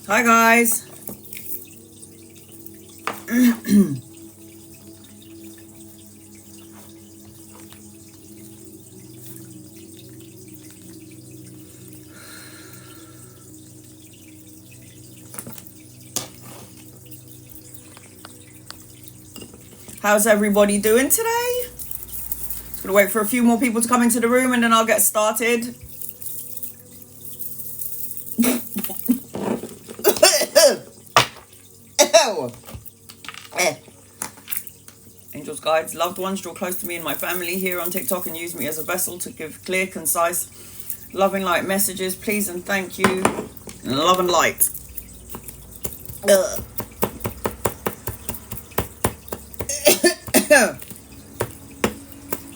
Hi guys. How's everybody doing today? Just gonna wait for a few more people to come into the room and then I'll get started. Angels, guides, loved ones, draw close to me and my family here on TikTok and use me as a vessel to give clear, concise, loving light messages. Please and thank you. And love and light.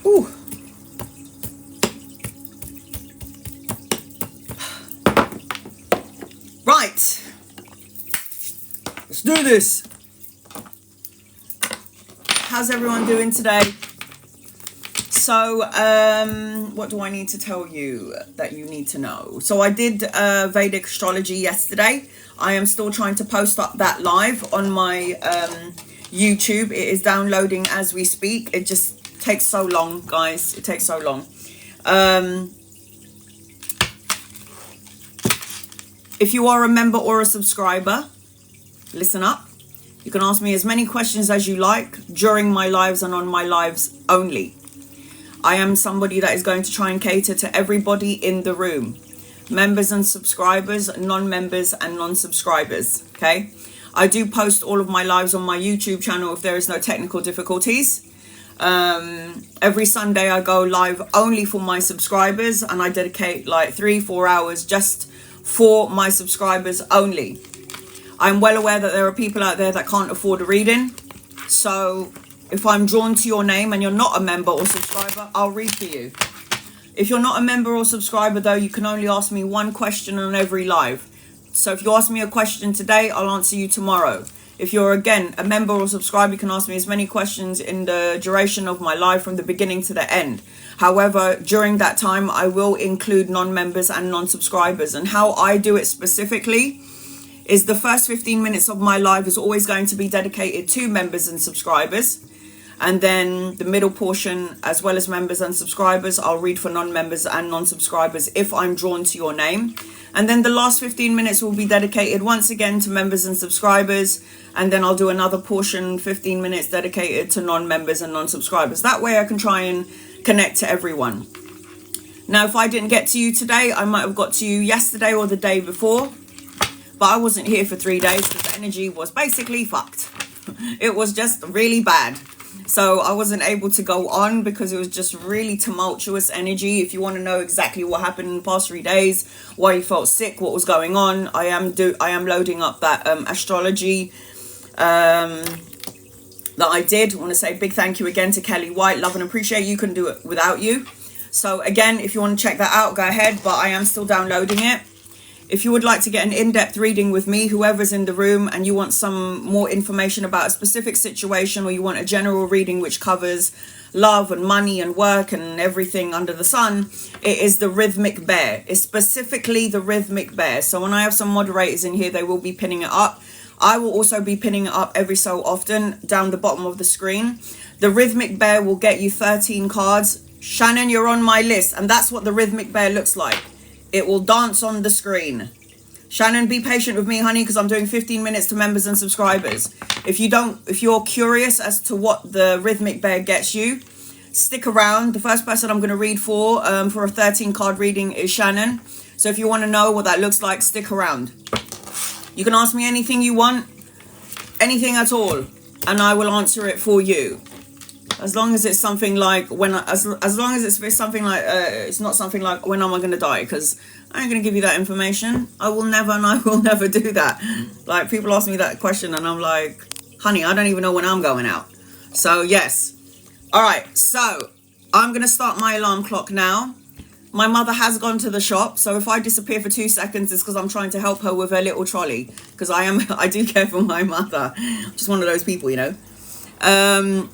Ooh. Right. Let's do this. How's everyone doing today? So, what do I need to tell you that you need to know? So I did Vedic astrology yesterday. I am still trying to post up that live on my YouTube. It is downloading as we speak. It just takes so long, guys. It takes so long. If you are a member or a subscriber, listen up. You can ask me as many questions as you like during my lives and on my lives only. I am somebody that is going to try and cater to everybody in the room. Members and subscribers, non-members and non-subscribers, okay? I do post all of my lives on my YouTube channel if there is no technical difficulties. Every Sunday I go live only for my subscribers and I dedicate like 3-4 hours just for my subscribers only. I'm well aware that there are people out there that can't afford a reading. So if I'm drawn to your name and you're not a member or subscriber, I'll read for you. If you're not a member or subscriber though, you can only ask me one question on every live. So if you ask me a question today, I'll answer you tomorrow. If you're again a member or subscriber, you can ask me as many questions in the duration of my live from the beginning to the end. However, during that time, I will include non-members and non-subscribers. And how I do it specifically is the first 15 minutes of my live is always going to be dedicated to members and subscribers. And then the middle portion, as well as members and subscribers, I'll read for non-members and non-subscribers if I'm drawn to your name. And then the last 15 minutes will be dedicated once again to members and subscribers. And then I'll do another portion, 15 minutes dedicated to non-members and non-subscribers. That way I can try and connect to everyone. Now, if I didn't get to you today, I might have got to you yesterday or the day before. But I wasn't here for 3 days because the energy was basically fucked. It was just really bad. So I wasn't able to go on because it was just really tumultuous energy. If you want to know exactly what happened in the past 3 days, why you felt sick, what was going on, I am loading up that astrology that I did. I want to say a big thank you again to Kellee White. Love and appreciate you. Couldn't do it without you. So again, if you want to check that out, go ahead. But I am still downloading it. If you would like to get an in-depth reading with me, whoever's in the room, and you want some more information about a specific situation, or you want a general reading which covers love and money and work and everything under the sun, it is the Rhythmic Bear. It's specifically the Rhythmic Bear. So when I have some moderators in here, they will be pinning it up. I will also be pinning it up every so often down the bottom of the screen. The Rhythmic Bear will get you 13 cards. Shannon, you're on my list, and that's what the Rhythmic Bear looks like. It will dance on the screen. Shannon, be patient with me, honey, because I'm doing 15 minutes to members and subscribers. If you're curious as to what the Rhythmic Bear gets you, stick around. The first person I'm going to read for a 13 card reading is Shannon. So if you want to know what that looks like, stick around. You can ask me anything you want, anything at all, and I will answer it for you. As long as it's something like as long as it's something like it's not something like when am I going to die, because I ain't going to give you that information. I will never do that. Like, people ask me that question and I'm like, honey, I don't even know when I'm going out. So yes. All right, so I'm going to start my alarm clock now. My mother has gone to the shop, so if I disappear for 2 seconds, it's because I'm trying to help her with her little trolley, because I do care for my mother. I'm just one of those people, you know.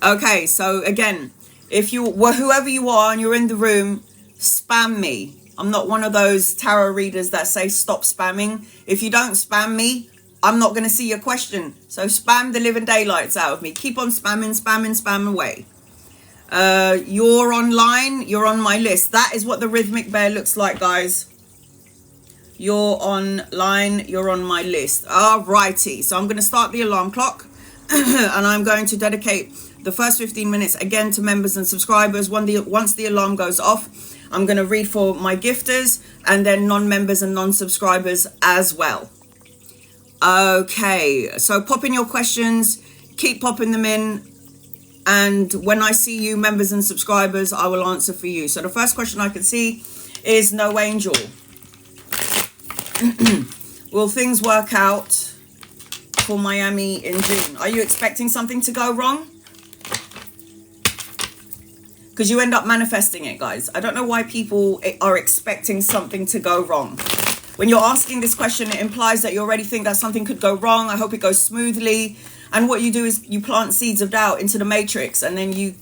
Okay, so again, if whoever you are and you're in the room, spam me. I'm not one of those tarot readers that say stop spamming. If you don't spam me, I'm not going to see your question. So spam the living daylights out of me. Keep on spamming, spamming, spam away. You're online. You're on my list. That is what the rhythmic bear looks like, guys. You're online. You're on my list. Alrighty. So I'm going to start the alarm clock. And I'm going to dedicate the first 15 minutes again to members and subscribers. Once the alarm goes off, I'm going to read for my gifters and then non-members and non-subscribers as well. Okay, so pop in your questions, keep popping them in, and when I see you, members and subscribers, I will answer for you. So the first question I can see is no angel. Will things work out for Miami in June? Are you expecting something to go wrong? Because you end up manifesting it, guys. I don't know why people are expecting something to go wrong. When you're asking this question, it implies that you already think that something could go wrong. I hope it goes smoothly. And what you do is you plant seeds of doubt into the matrix, and then you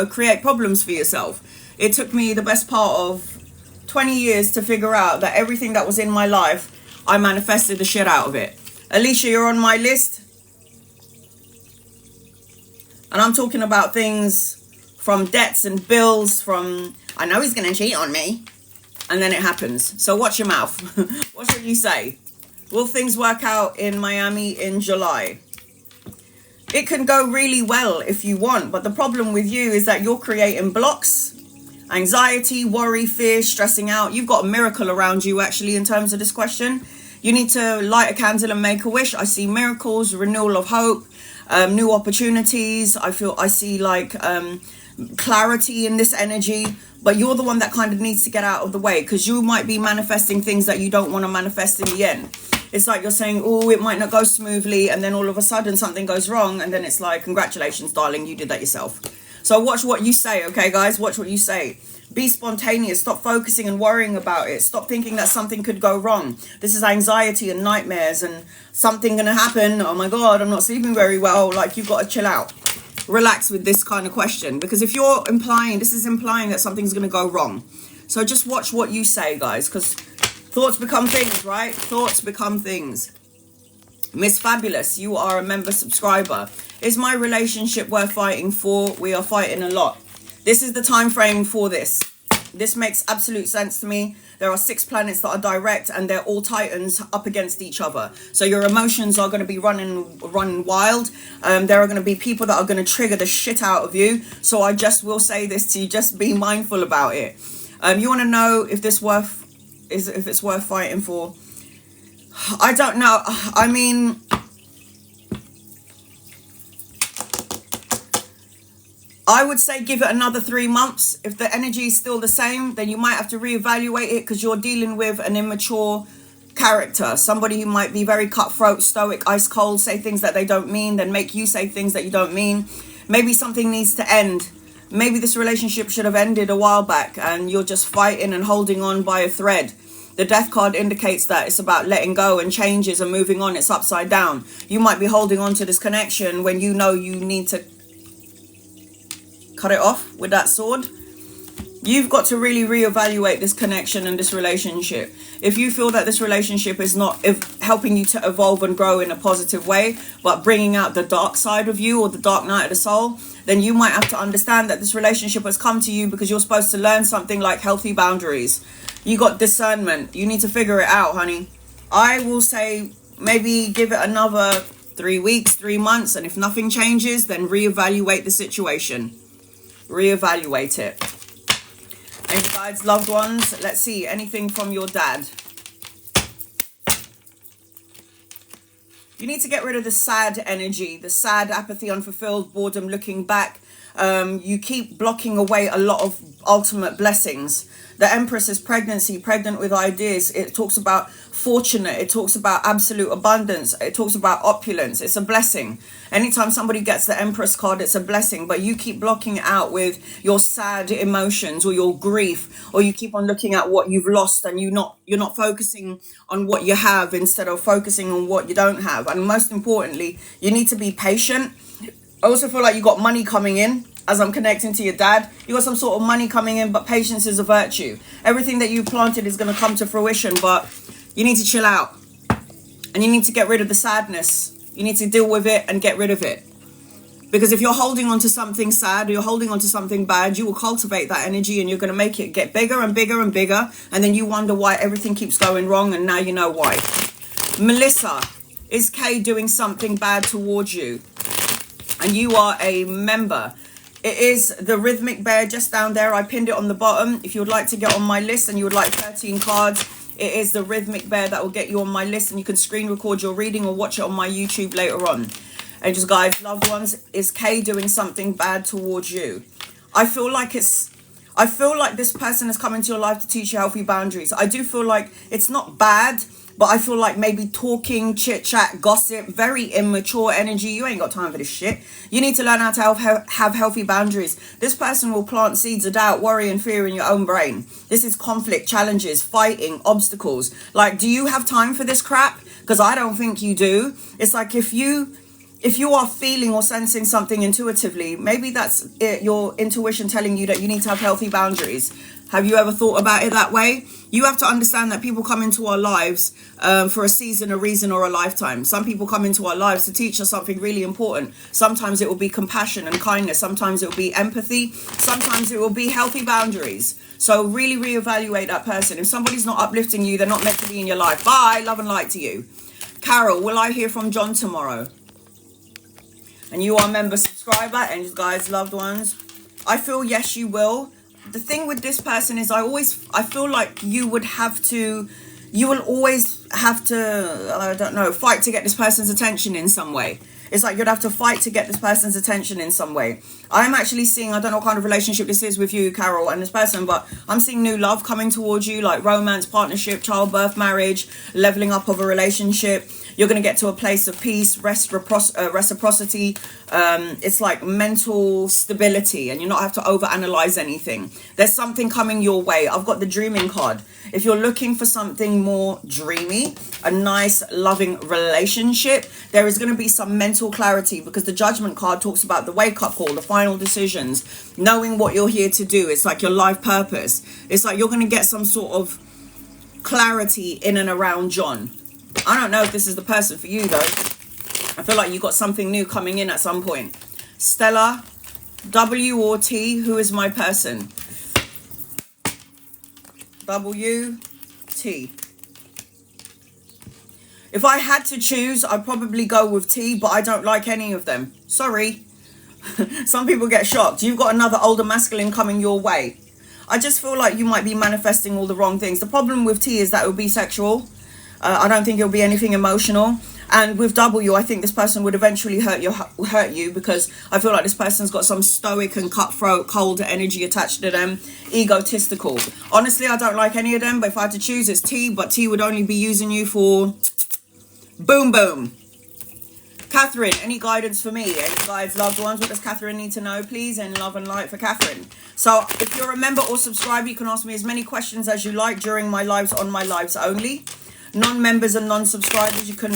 create problems for yourself. It took me the best part of 20 years to figure out that everything that was in my life, I manifested the shit out of it. Alicia, you're on my list. And I'm talking about things from debts and bills, from, I know he's going to cheat on me. And then it happens. So watch your mouth. What should you say? Will things work out in Miami in July? It can go really well if you want. But the problem with you is that you're creating blocks. Anxiety, worry, fear, stressing out. You've got a miracle around you actually in terms of this question. You need to light a candle and make a wish. I see miracles, renewal of hope, new opportunities. I see like clarity in this energy. But you're the one that kind of needs to get out of the way, because you might be manifesting things that you don't want to manifest in the end. It's like you're saying, oh, it might not go smoothly, and then all of a sudden something goes wrong, and then it's like, congratulations, darling, you did that yourself. So watch what you say, okay, guys? Watch what you say. Be spontaneous. Stop focusing and worrying about it. Stop thinking that something could go wrong. This is anxiety and nightmares and something going to happen. Oh, my God, I'm not sleeping very well. Like, you've got to chill out. Relax with this kind of question, because if you're implying, this is implying that something's going to go wrong. So just watch what you say, guys, because thoughts become things, right? Thoughts become things. Miss Fabulous, you are a member subscriber. Is my relationship worth fighting for? We are fighting a lot. This is the time frame for this. This makes absolute sense to me. There are 6 planets that are direct, and they're all titans up against each other. So your emotions are going to be running wild. There are going to be people that are going to trigger the shit out of you. So I just will say this to you: just be mindful about it. You want to know if it's worth fighting for? I don't know. I mean, I would say give it another 3 months. If the energy is still the same, then you might have to reevaluate it, because you're dealing with an immature character. Somebody who might be very cutthroat, stoic, ice cold, say things that they don't mean, then make you say things that you don't mean. Maybe something needs to end. Maybe this relationship should have ended a while back, and you're just fighting and holding on by a thread. The death card indicates that it's about letting go and changes and moving on. It's upside down. You might be holding on to this connection when you know you need to cut it off with that sword. You've got to really reevaluate this connection and this relationship. If you feel that this relationship is not helping you to evolve and grow in a positive way, but bringing out the dark side of you, or the dark night of the soul, then you might have to understand that this relationship has come to you because you're supposed to learn something like healthy boundaries. You got discernment. You need to figure it out, honey. I will say maybe give it another 3 weeks, 3 months, and if nothing changes, then reevaluate the situation. Reevaluate it. Any guides, loved ones? Let's see. Anything from your dad? You need to get rid of the sad energy, the sad, apathy, unfulfilled, boredom, looking back. You keep blocking away a lot of ultimate blessings. The Empress is pregnancy, pregnant with ideas. It talks about fortunate. It talks about absolute abundance. It talks about opulence. It's a blessing. Anytime somebody gets the Empress card, it's a blessing. But you keep blocking it out with your sad emotions or your grief, or you keep on looking at what you've lost, and you're not focusing on what you have instead of focusing on what you don't have. And most importantly, you need to be patient. I also feel like you got money coming in. as I'm connecting to your dad. You got some sort of money coming in, but patience is a virtue. Everything that you planted is going to come to fruition, but you need to chill out. And you need to get rid of the sadness. You need to deal with it and get rid of it. Because if you're holding on to something sad, or you're holding on to something bad, you will cultivate that energy and you're going to make it get bigger and bigger and bigger. And then you wonder why everything keeps going wrong, and now you know why. Melissa, is Kay doing something bad towards you? And you are a member. It is the Rhythmic Bear just down there. I pinned it on the bottom. If you would like to get on my list and you would like 13 cards, it is the Rhythmic Bear that will get you on my list, and you can screen record your reading or watch it on my YouTube later on. And just, guys, loved ones, is Kay doing something bad towards you? I feel like this person has come into your life to teach you healthy boundaries. I do feel like it's not bad, but I feel like maybe talking, chit chat, gossip, very immature energy. You ain't got time for this shit. You need to learn how to have healthy boundaries. This person will plant seeds of doubt, worry, and fear in your own brain. This is conflict, challenges, fighting, obstacles. Like, do you have time for this crap? Because I don't think you do. It's like if you are feeling or sensing something intuitively, maybe that's it, your intuition telling you that you need to have healthy boundaries. Have you ever thought about it that way? You have to understand that people come into our lives for a season, a reason, or a lifetime. Some people come into our lives to teach us something really important. Sometimes it will be compassion and kindness. Sometimes it will be empathy. Sometimes it will be healthy boundaries. So really reevaluate that person. If somebody's not uplifting you, they're not meant to be in your life. Bye. Love and light to you. Carol, will I hear from John tomorrow? And you are a member subscriber, and guys, loved ones, I feel yes, you will. The thing with this person is I feel like you will always have to, I don't know, fight to get this person's attention in some way. It's like you'd have to fight to get this person's attention in some way. I'm actually seeing, I don't know what kind of relationship this is with you, Carol, and this person, but I'm seeing new love coming towards you, like romance, partnership, childbirth, marriage, leveling up of a relationship. You're going to get to a place of peace, reciprocity. It's like mental stability, and you not have to overanalyze anything. There's something coming your way. I've got the dreaming card. If you're looking for something more dreamy, a nice, loving relationship, there is going to be some mental clarity, because the Judgment card talks about the wake-up call, the final decisions, knowing what you're here to do. It's like your life purpose. It's like you're going to get some sort of clarity in and around John. I don't know if this is the person for you, though. I feel like you got something new coming in at some point. Stella, W or T, who is my person? W, T. If I had to choose, I'd probably go with T, but I don't like any of them. Sorry. Some people get shocked. You've got another older masculine coming your way. I just feel like you might be manifesting all the wrong things. The problem with T is that it will be sexual. I don't think it'll be anything emotional. And with W, I think this person would eventually hurt you, because I feel like this person's got some stoic and cutthroat, cold energy attached to them, egotistical. Honestly, I don't like any of them, but if I had to choose, it's T, but T would only be using you for boom, boom. Catherine, any guidance for me? Any guys, loved ones, what does Catherine need to know, please? And love and light for Catherine. So if you're a member or subscriber, you can ask me as many questions as you like during my lives, on my lives only. Non-members and non-subscribers, you can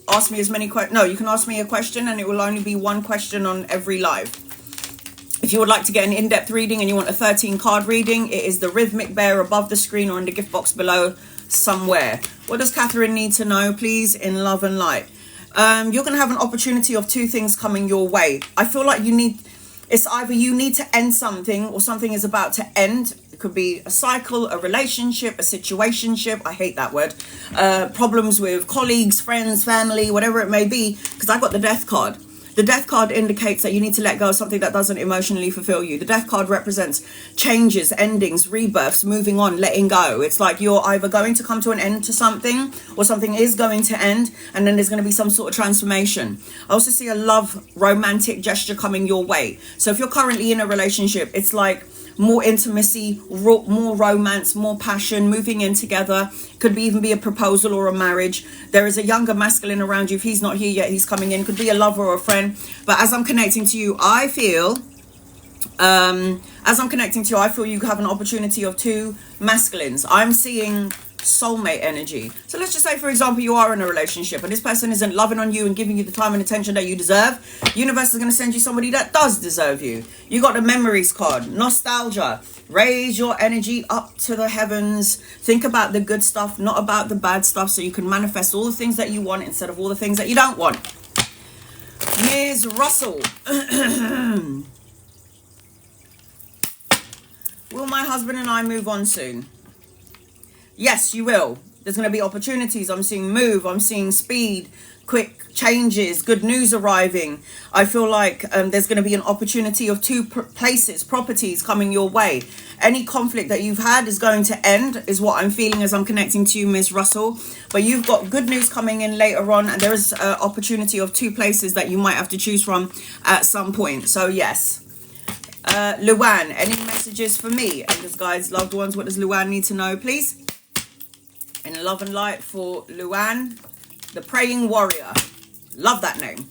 ask me as many you can ask me a question, and it will only be one question on every live. If you would like to get an in-depth reading and you want a 13 card reading, it is the Rhythmic Bear above the screen or in the gift box below somewhere. What does Catherine need to know, please, in love and light? You're going to have an opportunity of two things coming your way. I feel like it's either you need to end something, or something is about to end. It could be a cycle, a relationship, a situationship. I hate that word. Problems with colleagues, friends, family, whatever it may be, because I got the Death card. The Death card indicates that you need to let go of something that doesn't emotionally fulfill you. The Death card represents changes, endings, rebirths, moving on, letting go. It's like you're either going to come to an end to something, or something is going to end, and then there's going to be some sort of transformation. I also see a love romantic gesture coming your way. So if you're currently in a relationship, it's like more intimacy, more romance, more passion, moving in together. Could even be a proposal or a marriage. There is a younger masculine around you. If he's not here yet, he's coming in. Could be a lover or a friend. But as I'm connecting to you, I feel you have an opportunity of two masculines. I'm seeing soulmate energy. So let's just say, for example, you are in a relationship and this person isn't loving on you and giving you the time and attention that you deserve. The universe is going to send you somebody that does deserve you. You got the memories card, nostalgia. Raise your energy up to the heavens. Think about the good stuff, not about the bad stuff, so you can manifest all the things that you want instead of all the things that you don't want. Ms. Russell. Will my husband and I move on soon? Yes, you will. There's going to be opportunities. I'm seeing move. I'm seeing speed, quick changes, good news arriving. I feel like there's going to be an opportunity of two places, properties coming your way. Any conflict that you've had is going to end, is what I'm feeling as I'm connecting to you, Ms. Russell. But you've got good news coming in later on, and there is an opportunity of two places that you might have to choose from at some point. So yes. Luann, any messages for me? Angels, guides, loved ones, what does Luann need to know, please? In love and light for Luann, the praying warrior. Love that name.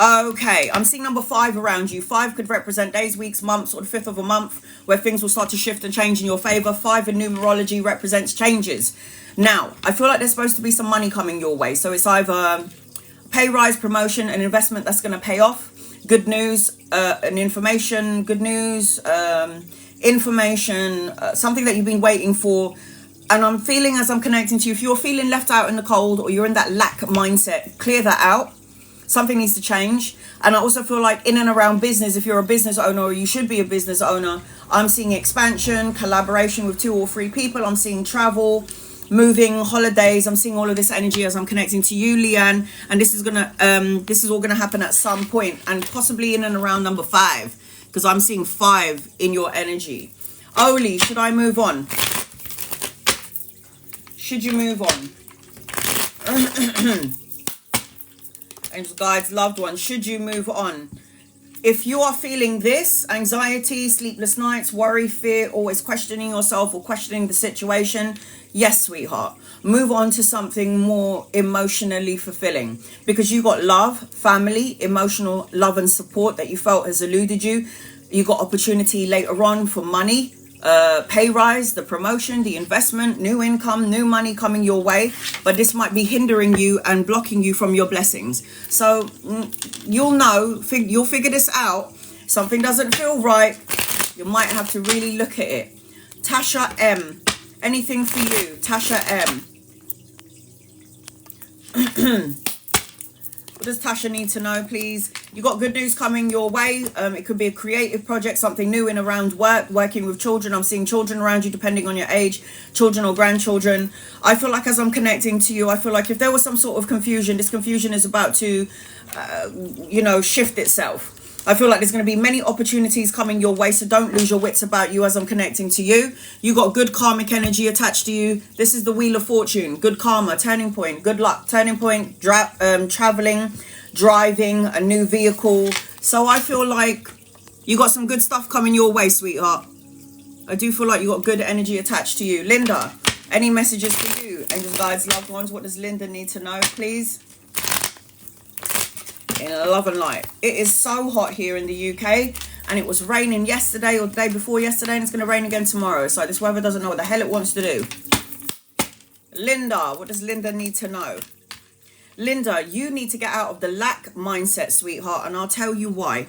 Okay, I'm seeing number 5 around you. 5 could represent days, weeks, months, or the 5th of a month where things will start to shift and change in your favor. 5 in numerology represents changes. Now, I feel like there's supposed to be some money coming your way. So it's either pay rise, promotion, an investment that's going to pay off. Good news, an information, good news, information, something that you've been waiting for. And I'm feeling, as I'm connecting to you, if you're feeling left out in the cold or you're in that lack mindset, clear that out. Something needs to change. And I also feel like in and around business, if you're a business owner or you should be a business owner, I'm seeing expansion, collaboration with 2 or 3 people. I'm seeing travel, moving, holidays. I'm seeing all of this energy as I'm connecting to you, Leanne. And this is all gonna happen at some point, and possibly in and around number 5, because I'm seeing 5 in your energy. Oli, should I move on? Should you move on? Angels, guides, loved ones, should you move on? If you are feeling this, anxiety, sleepless nights, worry, fear, always questioning yourself or questioning the situation, yes, sweetheart, move on to something more emotionally fulfilling, because you got love, family, emotional love and support that you felt has eluded you. You got opportunity later on for money, pay rise, the promotion, the investment, new income, new money coming your way, but this might be hindering you and blocking you from your blessings. So you'll know, you'll figure this out. Something doesn't feel right, you might have to really look at it. Tasha M, anything for you? Tasha M. What does Tasha need to know, please? You got good news coming your way. It could be a creative project, something new in around work, working with children. I'm seeing children around you, depending on your age, children or grandchildren. I feel like as I'm connecting to you, I feel like if there was some sort of confusion, this confusion is about to, shift itself. I feel like there's going to be many opportunities coming your way, so don't lose your wits about you as I'm connecting to you. You got good karmic energy attached to you. This is the Wheel of Fortune. Good karma, turning point, good luck, turning point, traveling, driving, a new vehicle. So I feel like you got some good stuff coming your way, sweetheart. I do feel like you got good energy attached to you. Linda, any messages for you? Angels, guides, loved ones, what does Linda need to know, please? In love and light. It is so hot here in the UK, and it was raining yesterday or the day before yesterday, and it's going to rain again tomorrow. So this weather doesn't know what the hell it wants to do. Linda, what does Linda need to know? Linda, you need to get out of the lack mindset, sweetheart, and I'll tell you why.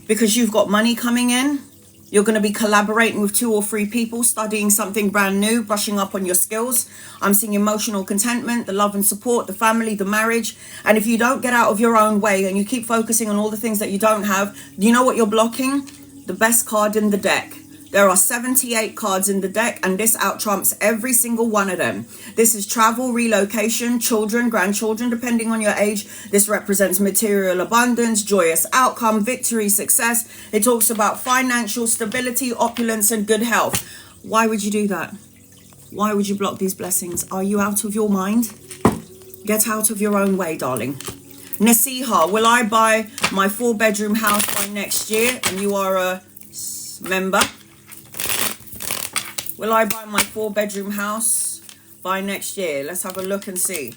Because you've got money coming in. You're going to be collaborating with 2 or 3 people, studying something brand new, brushing up on your skills. I'm seeing emotional contentment, the love and support, the family, the marriage. And if you don't get out of your own way and you keep focusing on all the things that you don't have, you know what you're blocking? The best card in the deck. There are 78 cards in the deck, and this out-trumps every single one of them. This is travel, relocation, children, grandchildren, depending on your age. This represents material abundance, joyous outcome, victory, success. It talks about financial stability, opulence, and good health. Why would you do that? Why would you block these blessings? Are you out of your mind? Get out of your own way, darling. Nasiha, will I buy my 4-bedroom house by next year? And you are a member. Will I buy my 4-bedroom house by next year? Let's have a look and see.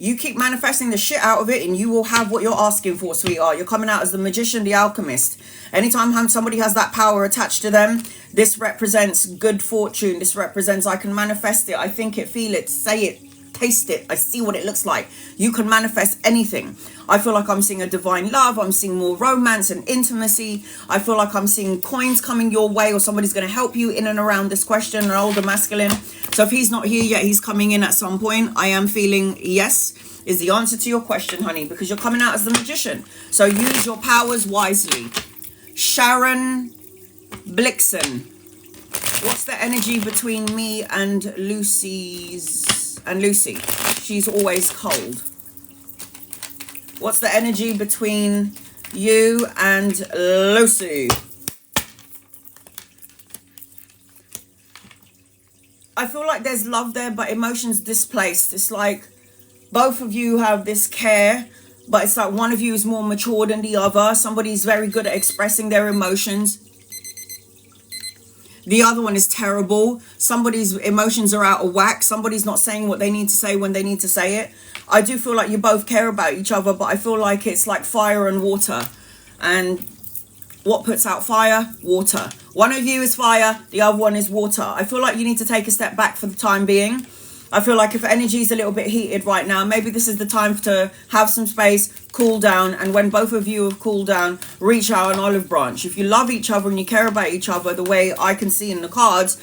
You keep manifesting the shit out of it and you will have what you're asking for, sweetheart. You're coming out as the magician, the alchemist. Anytime somebody has that power attached to them, this represents good fortune. This represents I can manifest it. I think it, feel it, say it, taste it. I see what it looks like. You can manifest anything. I feel like I'm seeing a divine love. I'm seeing more romance and intimacy. I feel like I'm seeing coins coming your way, or somebody's going to help you in and around this question, an older masculine. So if he's not here yet, he's coming in at some point. I am feeling yes is the answer to your question, honey, because you're coming out as the magician. So use your powers wisely. Sharon Blixen. What's the energy between me and Lucy? She's always cold. What's the energy between you and Lucy? I feel like there's love there, but emotions displaced. It's like both of you have this care, but it's like one of you is more mature than the other. Somebody's very good at expressing their emotions. The other one is terrible. Somebody's emotions are out of whack. Somebody's not saying what they need to say when they need to say it. I do feel like you both care about each other, but I feel like it's like fire and water. And what puts out fire? Water. One of you is fire, the other one is water. I feel like you need to take a step back for the time being. I feel like if energy is a little bit heated right now, maybe this is the time to have some space, cool down, and when both of you have cooled down, reach out an olive branch. If you love each other and you care about each other the way I can see in the cards,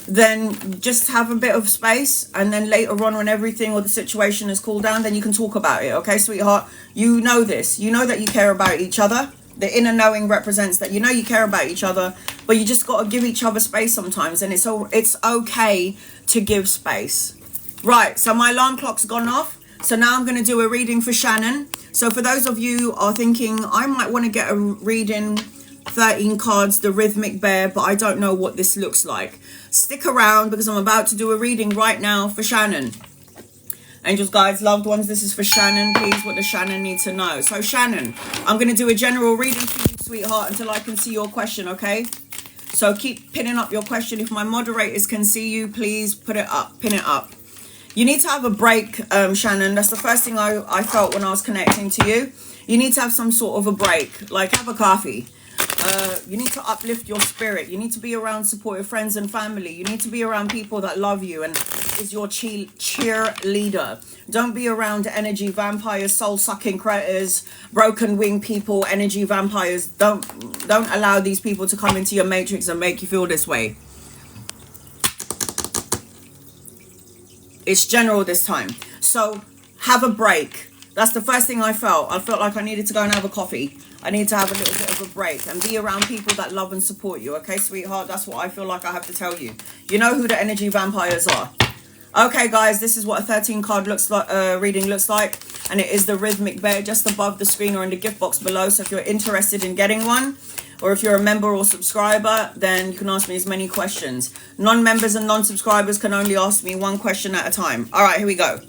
then just have a bit of space, and then later on when everything or the situation has cooled down, then you can talk about it. Okay, sweetheart? You know this. You know that you care about each other. The inner knowing represents that you know you care about each other, but you just got to give each other space sometimes, and it's okay to give space. Right, so my alarm clock's gone off. So now I'm going to do a reading for Shannon. So for those of you who are thinking, I might want to get a reading, 13 cards, the rhythmic bear, but I don't know what this looks like. Stick around because I'm about to do a reading right now for Shannon. Angels, guides, loved ones, this is for Shannon. Please, what does Shannon need to know? So Shannon, I'm going to do a general reading for you, sweetheart, until I can see your question, okay? So keep pinning up your question. If my moderators can see you, please put it up, pin it up. You need to have a break, Shannon. That's the first thing I felt when I was connecting to you. You need to have some sort of a break, like have a coffee. You need to uplift your spirit. You need to be around supportive friends and family. You need to be around people that love you and is your cheerleader. Don't be around energy vampires, soul-sucking critters, broken wing people, energy vampires. Don't allow these people to come into your matrix and make you feel this way. It's general this time. So have a break. That's the first thing I felt. I felt like I needed to go and have a coffee. I need to have a little bit of a break and be around people that love and support you. Okay, sweetheart? That's what I feel like I have to tell you. You know who the energy vampires are. Okay, guys, this is what a 13 card looks like, reading looks like. And it is the rhythmic bear just above the screen or in the gift box below. So if you're interested in getting one, or if you're a member or subscriber, then you can ask me as many questions. Non-members and non-subscribers can only ask me one question at a time. All right, here we go.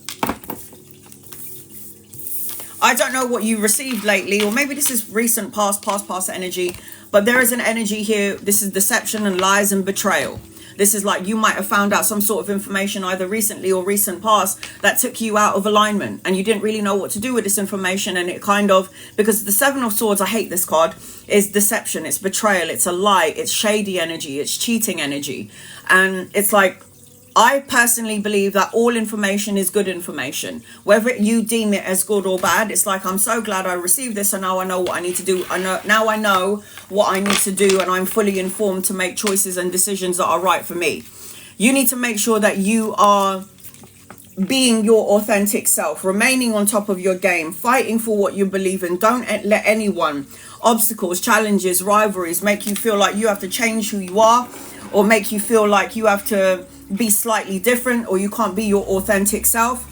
I don't know what you received lately, or maybe this is recent past energy, but there is an energy here. This is deception and lies and betrayal. This is like you might have found out some sort of information either recently or recent past that took you out of alignment, and you didn't really know what to do with this information. And it kind of, because the Seven of Swords, I hate this card, is deception, it's betrayal, it's a lie, it's shady energy, it's cheating energy. And it's like, I personally believe that all information is good information, whether you deem it as good or bad. It's like, I'm so glad I received this, and now I know what I need to do. Now I know what I need to do, and I'm fully informed to make choices and decisions that are right for me. You need to make sure that you are being your authentic self, remaining on top of your game, fighting for what you believe in. Don't let anyone, obstacles, challenges, rivalries make you feel like you have to change who you are, or make you feel like you have to be slightly different, or you can't be your authentic self.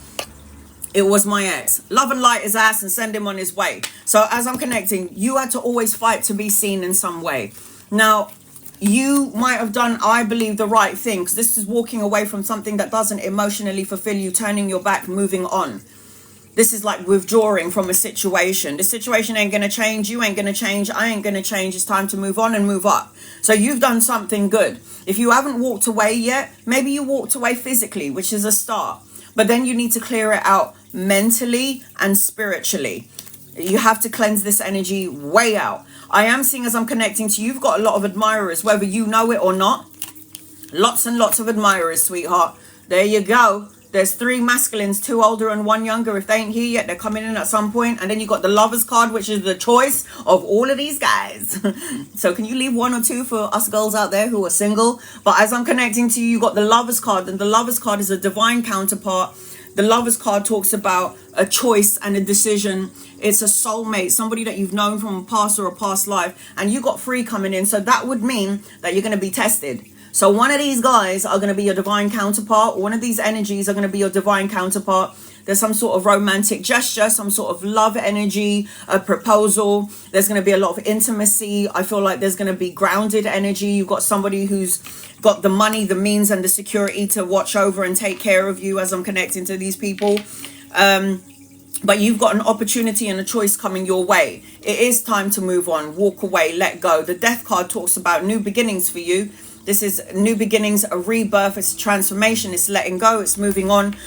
It was my ex. Love and light his ass and send him on his way. So as I'm connecting, you had to always fight to be seen in some way. Now, you might have done, I believe, the right thing, because this is walking away from something that doesn't emotionally fulfill you, turning your back, moving on. This is like withdrawing from a situation. The situation ain't going to change. You ain't going to change. I ain't going to change. It's time to move on and move up. So you've done something good. If you haven't walked away yet, maybe you walked away physically, which is a start. But then you need to clear it out mentally, and spiritually. You have to cleanse this energy way out. I am seeing, as I'm connecting to you, you've got a lot of admirers, whether you know it or not. Lots and lots of admirers, sweetheart. There you go. There's 3 masculines, 2 older and 1 younger. If they ain't here yet, they're coming in at some point. And then you got the lovers card, which is the choice of all of these guys. So can you leave 1 or 2 for us girls out there who are single? But as I'm connecting to you, you got the lovers card. And the lovers card is a divine counterpart. The lovers card talks about a choice and a decision. It's a soulmate, somebody that you've known from a past or a past life. And you got 3 coming in. So that would mean that you're going to be tested. So one of these guys are going to be your divine counterpart. One of these energies are going to be your divine counterpart. There's some sort of romantic gesture, some sort of love energy, a proposal. There's going to be a lot of intimacy. I feel like there's going to be grounded energy. You've got somebody who's got the money, the means, and the security to watch over and take care of you as I'm connecting to these people. But you've got an opportunity and a choice coming your way. It is time to move on, walk away, let go. The death card talks about new beginnings for you. This is new beginnings, a rebirth, it's a transformation, it's letting go, it's moving on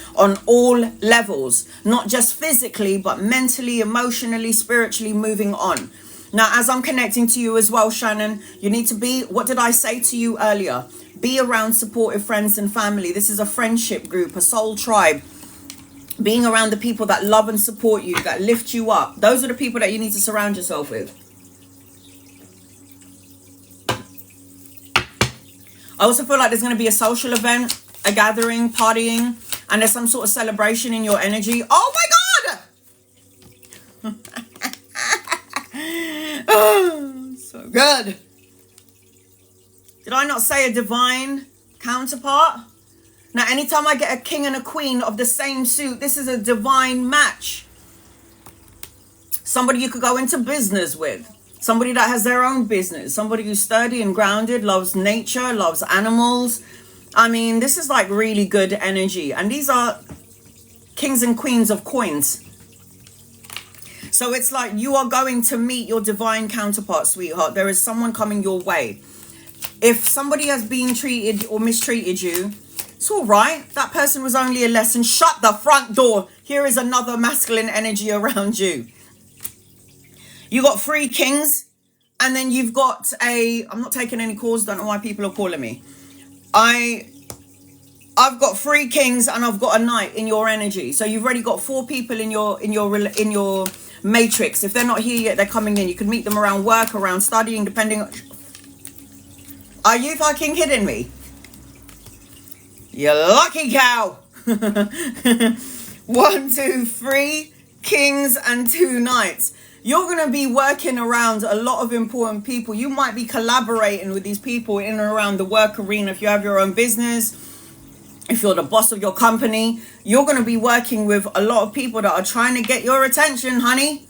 all levels. Not just physically, but mentally, emotionally, spiritually moving on. Now, as I'm connecting to you as well, Shannon, you need to be, what did I say to you earlier? Be around supportive friends and family. This is a friendship group, a soul tribe. Being around the people that love and support you, that lift you up. Those are the people that you need to surround yourself with. I also feel like there's going to be a social event, a gathering, partying, and there's some sort of celebration in your energy. Oh my God! Oh, so good. Did I not say a divine counterpart? Now, anytime I get a king and a queen of the same suit, this is a divine match. Somebody you could go into business with. Somebody that has their own business. Somebody who's sturdy and grounded, loves nature, loves animals. I mean, this is like really good energy. And these are kings and queens of coins. So it's like you are going to meet your divine counterpart, sweetheart. There is someone coming your way. If somebody has been treated or mistreated you, it's all right. That person was only a lesson. Shut the front door. Here is another masculine energy around you. You got 3 kings, and then you've got I'm not taking any calls, don't know why people are calling me. I've got 3 kings and I've got a knight in your energy. So you've already got 4 people in your matrix. If they're not here yet, they're coming in. You can meet them around work, around studying, depending on... Are you fucking kidding me? You lucky cow. 1, 2, 3 kings and 2 knights. You're going to be working around a lot of important people. You might be collaborating with these people in and around the work arena. If you have your own business, if you're the boss of your company, you're going to be working with a lot of people that are trying to get your attention, honey.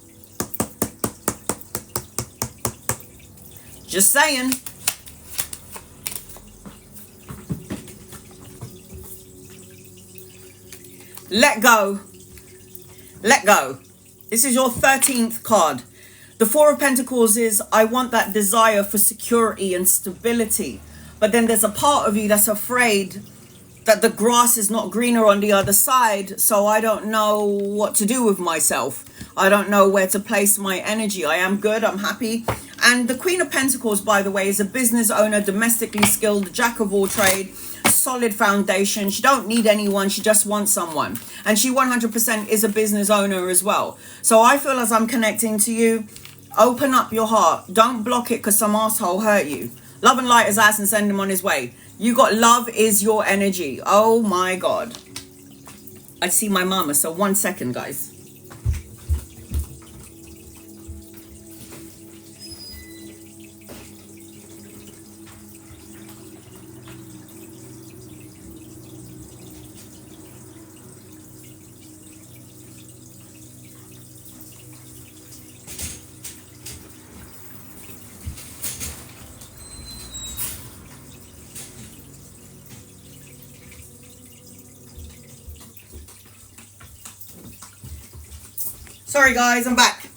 Just saying. Let go. Let go. This is your 13th card. The 4 of Pentacles is, I want that desire for security and stability. But then there's a part of you that's afraid that the grass is not greener on the other side. So I don't know what to do with myself. I don't know where to place my energy. I am good. I'm happy. And the Queen of Pentacles, by the way, is a business owner, domestically skilled, jack of all trade. Solid foundation. She don't need anyone, she just wants someone, and she 100% is a business owner as well. So I feel, as I'm connecting to you, open up your heart, don't block it because some asshole hurt you. Love and light his ass and send him on his way. You got love is your energy. Oh my God, I see my mama. So 1 second, guys. Sorry guys, I'm back.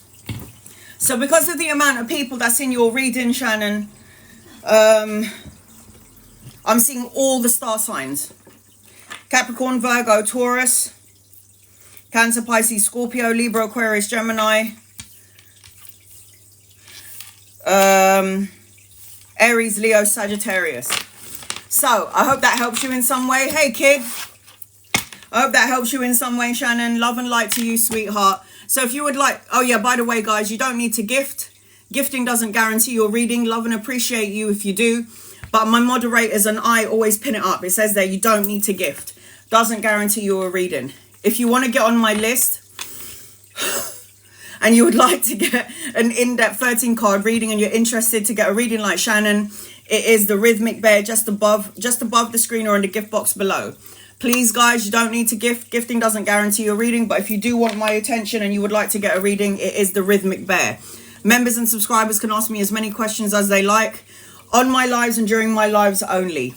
So because of the amount of people that's in your reading, Shannon, I'm seeing all the star signs. Capricorn, Virgo, Taurus, Cancer, Pisces, Scorpio, Libra, Aquarius, Gemini, Aries, Leo, Sagittarius. So I hope that helps you in some way. Hey kid, I hope that helps you in some way, Shannon. Love and light to you, sweetheart. So if you would like, oh yeah, by the way, guys, you don't need to gift. Gifting doesn't guarantee your reading. Love and appreciate you if you do. But my moderators and I always pin it up. It says there, you don't need to gift. Doesn't guarantee you a reading. If you want to get on my list and you would like to get an in-depth 13 card reading and you're interested to get a reading like Shannon, it is the Rhythmic Bear just above the screen or in the gift box below. Please, guys, you don't need to gift. Gifting doesn't guarantee a reading, but if you do want my attention and you would like to get a reading, it is the Rhythmic Bear. Members and subscribers can ask me as many questions as they like on my lives and during my lives only.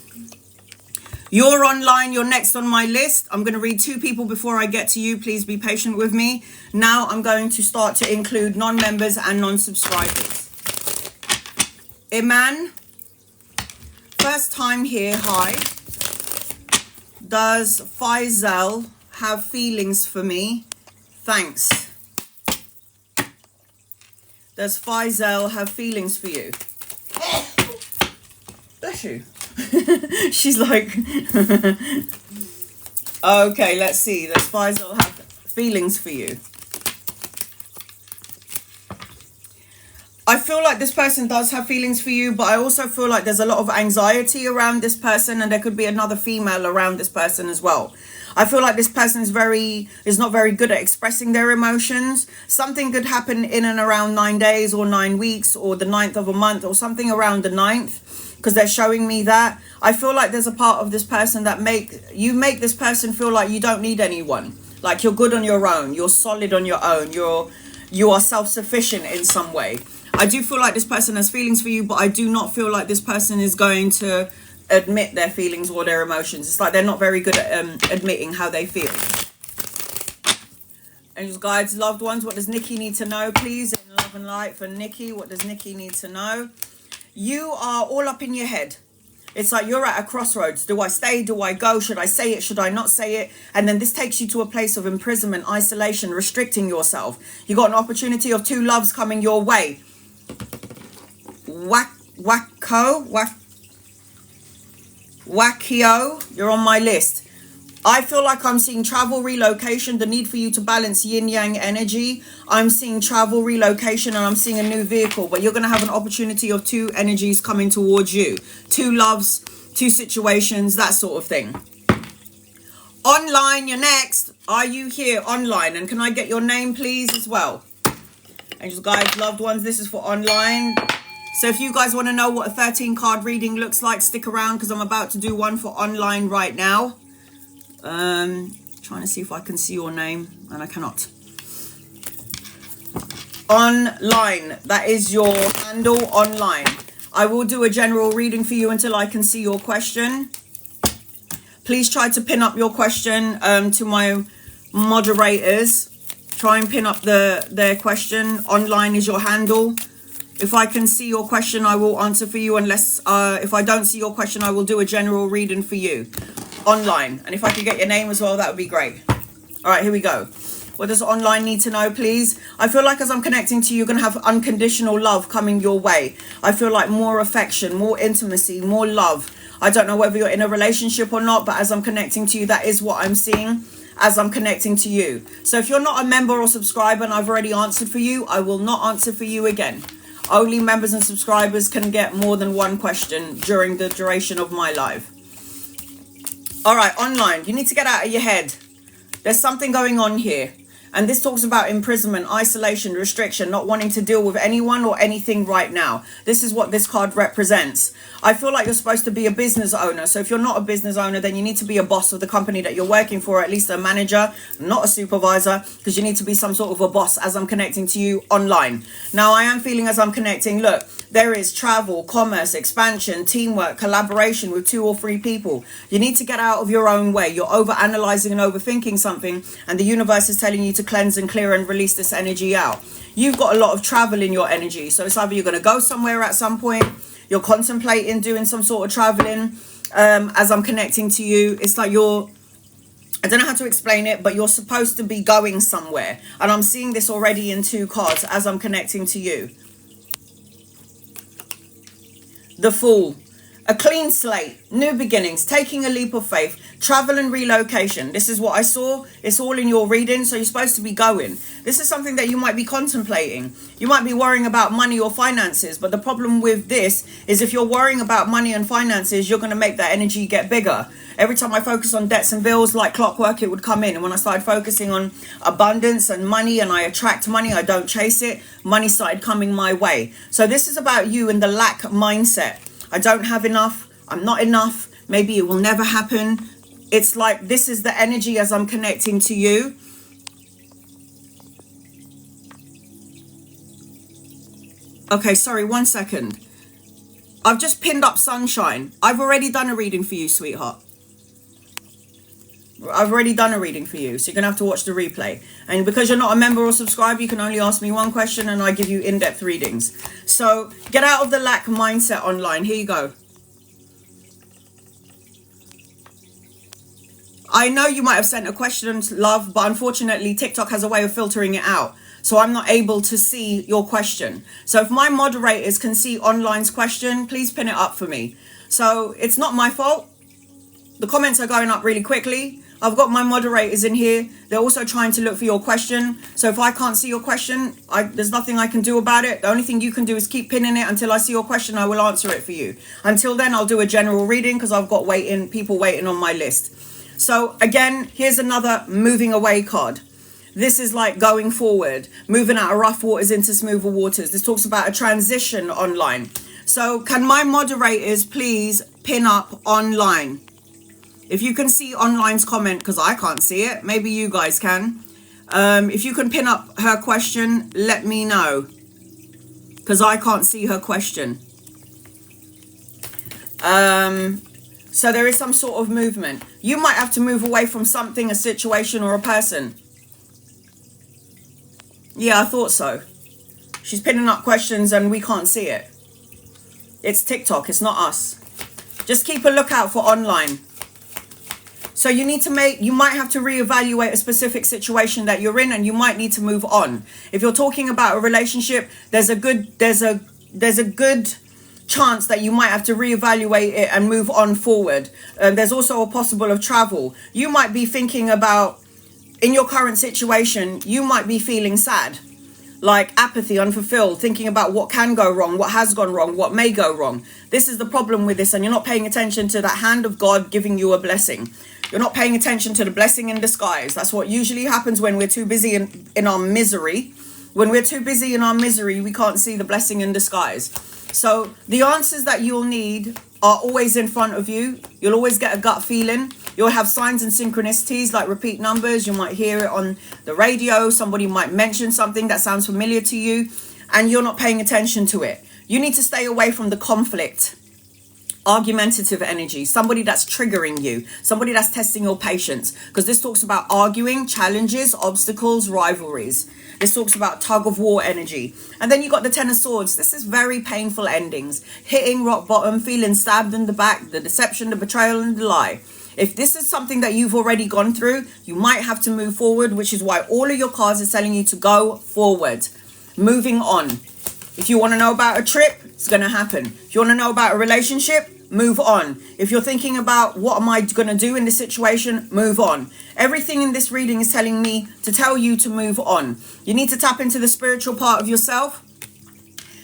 You're online. You're next on my list. I'm going to read 2 people before I get to you. Please be patient with me. Now I'm going to start to include non-members and non-subscribers. Iman, first time here. Hi. Does Faisal have feelings for me? Thanks. Does Faisal have feelings for you? Bless you. She's like, okay, let's see. Does Faisal have feelings for you? I feel like this person does have feelings for you, but I also feel like there's a lot of anxiety around this person, and there could be another female around this person as well. I feel like this person is not very good at expressing their emotions. Something could happen in and around 9 days or 9 weeks or the 9th of a month or something around the 9th, because they're showing me that. I feel like there's a part of this person that make this person feel like you don't need anyone. Like you're good on your own. You're solid on your own. You are self-sufficient in some way. I do feel like this person has feelings for you, but I do not feel like this person is going to admit their feelings or their emotions. It's like they're not very good at admitting how they feel. Angels, guides, loved ones, what does Nikki need to know, please? In love and light for Nikki, what does Nikki need to know? You are all up in your head. It's like you're at a crossroads. Do I stay? Do I go? Should I say it? Should I not say it? And then this takes you to a place of imprisonment, isolation, restricting yourself. You got an opportunity of 2 loves coming your way. Wakio, you're on my list. I feel like I'm seeing travel, relocation, the need for you to balance yin-yang energy. I'm seeing travel, relocation, and I'm seeing a new vehicle. But you're going to have an opportunity of 2 energies coming towards you. 2 loves, 2 situations, that sort of thing. Online, you're next. Are you here online? And can I get your name, please, as well? Angels, guides, loved ones, this is for online. So if you guys want to know what a 13 card reading looks like, stick around because I'm about to do one for online right now. Trying to see if I can see your name, and I cannot. Online, that is your handle online. I will do a general reading for you until I can see your question. Please try to pin up your question to my moderators. Try and pin up their question. Online is your handle. If I can see your question, I will answer for you. Unless if I don't see your question, I will do a general reading for you online. And if I could get your name as well, that would be great. All right, here we go. What does online need to know, please? I feel like as I'm connecting to you, you're going to have unconditional love coming your way. I feel like more affection, more intimacy, more love. I don't know whether you're in a relationship or not, but as I'm connecting to you, that is what I'm seeing as I'm connecting to you. So if you're not a member or subscriber and I've already answered for you, I will not answer for you again. Only members and subscribers can get more than 1 question during the duration of my live. All right, online, you need to get out of your head. There's something going on here. And this talks about imprisonment, isolation, restriction, not wanting to deal with anyone or anything right now. This is what this card represents. I feel like you're supposed to be a business owner. So if you're not a business owner, then you need to be a boss of the company that you're working for, at least a manager, not a supervisor, because you need to be some sort of a boss as I'm connecting to you online. Now, I am feeling as I'm connecting, look, there is travel, commerce, expansion, teamwork, collaboration with 2 or 3 people. You need to get out of your own way. You're over-analyzing and overthinking something, and the universe is telling you to cleanse and clear and release this energy out. You've got a lot of travel in your energy. So it's either you're going to go somewhere at some point, you're contemplating doing some sort of traveling as I'm connecting to you. It's like you're I don't know how to explain it, but you're supposed to be going somewhere. And I'm seeing this already in 2 cards as I'm connecting to you. The Fool. A clean slate, new beginnings, taking a leap of faith, travel and relocation. This is what I saw. It's all in your reading, so you're supposed to be going. This is something that you might be contemplating. You might be worrying about money or finances, but the problem with this is if you're worrying about money and finances, you're going to make that energy get bigger. Every time I focus on debts and bills, like clockwork, it would come in. And when I started focusing on abundance and money, and I attract money, I don't chase it, money started coming my way. So this is about you and the lack mindset. I don't have enough. I'm not enough. Maybe it will never happen. It's like this is the energy as I'm connecting to you. Okay, sorry, 1 second. I've just pinned up Sunshine. I've already done a reading for you, sweetheart. I've already done a reading for you, so you're going to have to watch the replay. And because you're not a member or subscriber, you can only ask me 1 question and I give you in-depth readings. So get out of the lack mindset online. Here you go. I know you might have sent a question, love, but unfortunately TikTok has a way of filtering it out. So I'm not able to see your question. So if my moderators can see online's question, please pin it up for me. So it's not my fault. The comments are going up really quickly. I've got my moderators in here. They're also trying to look for your question. So if I can't see your question, there's nothing I can do about it. The only thing you can do is keep pinning it until I see your question. I will answer it for you. Until then, I'll do a general reading because I've got people waiting on my list. So again, here's another moving away card. This is like going forward, moving out of rough waters into smoother waters. This talks about a transition online. So can my moderators please pin up online? If you can see online's comment, because I can't see it, maybe you guys can. If you can pin up her question, let me know, because I can't see her question. So there is some sort of movement. You might have to move away from something, a situation, or a person. Yeah, I thought so. She's pinning up questions and we can't see it. It's TikTok, it's not us. Just keep a lookout for online. So you might have to reevaluate a specific situation that you're in, and you might need to move on. If you're talking about a relationship, there's a good chance that you might have to reevaluate it and move on forward. There's also a possible of travel. You might be thinking about, in your current situation, you might be feeling sad, like apathy, unfulfilled, thinking about what can go wrong, what has gone wrong, what may go wrong. This is the problem with this, and you're not paying attention to that hand of God giving you a blessing. You're not paying attention to the blessing in disguise. That's what usually happens when we're too busy in our misery. When we're too busy in our misery, we can't see the blessing in disguise. So the answers that you'll need are always in front of you. You'll always get a gut feeling. You'll have signs and synchronicities like repeat numbers. You might hear it on the radio. Somebody might mention something that sounds familiar to you, and you're not paying attention to it. You need to stay away from the conflict, argumentative energy, somebody that's triggering you, somebody that's testing your patience, because this talks about arguing, challenges, obstacles, rivalries. This talks about tug of war energy. And then you got the Ten of Swords. This is very painful endings, hitting rock bottom, feeling stabbed in the back, the deception, the betrayal, and the lie. If this is something that you've already gone through, you might have to move forward, which is why all of your cards are telling you to go forward, moving on. If you want to know about a trip, it's going to happen. If you want to know about a relationship, move on. If you're thinking about what am I going to do in this situation, move on. Everything in this reading is telling me to tell you to move on. You need to tap into the spiritual part of yourself.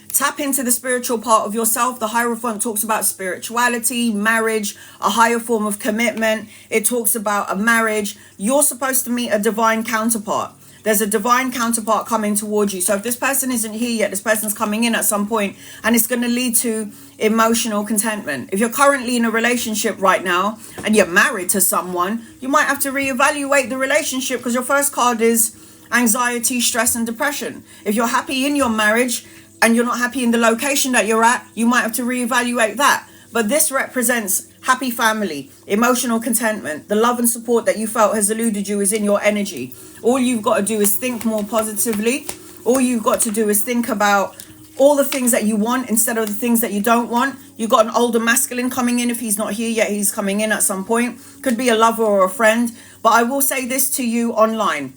Tap into the spiritual part of yourself. The Hierophant talks about spirituality, marriage, a higher form of commitment. It talks about a marriage. You're supposed to meet a divine counterpart. There's a divine counterpart coming towards you. So if this person isn't here yet, this person's coming in at some point, and it's going to lead to emotional contentment. If you're currently in a relationship right now and you're married to someone, you might have to reevaluate the relationship, because your first card is anxiety, stress, and depression. If you're happy in your marriage and you're not happy in the location that you're at, you might have to reevaluate that. But this represents happy family, emotional contentment. The love and support that you felt has eluded you is in your energy. All you've got to do is think more positively. All you've got to do is think about all the things that you want instead of the things that you don't want. You got an older masculine coming in. If he's not here yet, he's coming in at some point. Could be a lover or a friend. But I will say this to you online,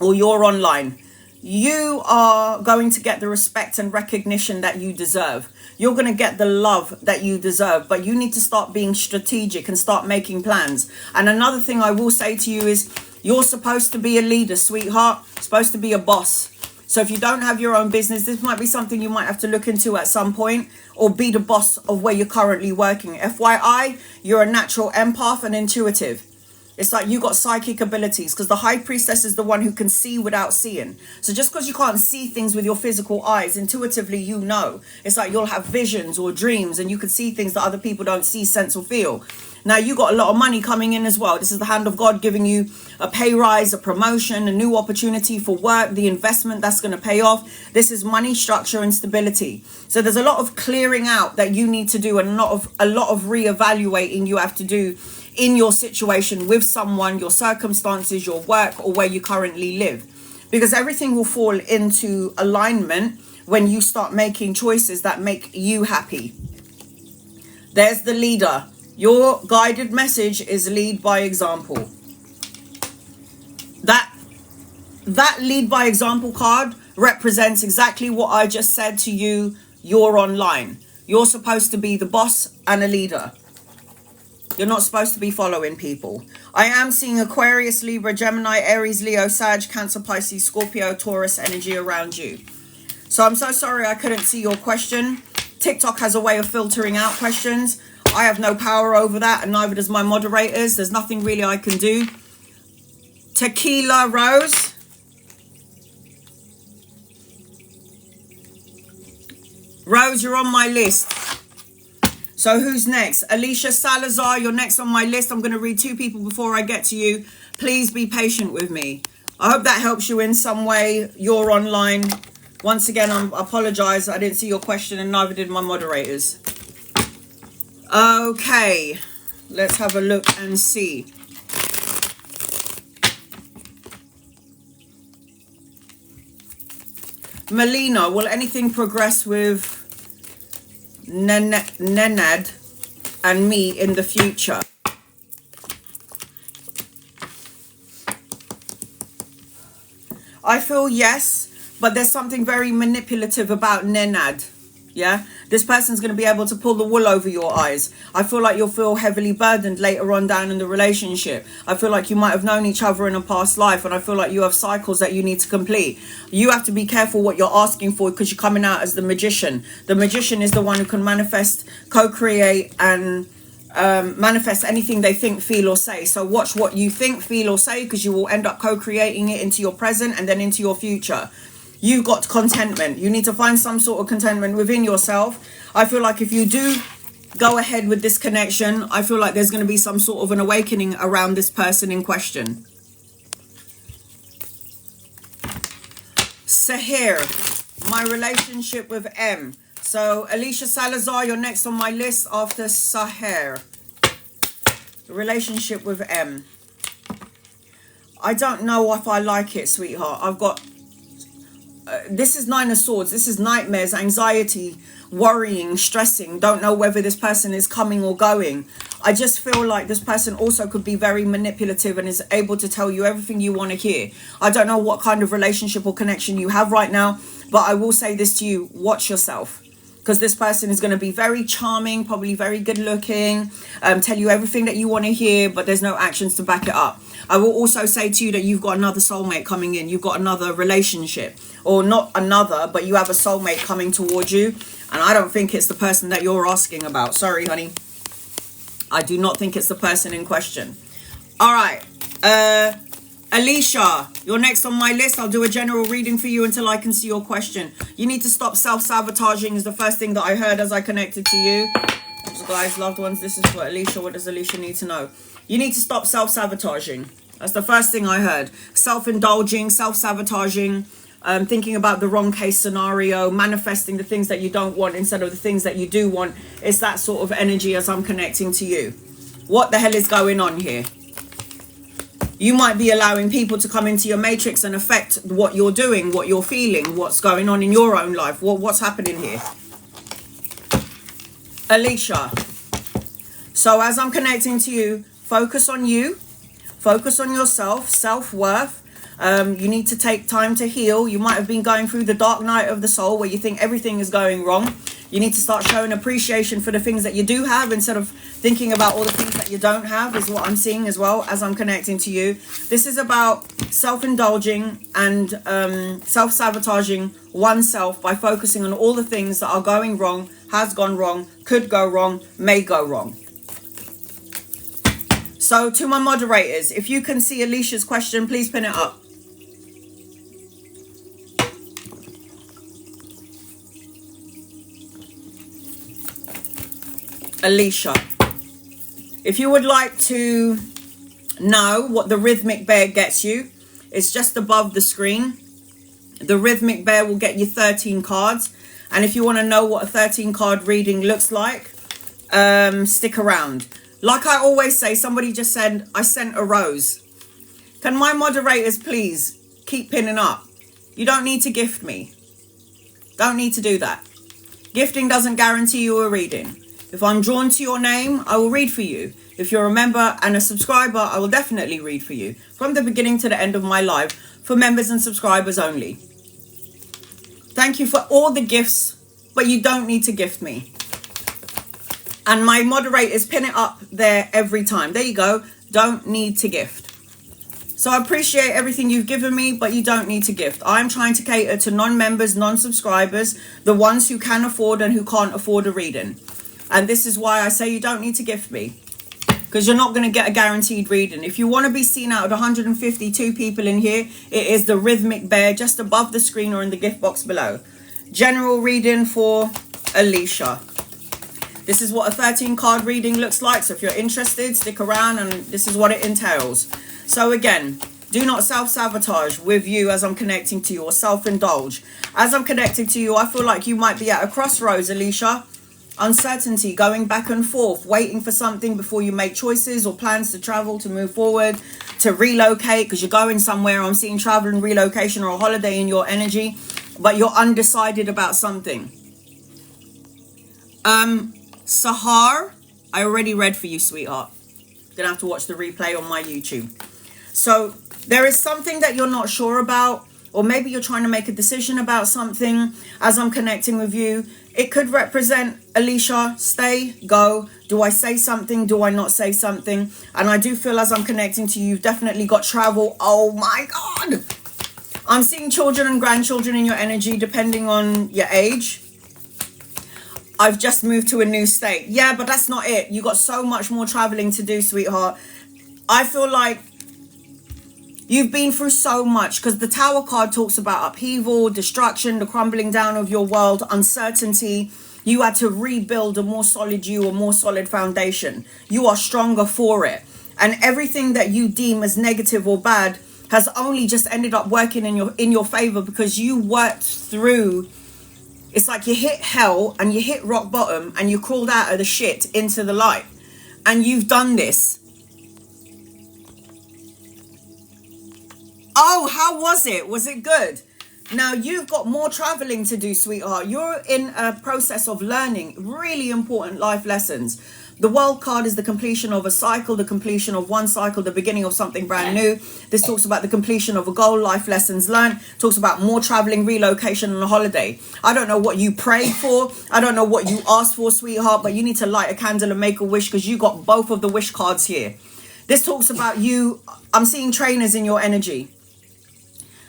or you're online. You are going to get the respect and recognition that you deserve. You're going to get the love that you deserve, but you need to start being strategic and start making plans. And another thing I will say to you is, you're supposed to be a leader, sweetheart, supposed to be a boss. So if you don't have your own business, this might be something you might have to look into at some point, or be the boss of where you're currently working. FYI, you're a natural empath and intuitive. It's like you got psychic abilities, because the high priestess is the one who can see without seeing. So just because you can't see things with your physical eyes, intuitively you know. It's like you'll have visions or dreams, and you can see things that other people don't see, sense, or feel. Now you got a lot of money coming in as well. This is the hand of God giving you a pay rise, a promotion, a new opportunity for work, the investment that's going to pay off. This is money, structure, and stability. So there's a lot of clearing out that you need to do, and a lot of reevaluating you have to do in your situation with someone, your circumstances, your work, or where you currently live. Because everything will fall into alignment when you start making choices that make you happy. There's the leader. Your guided message is lead by example. That lead by example card represents exactly what I just said to you. You're online. You're supposed to be the boss and a leader. You're not supposed to be following people. I am seeing Aquarius, Libra, Gemini, Aries, Leo, Sag, Cancer, Pisces, Scorpio, Taurus energy around you. So I'm so sorry I couldn't see your question. TikTok has a way of filtering out questions. I have no power over that, and neither does my moderators. There's nothing really I can do. Tequila Rose. Rose, you're on my list. So who's next? Alicia Salazar, you're next on my list. I'm going to read 2 people before I get to you. Please be patient with me. I hope that helps you in some way. You're online. Once again, I apologize. I didn't see your question, and neither did my moderators. Okay, let's have a look and see. Melina, will anything progress with Nenad and me in the future? I feel yes, but there's something very manipulative about Nenad. Yeah, this person's going to be able to pull the wool over your eyes. I feel like you'll feel heavily burdened later on down in the relationship. I feel like you might have known each other in a past life, and I feel like you have cycles that you need to complete. You have to be careful what you're asking for, because you're coming out as the magician. The magician is the one who can manifest, co-create, and manifest anything they think, feel, or say. So watch what you think, feel, or say, because you will end up co-creating it into your present and then into your future. You've got contentment. You need to find some sort of contentment within yourself. I feel like if you do go ahead with this connection, I feel like there's going to be some sort of an awakening around this person in question. Sahir, my relationship with M. So Alicia Salazar, you're next on my list after Sahir. The relationship with M. I don't know if I like it, sweetheart. I've got... this is 9 of Swords. This is nightmares, anxiety, worrying, stressing. Don't know whether this person is coming or going. I just feel like this person also could be very manipulative and is able to tell you everything you want to hear. I don't know what kind of relationship or connection you have right now, but I will say this to you. Watch yourself. Because this person is going to be very charming, probably very good looking, tell you everything that you want to hear, but there's no actions to back it up. I will also say to you that you've got another soulmate coming in. You've got another relationship, or not another, but you have a soulmate coming towards you. And I don't think it's the person that you're asking about. Sorry, honey. I do not think it's the person in question. All right. Alicia, you're next on my list. I'll do a general reading for you until I can see your question. You need to stop self-sabotaging is the first thing that I heard as I connected to you. Guys, loved ones, this is for Alicia. What does Alicia need to know? You need to stop self-sabotaging. That's the first thing I heard. Self-indulging, self-sabotaging, thinking about the wrong case scenario, manifesting the things that you don't want instead of the things that you do want. It's that sort of energy as I'm connecting to you. What the hell is going on here? You might be allowing people to come into your matrix and affect what you're doing, what you're feeling, what's going on in your own life. What's happening here? Alicia. So as I'm connecting to you, focus on you. Focus on yourself, self-worth. You need to take time to heal. You might have been going through the dark night of the soul where you think everything is going wrong. You need to start showing appreciation for the things that you do have instead of thinking about all the things that you don't have, is what I'm seeing as well as I'm connecting to you. This is about self-indulging and self-sabotaging oneself by focusing on all the things that are going wrong, has gone wrong, could go wrong, may go wrong. So to my moderators, if you can see Alicia's question, please pin it up. Alicia, if you would like to know what the rhythmic bear gets you, it's just above the screen. The rhythmic bear will get you 13 cards. And if you want to know what a 13 card reading looks like, stick around. Like I always say, somebody just said, I sent a rose. Can my moderators please keep pinning up? You don't need to gift me. Don't need to do that. Gifting doesn't guarantee you a reading. If I'm drawn to your name, I will read for you. If you're a member and a subscriber, I will definitely read for you. From the beginning to the end of my life, for members and subscribers only. Thank you for all the gifts, but you don't need to gift me. And my moderators pin it up there every time. There you go. Don't need to gift. So I appreciate everything you've given me, but you don't need to gift. I'm trying to cater to non-members, non-subscribers, the ones who can afford and who can't afford a reading. And this is why I say you don't need to gift me, because you're not going to get a guaranteed reading. If you want to be seen out of 152 people in here, it is the rhythmic bear just above the screen or in the gift box below. General reading for Alicia. This is what a 13 card reading looks like. So if you're interested, stick around, and this is what it entails. So again, do not self-sabotage with you as I'm connecting to you, or self-indulge. As I'm connecting to you, I feel like you might be at a crossroads, Alicia. Uncertainty, going back and forth, waiting for something before you make choices or plans to travel, to move forward, to relocate, because you're going somewhere. I'm seeing travel and relocation or a holiday in your energy, but you're undecided about something. Sahar, I already read for you, sweetheart. Gonna have to watch the replay on my YouTube. So there is something that you're not sure about, or maybe you're trying to make a decision about something as I'm connecting with you. It could represent, Alicia, stay, go. Do I say something? Do I not say something? And I do feel as I'm connecting to you, you've definitely got travel. Oh my God. I'm seeing children and grandchildren in your energy, depending on your age. I've just moved to a new state. Yeah, but that's not it. You got so much more traveling to do, sweetheart. I feel like you've been through so much, because the Tower card talks about upheaval, destruction, the crumbling down of your world, uncertainty. You had to rebuild a more solid you, a more solid foundation. You are stronger for it. And everything that you deem as negative or bad has only just ended up working in your favor, because you worked through. It's like you hit hell and you hit rock bottom and you crawled out of the shit into the light. And you've done this. Oh, how was it? Was it good? Now, you've got more traveling to do, sweetheart. You're in a process of learning really important life lessons. The World card is the completion of a cycle, the completion of one cycle, the beginning of something brand new. This talks about the completion of a goal, life lessons learned. Talks about more traveling, relocation, and a holiday. I don't know what you prayed for. I don't know what you asked for, sweetheart, but you need to light a candle and make a wish, because you got both of the wish cards here. This talks about you. I'm seeing trainers in your energy.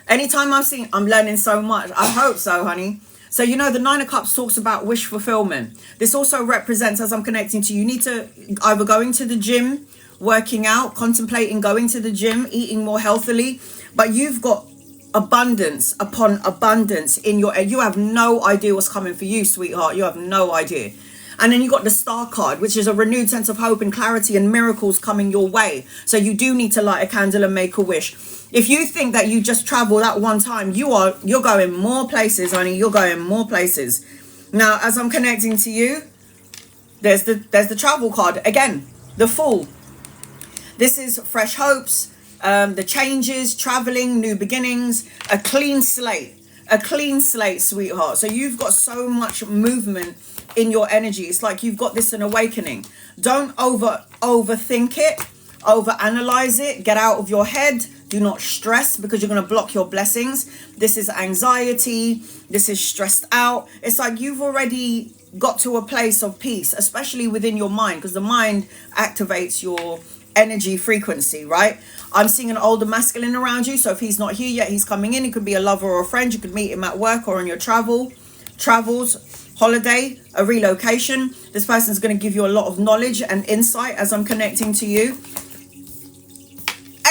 Anytime I'm learning so much. I hope so, honey. So, you know, the Nine of Cups talks about wish fulfillment. This also represents, as I'm connecting to you, you need to either going to the gym, working out, contemplating going to the gym, eating more healthily. But you've got abundance upon abundance in your, you have no idea what's coming for you, sweetheart. You have no idea. And then you got the Star card, which is a renewed sense of hope and clarity and miracles coming your way. So you do need to light a candle and make a wish. If you think that you just travel that one time, you're going more places, honey. You're going more places. Now, as I'm connecting to you, there's the travel card again. The Fool. This is fresh hopes, the changes, traveling, new beginnings, a clean slate. A clean slate, sweetheart. So you've got so much movement in your energy. It's like you've got this an awakening. Don't overthink it, overanalyze it. Get out of your head. Do not stress, because you're going to block your blessings. This is anxiety. This is stressed out. It's like you've already got to a place of peace, especially within your mind, because the mind activates your energy frequency, right? I'm seeing an older masculine around you. So if he's not here yet, he's coming in. It could be a lover or a friend. You could meet him at work or on your travels, holiday, a relocation. This person's going to give you a lot of knowledge and insight as I'm connecting to you.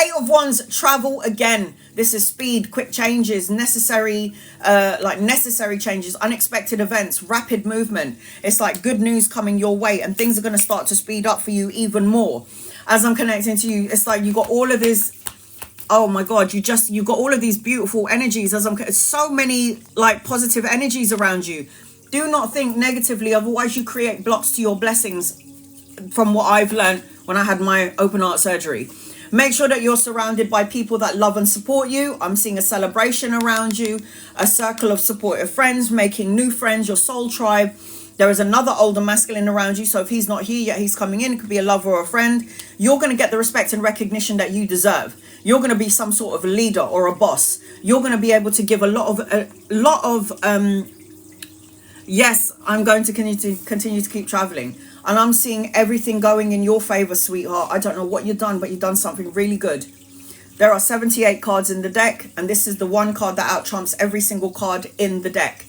8 of Wands, travel again. This is speed, quick changes, necessary changes, unexpected events, rapid movement. It's like good news coming your way, and things are going to start to speed up for you even more. As I'm connecting to you, it's like you got all of this. Oh my God, you got all of these beautiful energies. So many like positive energies around you. Do not think negatively, otherwise you create blocks to your blessings, from what I've learned when I had my open heart surgery. Make sure that you're surrounded by people that love and support you. I'm seeing a celebration around you, a circle of supportive friends, making new friends, your soul tribe. There is another older masculine around you. So if he's not here yet, he's coming in. It could be a lover or a friend. You're going to get the respect and recognition that you deserve. You're going to be some sort of leader or a boss. You're going to be able to give a lot of yes, I'm going to continue to keep traveling. And I'm seeing everything going in your favor, sweetheart. I don't know what you've done, but you've done something really good. There are 78 cards in the deck, and this is the one card that out-trumps every single card in the deck.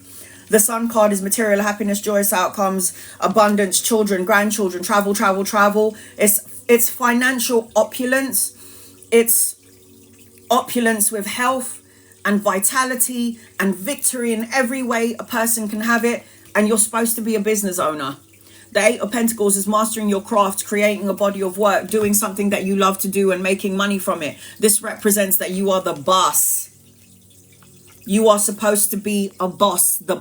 The Sun card is material happiness, joyous outcomes, abundance, children, grandchildren, travel. It's financial opulence. It's opulence with health and vitality and victory in every way a person can have it. And you're supposed to be a business owner. The 8 of Pentacles is mastering your craft, creating a body of work, doing something that you love to do and making money from it. This represents that you are the boss. You are supposed to be a boss, the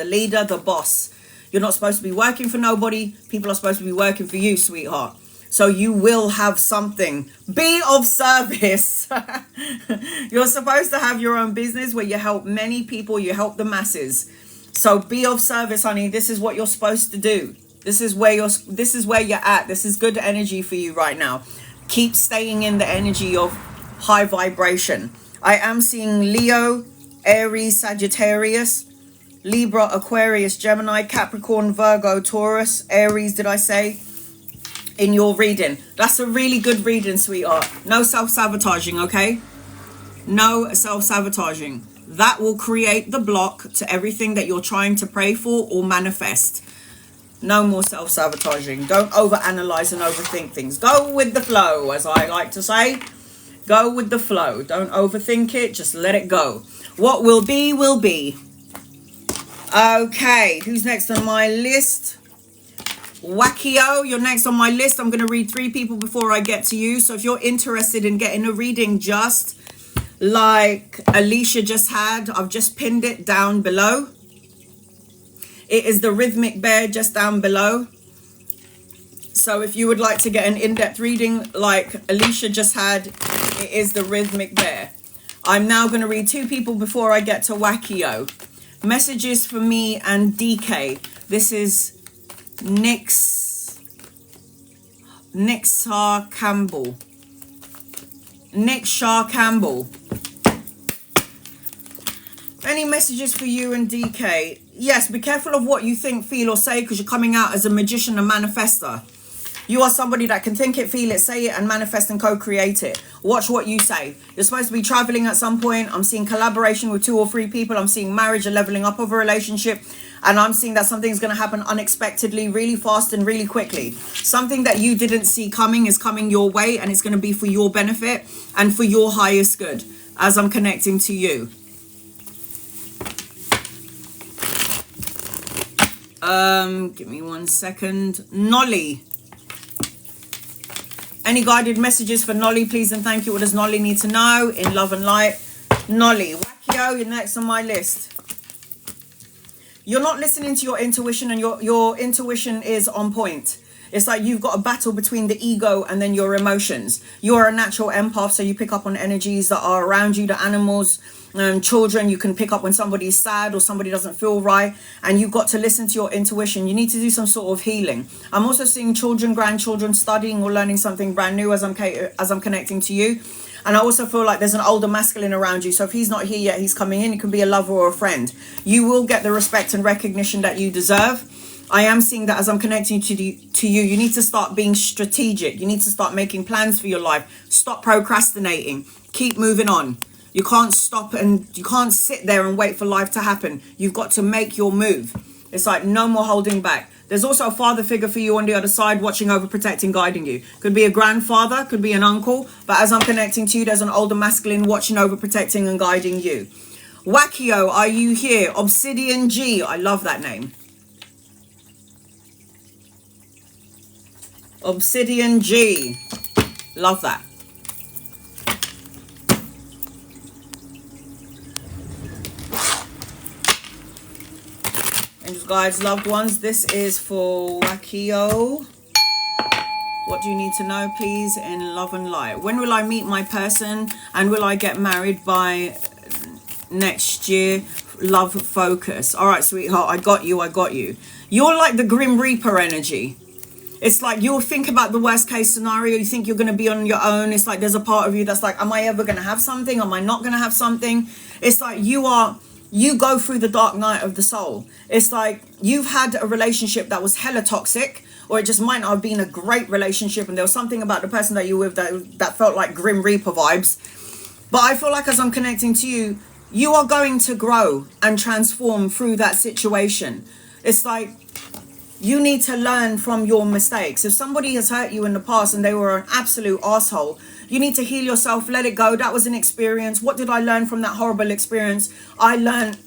leader, the boss. You're not supposed to be working for nobody. People are supposed to be working for you, sweetheart. So you will have something. Be of service. You're supposed to have your own business where you help many people, you help the masses. So be of service, honey. This is what you're supposed to do. This is where you're at. This is good energy for you right now. Keep staying in the energy of high vibration. I am seeing Leo, Aries, Sagittarius, Libra, Aquarius, Gemini, Capricorn, Virgo, Taurus, Aries, did I say? In your reading. That's a really good reading, sweetheart. No self-sabotaging, okay? No self-sabotaging. That will create the block to everything that you're trying to pray for or manifest. No more self-sabotaging. Don't overanalyze and overthink things. Go with the flow, as I like to say. Go with the flow. Don't overthink it. Just let it go. What will be, will be. Okay, who's next on my list? Wackio, you're next on my list. I'm going to read 3 people before I get to you. So if you're interested in getting a reading just like Alicia just had, I've just pinned it down below. It is the Rhythmic Bear just down below. So if you would like to get an in-depth reading like Alicia just had, it is the Rhythmic Bear. I'm now going to read 2 people before I get to Wackio. Messages for me and DK. This is Nick Shah Campbell. Any messages for you and DK? Yes, be careful of what you think, feel, or say, because you're coming out as a magician and manifester. You are somebody that can think it, feel it, say it, and manifest and co-create it. Watch what you say. You're supposed to be traveling at some point. I'm seeing collaboration with 2 or 3 people. I'm seeing marriage, a leveling up of a relationship. And I'm seeing that something's going to happen unexpectedly, really fast and really quickly. Something that you didn't see coming is coming your way, and it's going to be for your benefit and for your highest good as I'm connecting to you. Give me 1 second. Nolly. Any guided messages for Nolly, please and thank you. What does Nolly need to know in love and light? Nolly, Wackio, you're next on my list. You're not listening to your intuition, and your intuition is on point. It's like you've got a battle between the ego and then your emotions. You're a natural empath, so you pick up on energies that are around you, the animals, children. You can pick up when somebody's sad or somebody doesn't feel right, and you've got to listen to your intuition. You need to do some sort of healing. I'm also seeing children, grandchildren studying or learning something brand new as I'm connecting to you. And I also feel like there's an older masculine around you. So if he's not here yet, he's coming in. It can be a lover or a friend. You will get the respect and recognition that you deserve. I am seeing that as I'm connecting to you, you need to start being strategic. You need to start making plans for your life. Stop procrastinating. Keep moving on. You can't stop and you can't sit there and wait for life to happen. You've got to make your move. It's like no more holding back. There's also a father figure for you on the other side, watching over, protecting, guiding you. Could be a grandfather, could be an uncle. But as I'm connecting to you, there's an older masculine watching over, protecting and guiding you. Wakio, are you here? Obsidian G, I love that name. Obsidian G, love that. Angels, guides, loved ones, this is for Wakio. What do you need to know, please, in love and light? When will I meet my person, and will I get married by next year? Love focus. All right, sweetheart, I got you. You're like the Grim Reaper energy. It's like you'll think about the worst case scenario. You think you're going to be on your own. It's like there's a part of you that's like, am I ever going to have something? Am I not going to have something? It's like you go through the dark night of the soul. It's like you've had a relationship that was hella toxic, or it just might not have been a great relationship, and there was something about the person that you were with that felt like Grim Reaper vibes. But I feel like as I'm connecting to you, you are going to grow and transform through that situation. It's like you need to learn from your mistakes. If somebody has hurt you in the past and they were an absolute asshole, you need to heal yourself, let it go. That was an experience. What did I learn from that horrible experience? I learned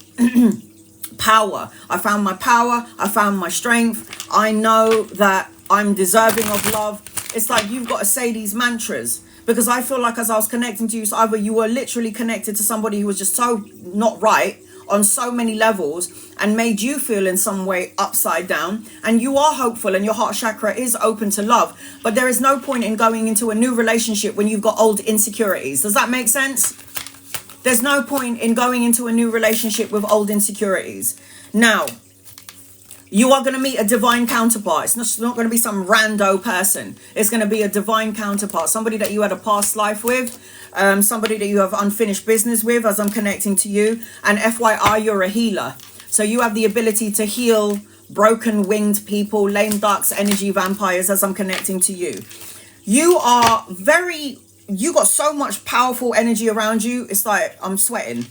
power. I found my power. I found my strength. I know that I'm deserving of love. It's like you've got to say these mantras, because I feel like as I was connecting to you, so either you were literally connected to somebody who was just so not right on so many levels and made you feel in some way upside down, and you are hopeful and your heart chakra is open to love, but there is no point in going into a new relationship when you've got old insecurities. Does that make sense? There's no point in going into a new relationship with old insecurities. Now, you are going to meet a divine counterpart. It's not going to be some rando person. It's going to be a divine counterpart, somebody that you had a past life with, somebody that you have unfinished business with as I'm connecting to you. And FYI, you're a healer. So you have the ability to heal broken winged people, lame ducks, energy vampires as I'm connecting to you. You got so much powerful energy around you. It's like I'm sweating.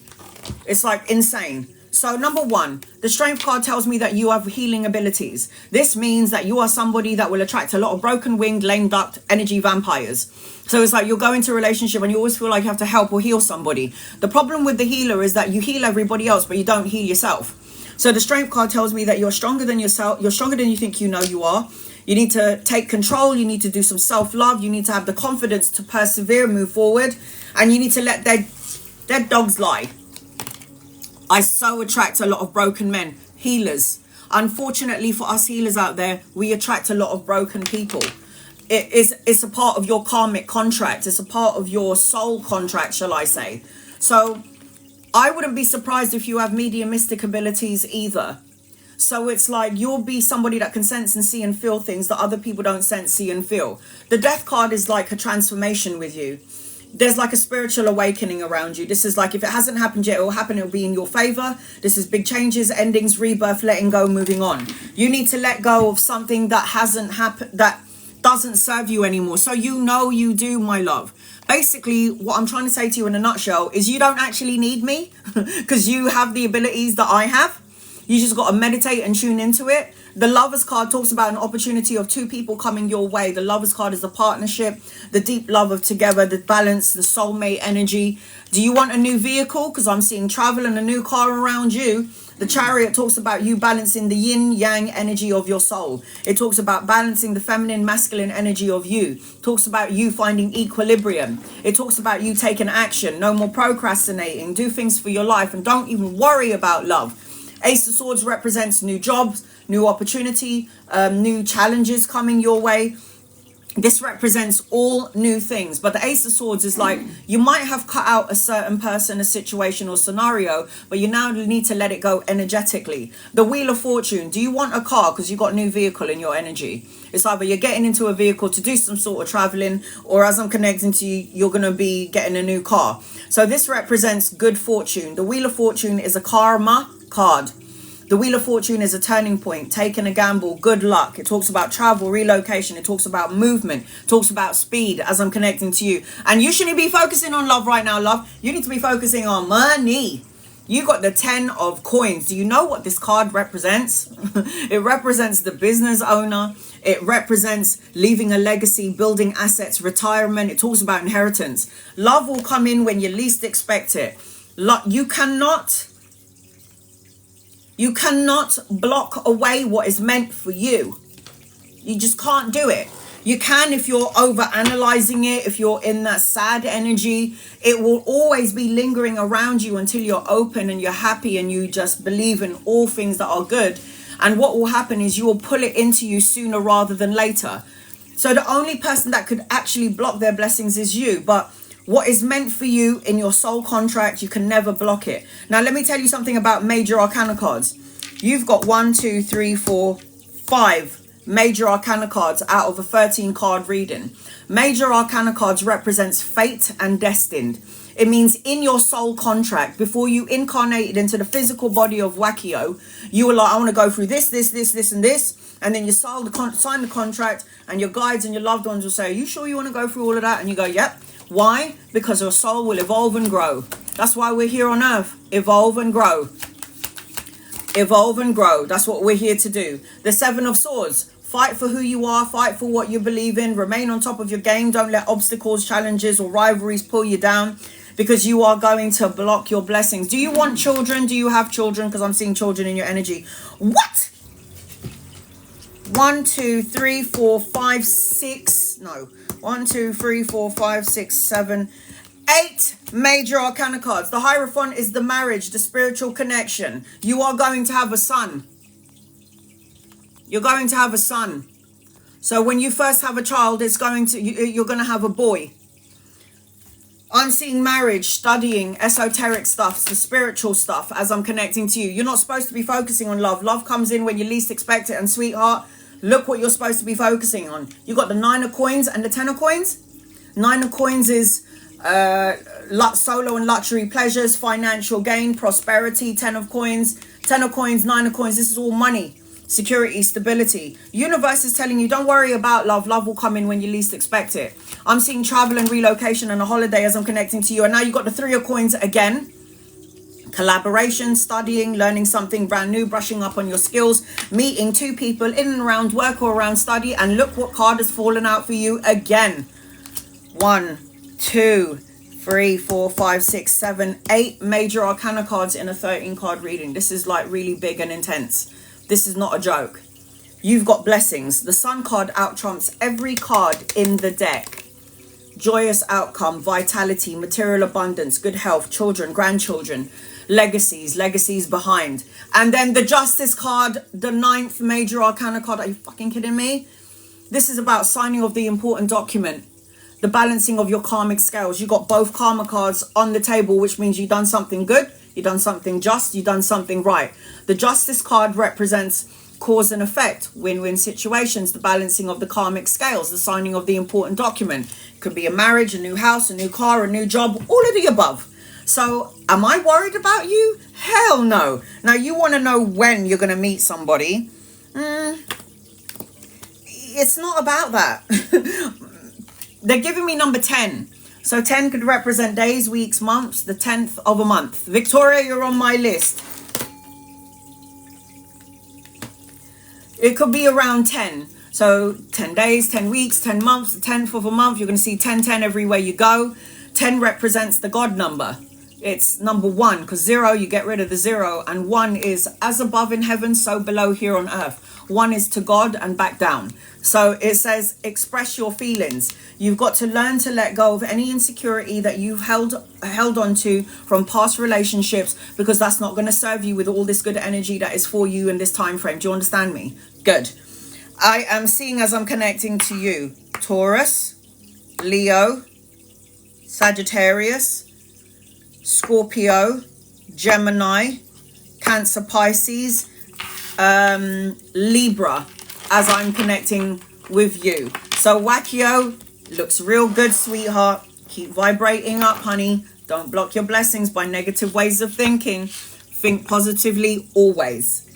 It's like insane. So number one, the strength card tells me that you have healing abilities. This means that you are somebody that will attract a lot of broken winged, lame ducked energy vampires. So it's like you'll go into a relationship and you always feel like you have to help or heal somebody. The problem with the healer is that you heal everybody else, but you don't heal yourself. So the strength card tells me that you're stronger than yourself. You're stronger than you think you know you are. You need to take control. You need to do some self-love. You need to have the confidence to persevere, move forward. And you need to let dead dogs lie. I so attract a lot of broken men, healers. Unfortunately for us healers out there, we attract a lot of broken people. It's a part of your karmic contract. It's a part of your soul contract, shall I say. So I wouldn't be surprised if you have mediumistic abilities either. So it's like you'll be somebody that can sense and see and feel things that other people don't sense, see and feel. The death card is like a transformation with you. There's like a spiritual awakening around you. This is like, if it hasn't happened yet, it will happen. It will be in your favor. This is big changes, endings, rebirth, letting go, moving on. You need to let go of something that hasn't happened, that doesn't serve you anymore. So you know you do, my love. Basically, what I'm trying to say to you in a nutshell is you don't actually need me because you have the abilities that I have. You just got to meditate and tune into it. The Lovers card talks about an opportunity of two people coming your way. The Lovers card is a partnership, the deep love of together, the balance, the soulmate energy. Do you want a new vehicle? Because I'm seeing travel and a new car around you. The Chariot talks about you balancing the yin yang energy of your soul. It talks about balancing the feminine masculine energy of you. It talks about you finding equilibrium. It talks about you taking action. No more procrastinating. Do things for your life and don't even worry about love. Ace of Swords represents new jobs, new opportunity, new challenges coming your way. This represents all new things. But the Ace of Swords is like, you might have cut out a certain person, a situation or scenario, but you now need to let it go energetically. The Wheel of Fortune. Do you want a car because you got a new vehicle in your energy? It's either you're getting into a vehicle to do some sort of traveling, or as I'm connecting to you, you're going to be getting a new car. So this represents good fortune. The Wheel of Fortune is a karma card. The Wheel of Fortune is a turning point, taking a gamble, good luck. It talks about travel, relocation. It talks about movement. It talks about speed as I'm connecting to you. And you shouldn't be focusing on love right now, love. You need to be focusing on money. You got the 10 of coins. Do you know what this card represents? It represents the business owner. It represents leaving a legacy, building assets, retirement. It talks about inheritance. Love will come in when you least expect it. You cannot block away what is meant for you. You just can't do it. You can if you're over analyzing it, if you're in that sad energy. It will always be lingering around you until you're open and you're happy and you just believe in all things that are good. And what will happen is you will pull it into you sooner rather than later. So the only person that could actually block their blessings is you. But what is meant for you in your soul contract, you can never block it. Now, let me tell you something about major arcana cards. You've got 5 major arcana cards out of a 13 card reading. Major arcana cards represents fate and destined. It means in your soul contract, before you incarnated into the physical body of Wakio, you were like, I want to go through this, and this. And then you sign the contract, and your guides and your loved ones will say, are you sure you want to go through all of that? And you go, yep. Why? Because your soul will evolve and grow. That's why we're here on earth. Evolve and grow. Evolve and grow. That's what we're here to do. The 7 of Swords. Fight for who you are. Fight for what you believe in. Remain on top of your game. Don't let obstacles, challenges, or rivalries pull you down, because you are going to block your blessings. Do you want children? Do you have children? Because I'm seeing children in your energy. What? 1, 2, 3, 4, 5, 6. No. 1, 2, 3, 4, 5, 6, 7, 8 major arcana cards. The Hierophant is the marriage, the spiritual connection. You are going to have a son. You're going to have a son. So when you first have a child, you're going to have a boy. I'm seeing marriage, studying, esoteric stuff, the spiritual stuff as I'm connecting to you. You're not supposed to be focusing on love. Love comes in when you least expect it. And sweetheart, look what you're supposed to be focusing on. You got the 9 of coins and the 10 of coins. 9 of coins is solo and luxury pleasures, financial gain, prosperity. 10 of coins, 9 of coins. This is all money, security, stability. Universe is telling you, don't worry about love. Love will come in when you least expect it. I'm seeing travel and relocation and a holiday as I'm connecting to you. And now you got the 3 of coins again. Collaboration, studying, learning something brand new, brushing up on your skills, meeting 2 people in and around work or around study. And look what card has fallen out for you again. 1, 2, 3, 4, 5, 6, 7, 8 major arcana cards in a 13 card reading. This is like really big and intense. This is not a joke. You've got blessings. The Sun card out trumps every card in the deck. Joyous outcome, vitality, material abundance, good health, children, grandchildren, legacies behind. And then the Justice card, the 9th major arcana card. Are you fucking kidding me? This is about signing of the important document, the balancing of your karmic scales. You got both karma cards on the table, which means you've done something good, you've done something just, you've done something right. The Justice card represents cause and effect, win-win situations, the balancing of the karmic scales, the signing of the important document. It could be a marriage, a new house, a new car, a new job, all of the above. So am I worried about you? Hell no. Now you want to know when you're going to meet somebody. It's not about that. They're giving me number 10. So 10 could represent days, weeks, months, the 10th of a month. Victoria, you're on my list. It could be around 10. So 10 days, 10 weeks, 10 months, the 10th of a month. You're going to see 10 everywhere you go. 10 represents the God number. It's number 1, because 0, you get rid of the 0. And 1 is as above in heaven, so below here on earth. one is to God and back down. So it says, express your feelings. You've got to learn to let go of any insecurity that you've held on to from past relationships, because that's not going to serve you with all this good energy that is for you in this time frame. Do you understand me? Good. I am seeing, as I'm connecting to you, Taurus, Leo, Sagittarius, Scorpio, Gemini, Cancer, Pisces, Libra, as I'm connecting with you. So Wakio, looks real good, sweetheart. Keep vibrating up, honey. Don't block your blessings by negative ways of thinking. Think positively always.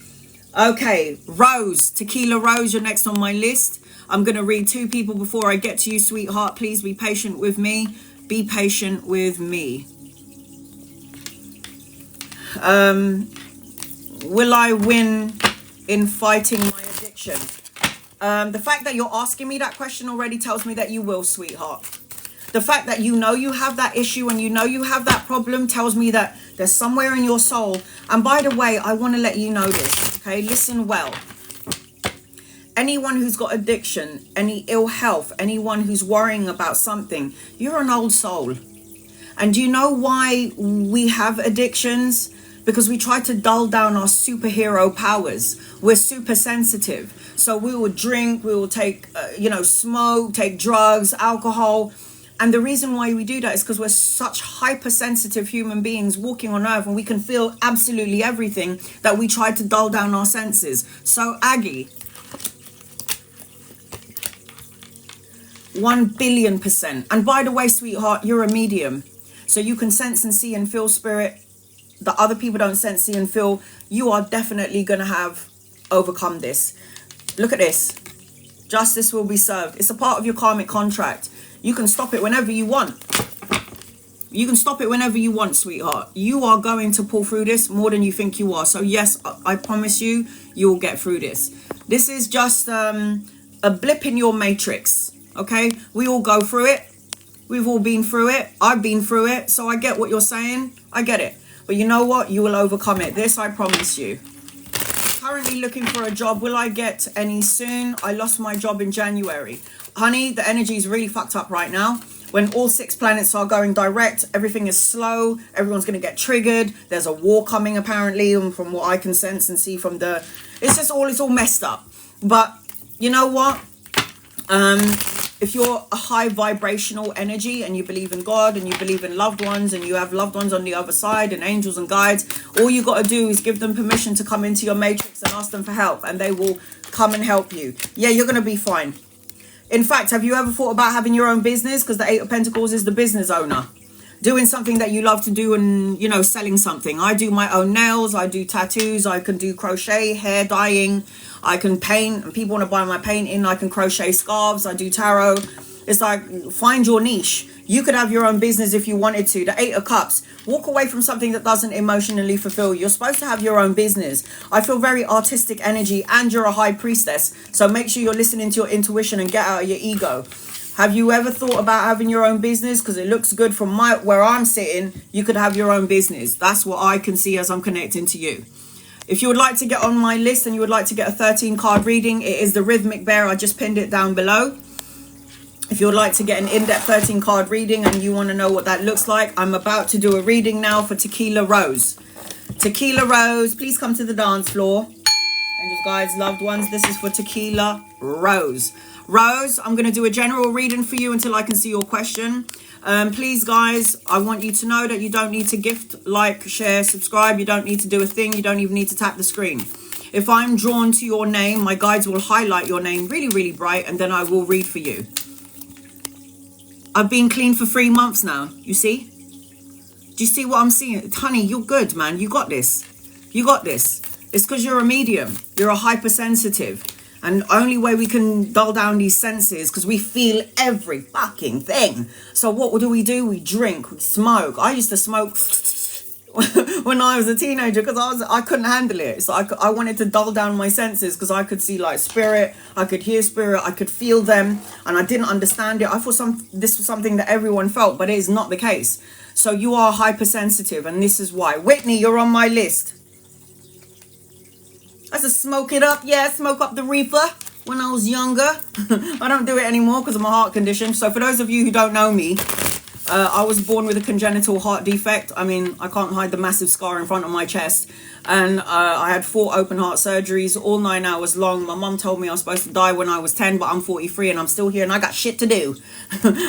Okay, Rose, Tequila Rose, you're next on my list. I'm going to read 2 people before I get to you, sweetheart. Please be patient with me. Be patient with me. Will I win in fighting my addiction? The fact that you're asking me that question already tells me that you will, sweetheart. The fact that you know you have that issue and you know you have that problem tells me that there's somewhere in your soul. And by the way, I want to let you know this, okay? Listen well. Anyone who's got addiction, any ill health, anyone who's worrying about something, you're an old soul. And do you know why we have addictions? Because we try to dull down our superhero powers. We're super sensitive. So we will drink, we will take, smoke, take drugs, alcohol. And the reason why we do that is because we're such hypersensitive human beings walking on earth, and we can feel absolutely everything, that we try to dull down our senses. So Aggie, 1,000,000,000%. And by the way, sweetheart, you're a medium. So you can sense and see and feel spirit that other people don't sense, see and feel. You are definitely going to have overcome this. Look at this. Justice will be served. It's a part of your karmic contract. You can stop it whenever you want. You can stop it whenever you want, sweetheart. You are going to pull through this more than you think you are. So yes, I promise you, you will get through this. This is just a blip in your matrix. Okay? We all go through it. We've all been through it. I've been through it. So I get what you're saying. I get it. But you know what? You will overcome it. This I promise you. Currently looking for a job. Will I get any soon? I lost my job in January. Honey, the energy is really fucked up right now. When all 6 planets are going direct, everything is slow. Everyone's going to get triggered. There's a war coming apparently, and from what I can sense and see from the... it's all messed up. But you know what? If you're a high vibrational energy and you believe in God and you believe in loved ones and you have loved ones on the other side and angels and guides, all you got to do is give them permission to come into your matrix and ask them for help, and they will come and help you. Yeah, you're going to be fine. In fact, have you ever thought about having your own business? Because the 8 of Pentacles is the business owner. Doing something that you love to do and, selling something. I do my own nails. I do tattoos. I can do crochet, hair dyeing. I can paint. And people want to buy my painting. I can crochet scarves. I do tarot. It's like, find your niche. You could have your own business if you wanted to. The 8 of Cups. Walk away from something that doesn't emotionally fulfill you. You're supposed to have your own business. I feel very artistic energy, and you're a high priestess. So make sure you're listening to your intuition and get out of your ego. Have you ever thought about having your own business? Because it looks good from where I'm sitting. You could have your own business. That's what I can see as I'm connecting to you. If you would like to get on my list and you would like to get a 13 card reading, it is the Rhythmic Bear. I just pinned it down below. If you would like to get an in-depth 13 card reading and you want to know what that looks like, I'm about to do a reading now for Tequila Rose. Tequila Rose, please come to the dance floor. Angels, guides, loved ones, this is for Tequila Rose. Rose, I'm going to do a general reading for you until I can see your question. Please, guys, I want you to know that you don't need to gift, like, share, subscribe. You don't need to do a thing. You don't even need to tap the screen. If I'm drawn to your name, my guides will highlight your name really, really bright, and then I will read for you. I've been clean for 3 months now. You see? Do you see what I'm seeing? Honey, you're good, man. You got this. You got this. It's because you're a medium. You're a hypersensitive. And the only way we can dull down these senses, because we feel every fucking thing. So what do? We drink, we smoke. I used to smoke when I was a teenager because I couldn't handle it. So I wanted to dull down my senses because I could see like spirit, I could hear spirit, I could feel them, and I didn't understand it. I thought this was something that everyone felt, but it is not the case. So you are hypersensitive, and this is why. Whitney, you're on my list. I said smoke it up. Yeah, smoke up the reefer when I was younger. I don't do it anymore because of my heart condition. So for those of you who don't know me, I was born with a congenital heart defect. I mean, I can't hide the massive scar in front of my chest. And I had 4 open heart surgeries, all 9 hours long. My mum told me I was supposed to die when I was 10, but I'm 43 and I'm still here and I got shit to do.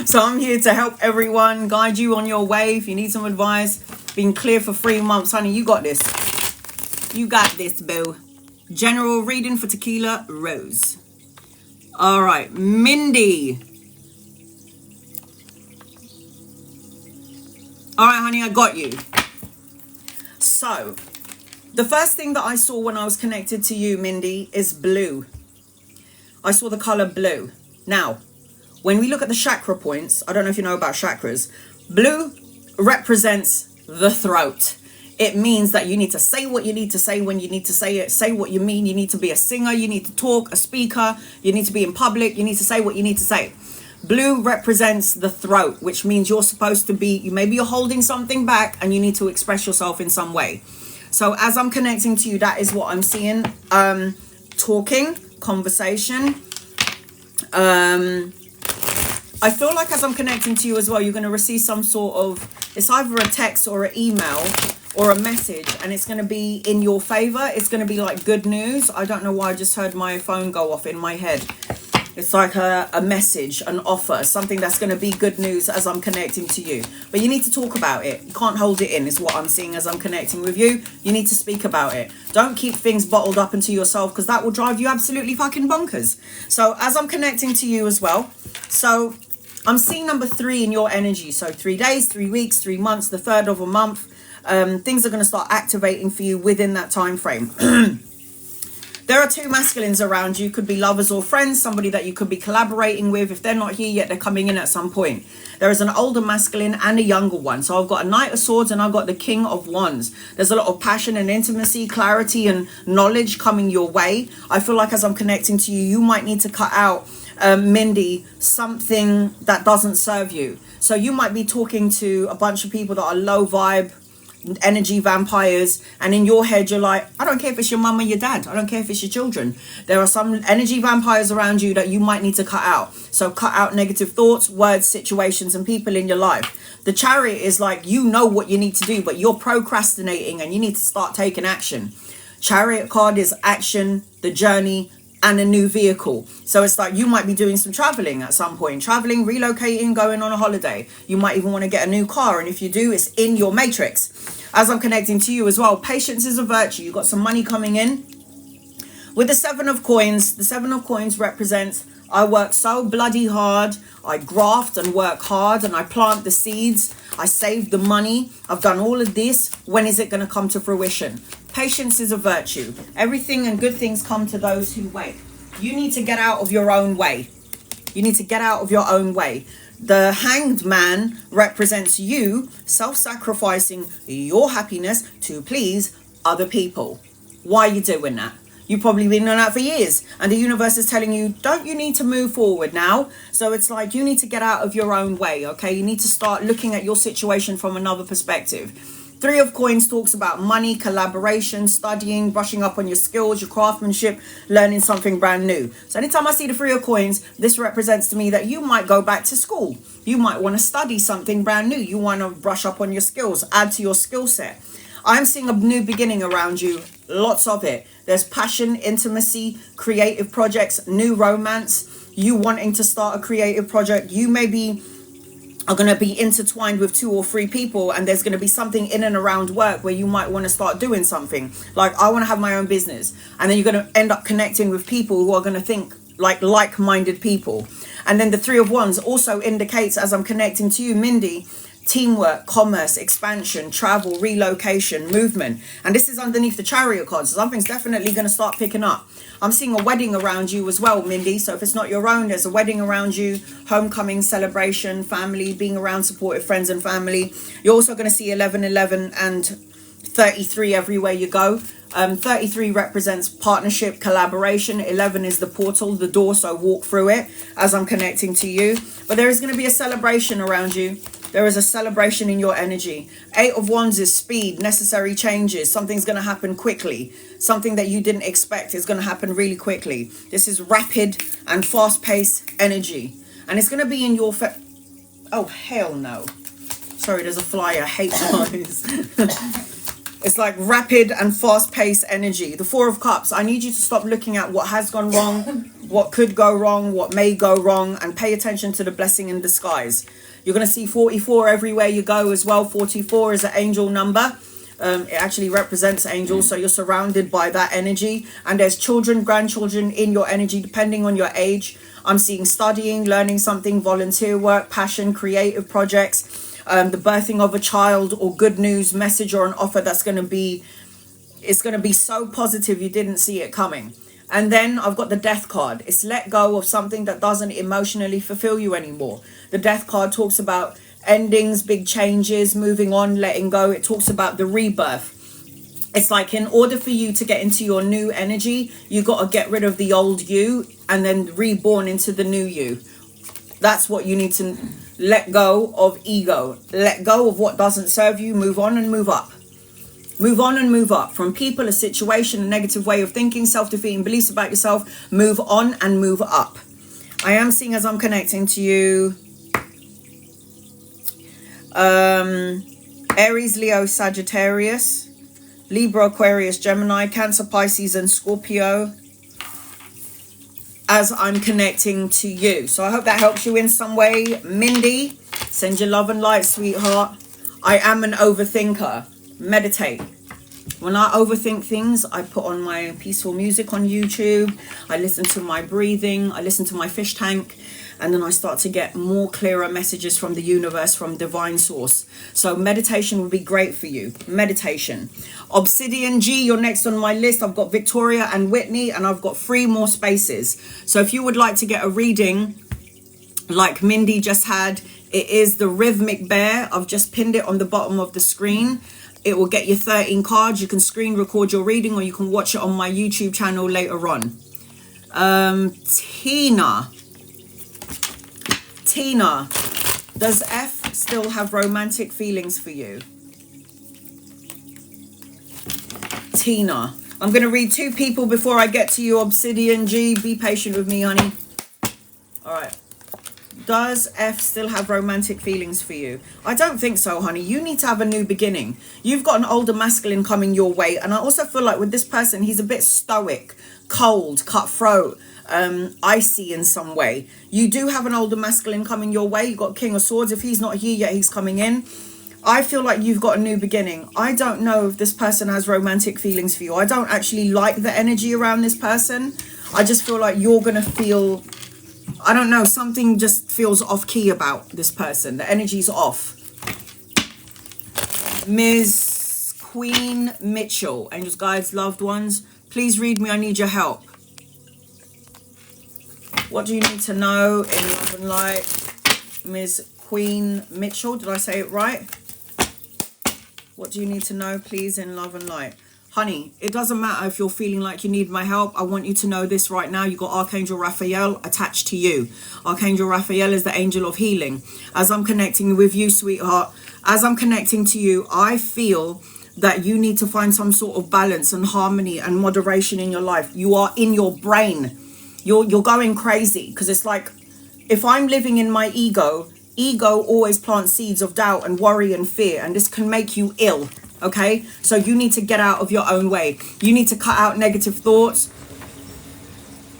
So I'm here to help everyone, guide you on your way. If you need some advice, been clear for 3 months, honey, you got this. You got this, boo. General reading for Tequila Rose. All right, Mindy. All right, honey, I got you. So, the first thing that I saw when I was connected to you, Mindy, is blue. I saw the color blue. Now, when we look at the chakra points, I don't know if you know about chakras, blue represents the throat. It means that you need to say what you need to say when you need to say it. Say what you mean. You need to be a singer. You need to talk, a speaker. You need to be in public. You need to say what you need to say. Blue represents the throat, which means you're supposed to be, maybe you're holding something back and you need to express yourself in some way. So as I'm connecting to you, that is what I'm seeing. Talking, conversation. I feel like as I'm connecting to you as well, you're going to receive some sort of, it's either a text or an email or a message, and it's going to be in your favor. It's going to be like good news. I don't know why I just heard my phone go off in my head. It's like a message, an offer, something that's going to be good news as I'm connecting to you. But you need to talk about it. You can't hold it in, is what I'm seeing as I'm connecting with you. You need to speak about it. Don't keep things bottled up into yourself, because that will drive you absolutely fucking bonkers. So as I'm connecting to you as well, so I'm seeing number 3 in your energy. So 3 days, 3 weeks, 3 months, the 3rd of a month. Things are going to start activating for you within that time frame. There are 2 masculines around you. Could be lovers or friends, somebody that you could be collaborating with. If they're not here yet, they're coming in at some point. There is an older masculine and a younger one. So I've got a Knight of Swords and I've got the King of Wands. There's a lot of passion and intimacy, clarity and knowledge coming your way. I feel like as I'm connecting to you, you might need to cut out, Mindy, something that doesn't serve you. So you might be talking to a bunch of people that are low vibe, energy vampires, and in your head you're like, I don't care if it's your mum or your dad, I don't care if it's your children. There are some energy vampires around you that you might need to cut out. So cut out negative thoughts, words, situations and people in your life. The Chariot is like, you know what you need to do, but you're procrastinating and you need to start taking action. Chariot card is action, the journey, and a new vehicle. So it's like you might be doing some traveling at some point, traveling, relocating, going on a holiday. You might even want to get a new car, and if you do, it's in your matrix. As I'm connecting to you as well, patience is a virtue. You've got some money coming in. With the 7 of coins, the 7 of coins represents I work so bloody hard, I graft and work hard and I plant the seeds, I save the money, I've done all of this. When is it going to come to fruition? Patience is a virtue. Everything and good things come to those who wait. You need to get out of your own way. You need to get out of your own way. The Hanged Man represents you self-sacrificing your happiness to please other people. Why are you doing that? You've probably been doing that for years, and the universe is telling you, don't you need to move forward now? So it's like you need to get out of your own way, okay? You need to start looking at your situation from another perspective. 3 of Coins talks about money, collaboration, studying, brushing up on your skills, your craftsmanship, learning something brand new. So anytime I see the 3 of Coins, this represents to me that you might go back to school. You might want to study something brand new. You want to brush up on your skills, add to your skill set. I'm seeing a new beginning around you, lots of it. There's passion, intimacy, creative projects, new romance, you wanting to start a creative project. You maybe are going to be intertwined with 2 or 3 people, and there's going to be something in and around work where you might want to start doing something. Like, I want to have my own business. And then you're going to end up connecting with people who are going to think like-minded people. And then the 3 of Wands also indicates, as I'm connecting to you, Mindy, teamwork, commerce, expansion, travel, relocation, movement. And this is underneath the Chariot cards. So something's definitely going to start picking up. I'm seeing a wedding around you as well, Mindy. So if it's not your own, there's a wedding around you, homecoming, celebration, family, being around supportive friends and family. You're also going to see 1111 and 33 everywhere you go. 33 represents partnership, collaboration. 11 is the portal, the door, so walk through it as I'm connecting to you. But there is going to be a celebration around you. There is a celebration in your energy. 8 of Wands is speed, necessary changes. Something's going to happen quickly. Something that you didn't expect is going to happen really quickly. This is rapid and fast-paced energy. And it's going to be in your... Oh, hell no. Sorry, there's a fly. I hate flies. It's like rapid and fast-paced energy. The 4 of Cups. I need you to stop looking at what has gone wrong, what could go wrong, what may go wrong, and pay attention to the blessing in disguise. You're going to see 44 everywhere you go as well. 44 is an angel number. It actually represents angels, so you're surrounded by that energy. And there's children, grandchildren in your energy, depending on your age. I'm seeing studying, learning something, volunteer work, passion, creative projects. The birthing of a child, or good news, message, or an offer that's going to be, it's going to be so positive you didn't see it coming. And then I've got the Death card. It's let go of something that doesn't emotionally fulfill you anymore. The Death card talks about endings, big changes, moving on, letting go. It talks about the rebirth. It's like, in order for you to get into your new energy, you got to get rid of the old you and then reborn into the new you. That's what you need to let go of. Ego. Let go of what doesn't serve you. Move on and move up. Move on and move up. From people, a situation, a negative way of thinking, self-defeating beliefs about yourself. Move on and move up. I am seeing, as I'm connecting to you, Aries, Leo, Sagittarius, Libra, Aquarius, Gemini, Cancer, Pisces, and Scorpio, as I'm connecting to you. So I hope that helps you in some way. Mindy, send your love and light, sweetheart. I am an overthinker. Meditate. When I overthink things, I put on my peaceful music on YouTube. I listen to my breathing. I listen to my fish tank. And then I start to get more clearer messages from the universe, from divine source. So meditation would be great for you. Meditation. Obsidian G, you're next on my list. I've got Victoria and Whitney, and I've got 3 more spaces. So if you would like to get a reading like Mindy just had, it is the Rhythmic Bear. I've just pinned it on the bottom of the screen. It will get you 13 cards. You can screen record your reading, or you can watch it on my YouTube channel later on. Tina, does F still have romantic feelings for you? Tina, I'm going to read 2 people before I get to you. Obsidian G, be patient with me, honey. All right. Does F still have romantic feelings for you? I don't think so, honey. You need to have a new beginning. You've got an older masculine coming your way. And I also feel like with this person, he's a bit stoic, cold, cutthroat, icy in some way. You do have an older masculine coming your way. You've got King of Swords. If he's not here yet, he's coming in. I feel like you've got a new beginning. I don't know if this person has romantic feelings for you. I don't actually like the energy around this person. I just feel like you're going to feel... I don't know, something just feels off key about this person. The energy's off. Ms. Queen Mitchell, angels, guides, loved ones, please read me. I need your help. What do you need to know in love and light? Ms. Queen Mitchell, did I say it right? What do you need to know, please, in love and light? Honey, it doesn't matter if you're feeling like you need my help. I want you to know this right now. You got Archangel Raphael attached to you. Archangel Raphael is the angel of healing. As I'm connecting with you, sweetheart, as I'm connecting to you, I feel that you need to find some sort of balance and harmony and moderation in your life. You are in your brain. You're going crazy, because it's like, if I'm living in my ego always plants seeds of doubt and worry and fear, and this can make you ill. Okay, so you need to get out of your own way. You need to cut out negative thoughts.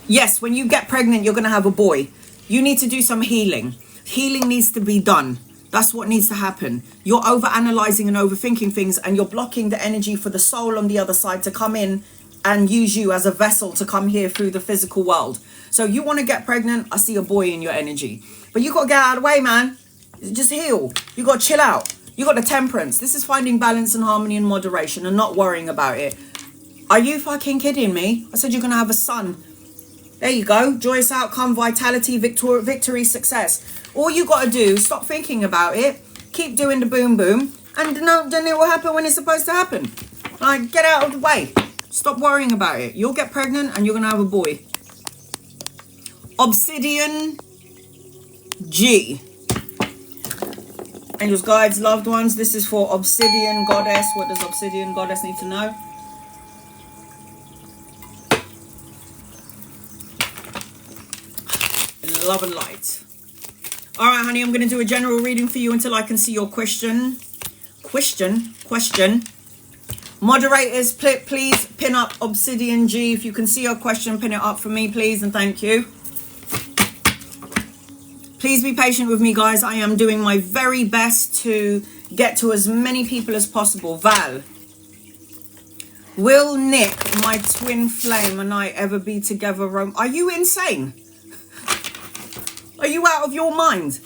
Yes, when you get pregnant, you're going to have a boy. You need to do some healing. Healing needs to be done. That's what needs to happen. You're over-analyzing and overthinking things, and you're blocking the energy for the soul on the other side to come in and use you as a vessel to come here through the physical world. So you want to get pregnant, I see a boy in your energy. But you got to get out of the way, man. Just heal. You got to chill out. You got the Temperance. This is finding balance and harmony and moderation and not worrying about it. Are you fucking kidding me? I said you're going to have a son. There you go. Joyous outcome, vitality, victory, success. All you got to do is stop thinking about it. Keep doing the boom boom. And then it will happen when it's supposed to happen. Like, get out of the way. Stop worrying about it. You'll get pregnant and you're going to have a boy. Obsidian G. Angels, guides, loved ones. This is for Obsidian Goddess. What does Obsidian Goddess need to know? In love and light. All right, honey, I'm going to do a general reading for you until I can see your question. Question. Moderators, please pin up Obsidian G. If you can see your question, pin it up for me, please, and thank you. Please be patient with me, guys. I am doing my very best to get to as many people as possible. Val. Will Nick, my twin flame, and I ever be together? Are you insane? Are you out of your mind?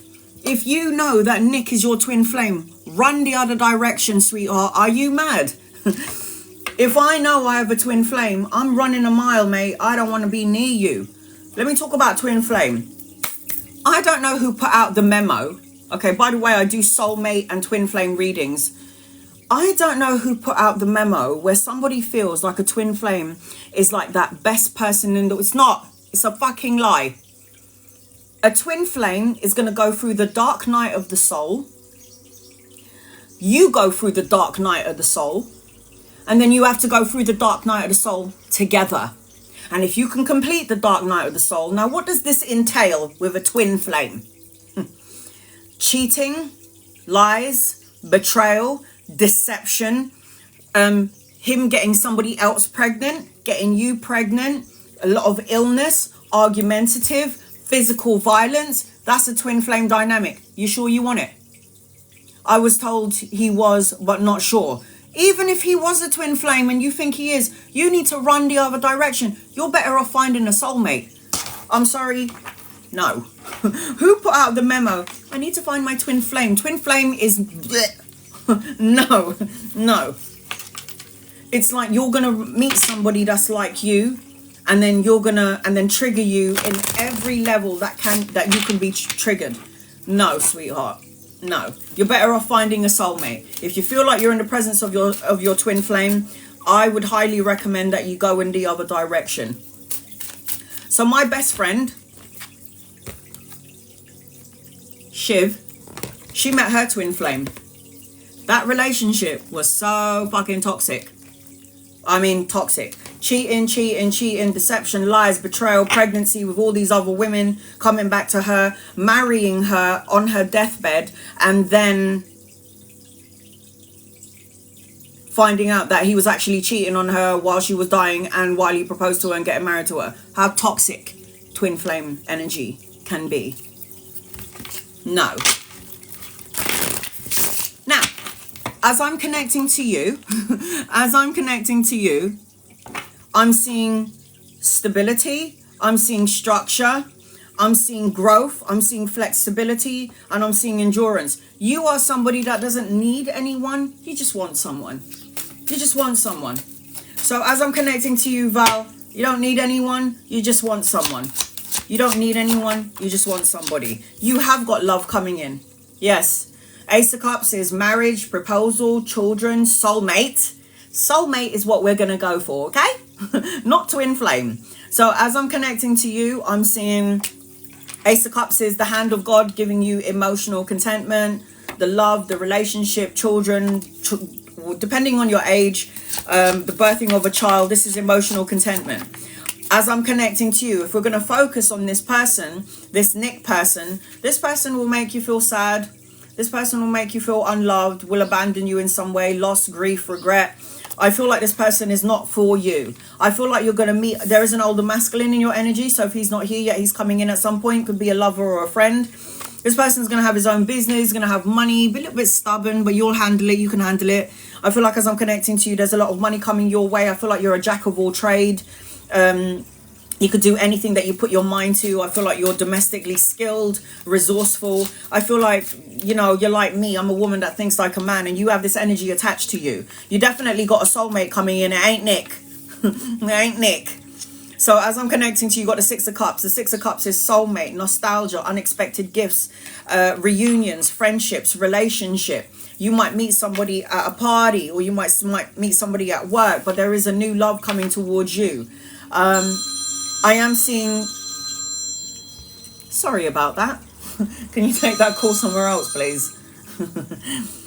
If you know that Nick is your twin flame, run the other direction, sweetheart. Are you mad? If I know I have a twin flame, I'm running a mile, mate. I don't want to be near you. Let me talk about twin flame. I don't know who put out the memo. Okay, by the way, I do soulmate and twin flame readings. I don't know who put out the memo where somebody feels like a twin flame is like that best person in the... It's not. It's a fucking lie. A twin flame is going to go through the dark night of the soul. You go through the dark night of the soul. And then you have to go through the dark night of the soul together. And if you can complete the dark night of the soul... Now, what does this entail with a twin flame? Cheating, lies, betrayal, deception, him getting somebody else pregnant, getting you pregnant, a lot of illness, argumentative, physical violence. That's a twin flame dynamic. You sure you want it? I was told he was, but not sure. Even if he was a twin flame and you think he is, you need to run the other direction. You're better off finding a soulmate. I'm sorry. No. Who put out the memo? I need to find my twin flame. Twin flame is... No. It's like you're going to meet somebody that's like you, and then you're going to... And then trigger you in every level that you can be triggered. No, sweetheart. No, you're better off finding a soulmate. If you feel like you're in the presence of your twin flame, I would highly recommend that you go in the other direction. So my best friend, Shiv, she met her twin flame. That relationship was so fucking toxic. I mean, toxic. Cheating, deception, lies, betrayal, pregnancy with all these other women, coming back to her, marrying her on her deathbed, and then finding out that he was actually cheating on her while she was dying and while he proposed to her and getting married to her. How toxic twin flame energy can be. No. Now, as I'm connecting to you, I'm seeing stability, I'm seeing structure, I'm seeing growth, I'm seeing flexibility, and I'm seeing endurance. You are somebody that doesn't need anyone, you just want someone. You just want someone. So as I'm connecting to you, Val, you don't need anyone, you just want someone. You don't need anyone, you just want somebody. You have got love coming in. Yes. Ace of Cups is marriage, proposal, children, soulmate. Soulmate is what we're going to go for, okay? Not twin flame. So as I'm connecting to you, I'm seeing Ace of Cups is the hand of God giving you emotional contentment, the love, the relationship, children, depending on your age, the birthing of a child. This is emotional contentment. As I'm connecting to you, if we're going to focus on this person, this Nick person, this person will make you feel sad. This person will make you feel unloved, will abandon you in some way, loss, grief, regret. I feel like this person is not for you. I feel like you're going to meet... There is an older masculine in your energy, so if he's not here yet, he's coming in at some point. Could be a lover or a friend. This person's going to have his own business, going to have money, be a little bit stubborn, but you'll handle it. You can handle it. I feel like as I'm connecting to you, there's a lot of money coming your way. I feel like you're a jack of all trade. You could do anything that you put your mind to. I feel like you're domestically skilled, resourceful. I feel like, you know, you're like me. I'm a woman that thinks like a man, and you have this energy attached to you. You definitely got a soulmate coming in. It ain't Nick. It ain't Nick. So as I'm connecting to you, you got the Six of Cups. The Six of Cups is soulmate, nostalgia, unexpected gifts, reunions, friendships, relationship. You might meet somebody at a party, or you might meet somebody at work, but there is a new love coming towards you. I am seeing... Sorry about that. Can you take that call somewhere else, please?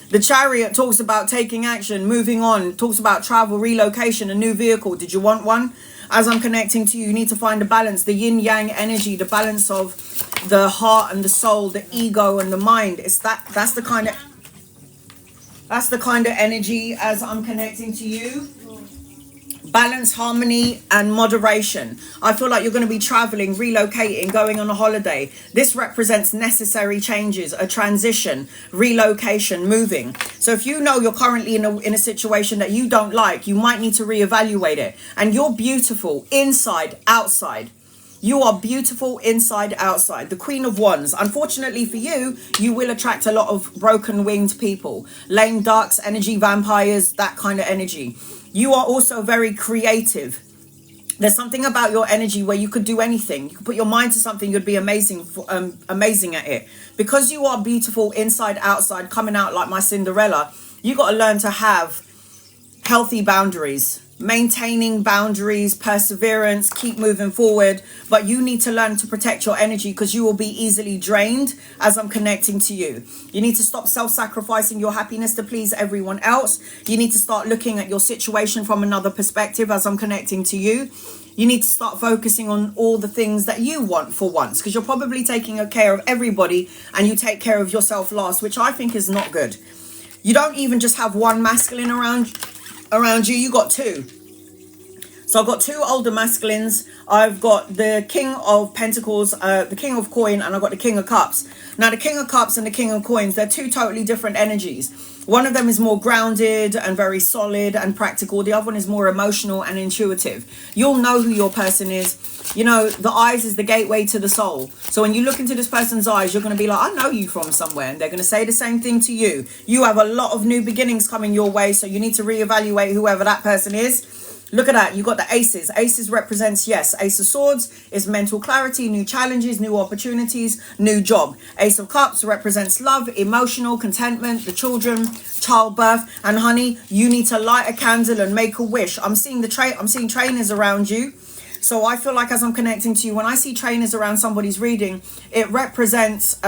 The Chariot talks about taking action, moving on, talks about travel, relocation, a new vehicle. Did you want one? As I'm connecting to you, you need to find a balance, the yin-yang energy, the balance of the heart and the soul, the ego and the mind. That's the kind of energy as I'm connecting to you. Balance, harmony, and moderation. I feel like you're going to be traveling, relocating, going on a holiday. This represents necessary changes, a transition, relocation, moving. So if you know you're currently in a situation that you don't like, you might need to reevaluate it. And you're beautiful inside, outside. You are beautiful inside, outside. The Queen of Wands. Unfortunately for you, you will attract a lot of broken winged people. Lame ducks, energy vampires, that kind of energy. You are also very creative. There's something about your energy where you could do anything. You could put your mind to something, you'd be amazing at it. Because you are beautiful inside, outside, coming out like my Cinderella, you got to learn to have healthy boundaries. Maintaining boundaries, perseverance, keep moving forward. But you need to learn to protect your energy because you will be easily drained as I'm connecting to you. You need to stop self-sacrificing your happiness to please everyone else. You need to start looking at your situation from another perspective as I'm connecting to you. You need to start focusing on all the things that you want for once, because you're probably taking care of everybody and you take care of yourself last, which I think is not good. You don't even just have one masculine around you, you got two. So I've got two older masculines. I've got the King of Pentacles, the King of Coin, and I've got the King of Cups. Now the King of Cups and the King of Coins, they're two totally different energies. One of them is more grounded and very solid and practical. The other one is more emotional and intuitive. You'll know who your person is. You know, the eyes is the gateway to the soul. So when you look into this person's eyes, you're going to be like, I know you from somewhere. And they're going to say the same thing to you. You have a lot of new beginnings coming your way. So you need to reevaluate whoever that person is. Look at that. You got the aces. Aces represents, yes, Ace of Swords is mental clarity, new challenges, new opportunities, new job. Ace of Cups represents love, emotional contentment, the children, childbirth. And honey, you need to light a candle and make a wish. I'm seeing trainers around you. So I feel like as I'm connecting to you, when I see trainers around somebody's reading, it represents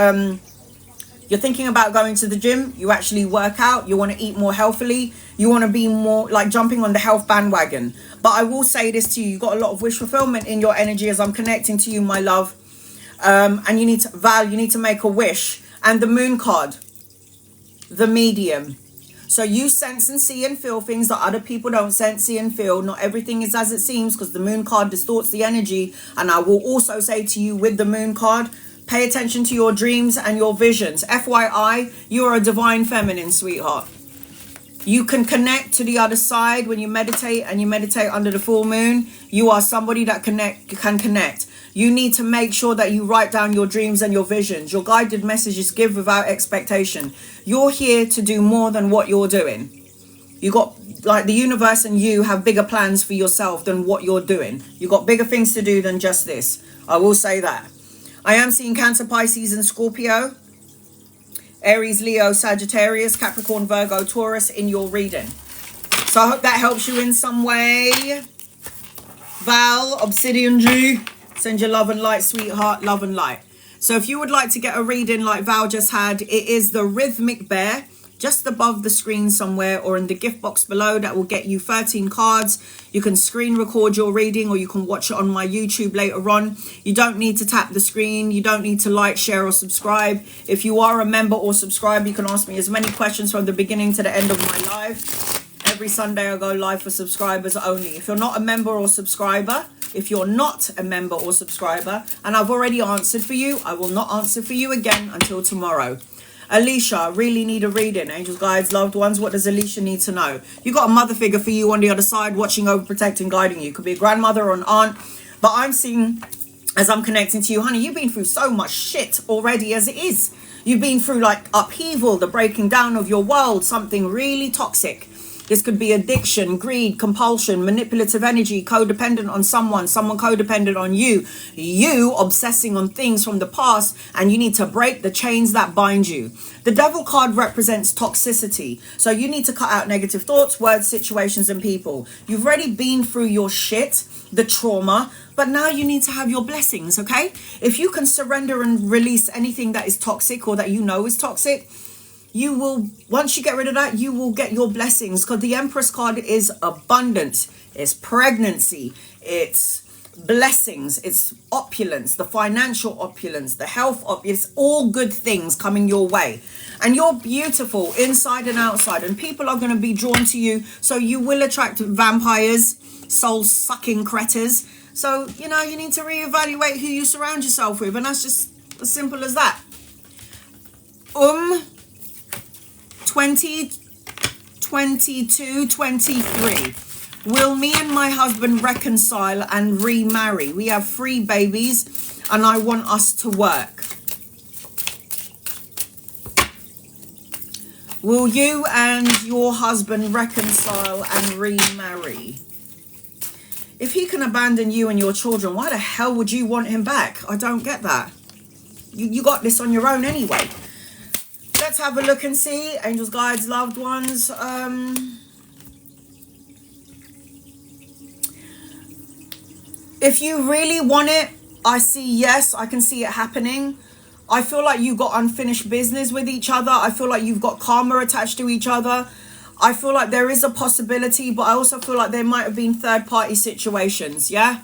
you're thinking about going to the gym, you actually work out, you want to eat more healthily, you want to be more like jumping on the health bandwagon. But I will say this to you, you got a lot of wish fulfillment in your energy as I'm connecting to you, my love. And you need to make a wish. And the Moon card, the medium. So you sense and see and feel things that other people don't sense, see and feel. Not everything is as it seems because the Moon card distorts the energy. And I will also say to you with the Moon card, pay attention to your dreams and your visions. FYI, you are a divine feminine, sweetheart. You can connect to the other side when you meditate, and you meditate under the full moon. You are somebody that can connect. You need to make sure that you write down your dreams and your visions. Your guided messages give without expectation. You're here to do more than what you're doing. You got, like, the universe and you have bigger plans for yourself than what you're doing. You got bigger things to do than just this. I will say that. I am seeing Cancer, Pisces, and Scorpio. Aries, Leo, Sagittarius, Capricorn, Virgo, Taurus in your reading. So I hope that helps you in some way. Val, Obsidian Jew, send your love and light, sweetheart, love and light. So if you would like to get a reading like Val just had, it is the Rhythmic Bear, just above the screen somewhere or in the gift box below. That will get you 13 cards. You can screen record your reading or you can watch it on my YouTube later on. You don't need to tap the screen. You don't need to like, share or subscribe. If you are a member or subscriber, you can ask me as many questions from the beginning to the end of my live. Every Sunday I go live for subscribers only. If you're not a member or subscriber, and I've already answered for you, I will not answer for you again until tomorrow. Alicia, really need a reading. Angels, guides, loved ones. What does Alicia need to know? You got a mother figure for you on the other side, watching over, protecting, guiding you. Could be a grandmother or an aunt. But I'm seeing, as I'm connecting to you, honey, you've been through so much shit already as it is. You've been through like upheaval, the breaking down of your world, something really toxic. This could be addiction, greed, compulsion, manipulative energy, codependent on someone codependent on you. You obsessing on things from the past, and you need to break the chains that bind you. The Devil card represents toxicity. So you need to cut out negative thoughts, words, situations, and people. You've already been through your shit, the trauma, but now you need to have your blessings, okay? If you can surrender and release anything that is toxic or that you know is toxic, You will, once you get rid of that, you will get your blessings, because the Empress card is abundance, it's pregnancy, it's blessings, it's opulence, the financial opulence, the health opulence, all good things coming your way. And you're beautiful inside and outside, and people are going to be drawn to you, so you will attract vampires, soul-sucking cretters. So, you know, you need to reevaluate who you surround yourself with, and that's just as simple as that. 2022-23. Will me and my husband reconcile and remarry? We have 3 babies and I want us to work. Will you and your husband reconcile and remarry? If he can abandon you and your children, why the hell would you want him back? I don't get that. You got this on your own anyway. Let's have a look and see. Angels, guides, loved ones. If you really want it, I see yes. I can see it happening. I feel like you got unfinished business with each other. I feel like you've got karma attached to each other. I feel like there is a possibility, but I also feel like there might have been third-party situations, yeah?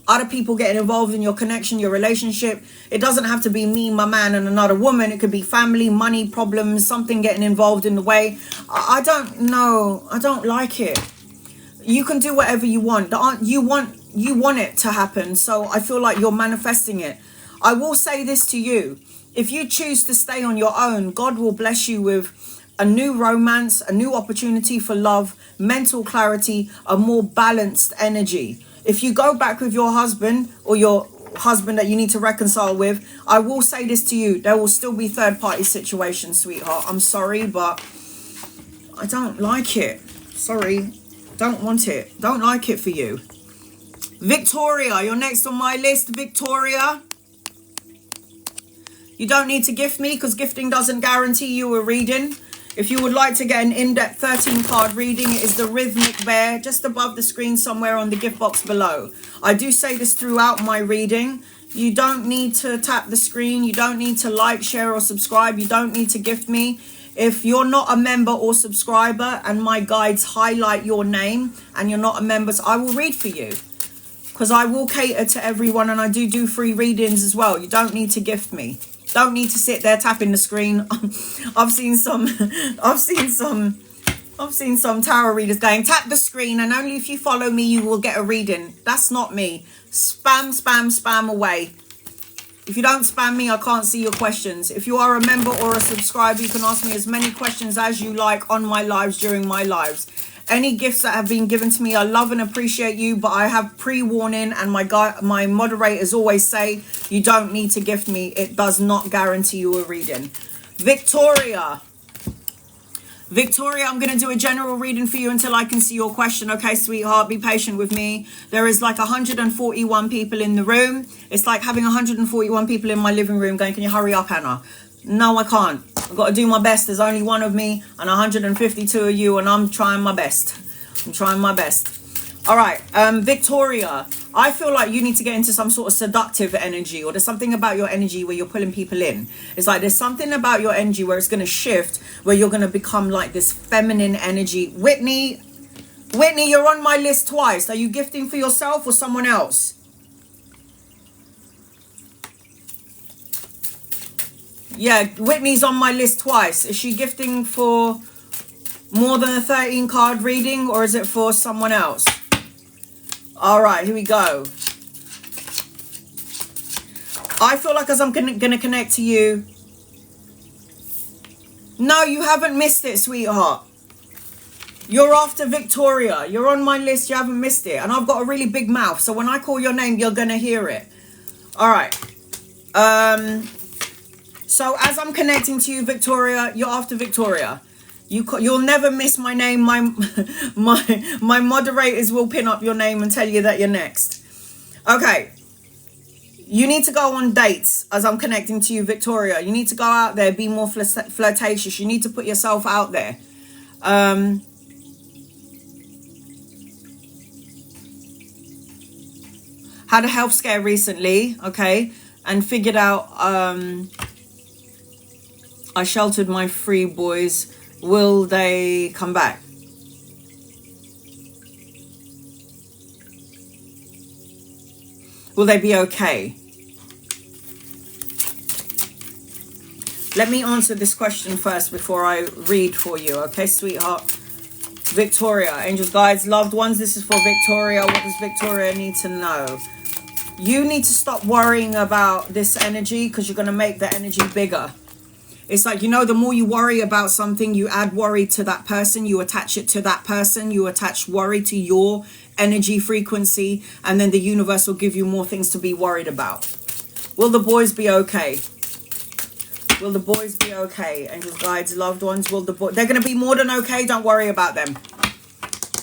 Other people getting involved in your connection, your relationship. It doesn't have to be me, my man, and another woman. It could be family, money, problems, something getting involved in the way. I don't know. I don't like it. You can do whatever you want. You want it to happen, so I feel like you're manifesting it. I will say this to you. If you choose to stay on your own, God will bless you with a new romance, a new opportunity for love, mental clarity, a more balanced energy. If you go back with your husband, or your husband that you need to reconcile with, I will say this to you. There will still be third-party situations, sweetheart. I'm sorry, but I don't like it. Sorry. Don't want it. Don't like it for you. Victoria, you're next on my list, Victoria. You don't need to gift me, because gifting doesn't guarantee you a reading. If you would like to get an in-depth 13-card reading, it is the rhythmic bear just above the screen somewhere on the gift box below. I do say this throughout my reading. You don't need to tap the screen. You don't need to like, share, or subscribe. You don't need to gift me. If you're not a member or subscriber and my guides highlight your name and you're not a member, I will read for you, because I will cater to everyone, and I do free readings as well. You don't need to gift me. Don't need to sit there tapping the screen. I've seen some tarot readers going, tap the screen and only if you follow me you will get a reading. That's not me. Spam, spam, spam away. If you don't spam me, I can't see your questions. If you are a member or a subscriber, you can ask me as many questions as you like on my lives during my lives. Any gifts that have been given to me, I love and appreciate you, but I have pre-warning, and my moderators always say you don't need to gift me. It does not guarantee you a reading. Victoria, I'm going to do a general reading for you until I can see your question. Okay, sweetheart, be patient with me. There is like 141 people in the room. It's like having 141 people in my living room going, can you hurry up, Hannah? No, I can't. I've got to do my best. There's only one of me and 152 of you, and I'm trying my best. All right, Victoria, I feel like you need to get into some sort of seductive energy, or there's something about your energy where you're pulling people in. It's like there's something about your energy where it's going to shift, where you're going to become like this feminine energy. Whitney, you're on my list twice. Are you gifting for yourself or someone else? Yeah, Whitney's on my list twice. Is she gifting for more than a 13-card reading, or is it for someone else? All right, here we go. I feel like as I'm going to connect to you. No, you haven't missed it, sweetheart. You're after Victoria. You're on my list. You haven't missed it. And I've got a really big mouth, so when I call your name, you're going to hear it. All right. So as I'm connecting to you, Victoria, you're after Victoria. You'll never miss my name. My moderators will pin up your name and tell you that you're next. Okay. You need to go on dates as I'm connecting to you, Victoria. You need to go out there, be more flirtatious. You need to put yourself out there. Had a health scare recently, okay, and figured out I sheltered my 3 boys. Will they come back? Will they be okay? Let me answer this question first before I read for you, okay, sweetheart? Victoria, angels, guides, loved ones, this is for Victoria. What does Victoria need to know? You need to stop worrying about this energy, because you're going to make the energy bigger. It's like, you know, the more you worry about something, you add worry to that person, you attach it to that person, you attach worry to your energy frequency, and then the universe will give you more things to be worried about. Will the boys be okay? Will the boys be okay? Angels, guides, loved ones, will the boys... They're going to be more than okay. Don't worry about them.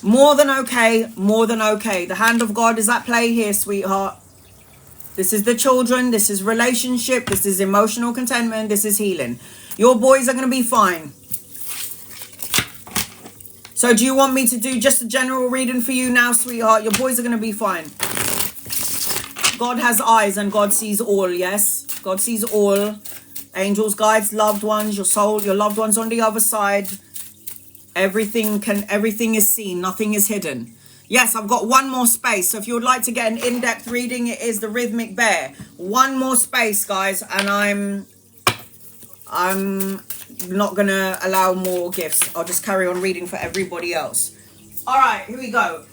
More than okay. More than okay. The hand of God is at play here, sweetheart. This is the children. This is relationship. This is emotional contentment. This is healing. Your boys are going to be fine. So do you want me to do just a general reading for you now, sweetheart? Your boys are going to be fine. God has eyes and God sees all, yes? God sees all. Angels, guides, loved ones, your soul, your loved ones on the other side. Everything is seen. Nothing is hidden. Yes, I've got one more space. So if you would like to get an in-depth reading, it is the Rhythmic Bear. One more space, guys, and I'm not going to allow more gifts. I'll just carry on reading for everybody else. All right, here we go.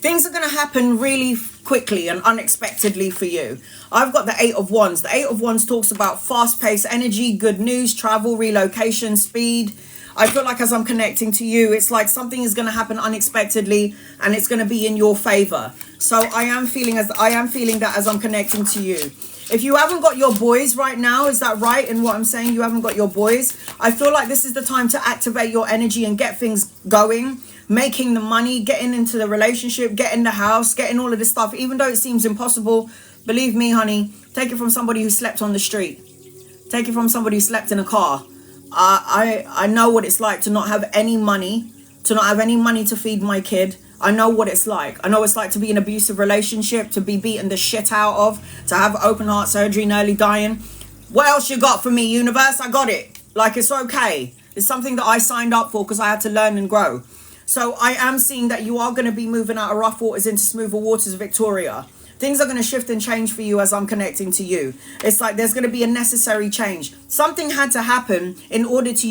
Things are going to happen really quickly and unexpectedly for you. I've got the 8 of Wands. The 8 of Wands talks about fast-paced energy, good news, travel, relocation, speed. I feel like as I'm connecting to you, it's like something is going to happen unexpectedly and it's going to be in your favor. So I am feeling that as I'm connecting to you. If you haven't got your boys right now, is that right in what I'm saying? You haven't got your boys. I feel like this is the time to activate your energy and get things going. Making the money, getting into the relationship, getting the house, getting all of this stuff. Even though it seems impossible, believe me, honey, take it from somebody who slept on the street. Take it from somebody who slept in a car. I know what it's like to not have any money, to feed my kid. I know what it's like. I know it's like to be in an abusive relationship, to be beaten the shit out of, to have open heart surgery, nearly dying. What else you got for me, universe? I got it. Like, it's okay. It's something that I signed up for because I had to learn and grow. So I am seeing that you are going to be moving out of rough waters into smoother waters, Victoria. Things are going to shift and change for you as I'm connecting to you. It's like there's going to be a necessary change. Something had to happen in order for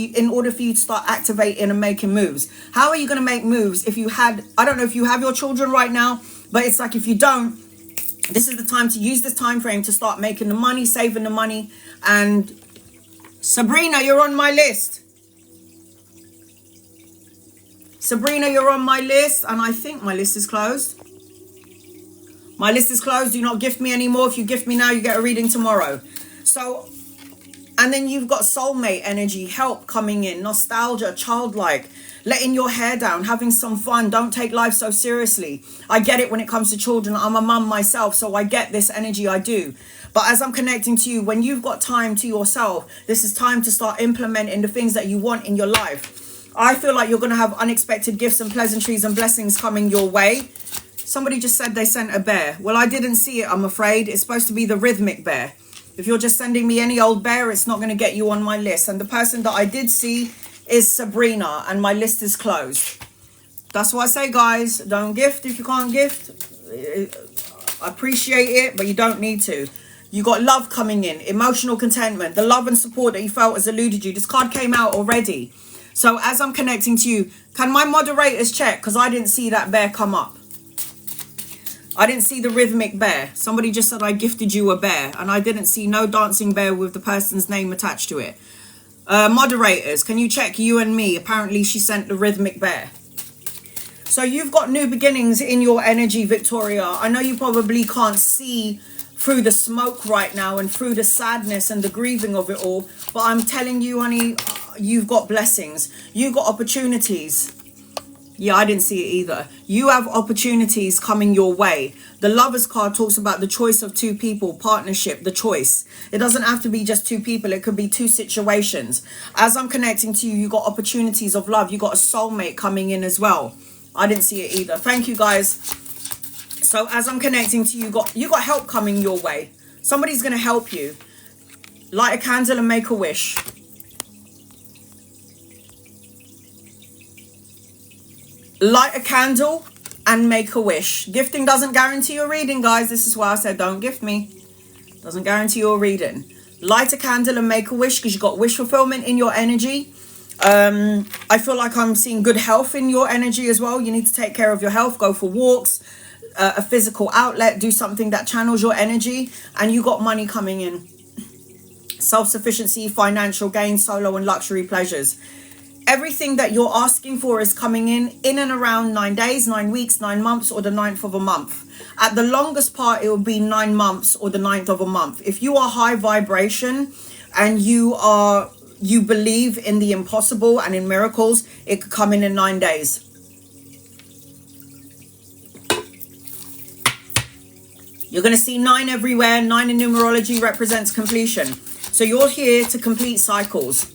you to start activating and making moves. How are you going to make moves if you had... I don't know if you have your children right now, but it's like if you don't, this is the time to use this time frame to start making the money, saving the money. And Sabrina, you're on my list. Sabrina, you're on my list, and I think my list is closed. My list is closed. Do not gift me anymore. If you gift me now, you get a reading tomorrow. So, and then you've got soulmate energy, help coming in, nostalgia, childlike, letting your hair down, having some fun. Don't take life so seriously. I get it when it comes to children. I'm a mum myself, so I get this energy, I do. But as I'm connecting to you, when you've got time to yourself, this is time to start implementing the things that you want in your life. I feel like you're going to have unexpected gifts and pleasantries and blessings coming your way. Somebody just said they sent a bear. Well, I didn't see it, I'm afraid. It's supposed to be the Rhythmic Bear. If you're just sending me any old bear, it's not going to get you on my list. And the person that I did see is Sabrina, and my list is closed. That's what I say, guys. Don't gift if you can't gift. I appreciate it, but you don't need to. You got love coming in, emotional contentment. The love and support that you felt has eluded you. This card came out already. So as I'm connecting to you, can my moderators check? Because I didn't see that bear come up. I didn't see the Rhythmic Bear. Somebody just said I gifted you a bear. And I didn't see no dancing bear with the person's name attached to it. Moderators, can you check you and me? Apparently she sent the Rhythmic Bear. So you've got new beginnings in your energy, Victoria. I know you probably can't see through the smoke right now and through the sadness and the grieving of it all. But I'm telling you, honey, you've got blessings. You've got opportunities. Yeah, I didn't see it either. You have opportunities coming your way. The Lovers card talks about the choice of 2 people, partnership, the choice. It doesn't have to be just 2 people. It could be 2 situations. As I'm connecting to you, you got opportunities of love. You got a soulmate coming in as well. I didn't see it either. Thank you, guys. So as I'm connecting to you, you got help coming your way. Somebody's going to help you. Light a candle and make a wish. Light a candle and make a wish. Gifting doesn't guarantee your reading, guys. This is why I said don't gift me. Doesn't guarantee your reading. Light a candle and make a wish, because you got wish fulfillment in your energy. I feel like I'm seeing good health in your energy as well. You need to take care of your health. Go for walks, a physical outlet. Do something that channels your energy. And you got money coming in. Self-sufficiency, financial gain, solo and luxury pleasures. Everything that you're asking for is coming in and around 9 days, 9 weeks, 9 months, or the 9th of a month. At the longest part, it will be 9 months or the 9th of a month. If you are high vibration and you believe in the impossible and in miracles, it could come in 9 days. You're going to see 9 everywhere. 9 in numerology represents completion. So you're here to complete cycles.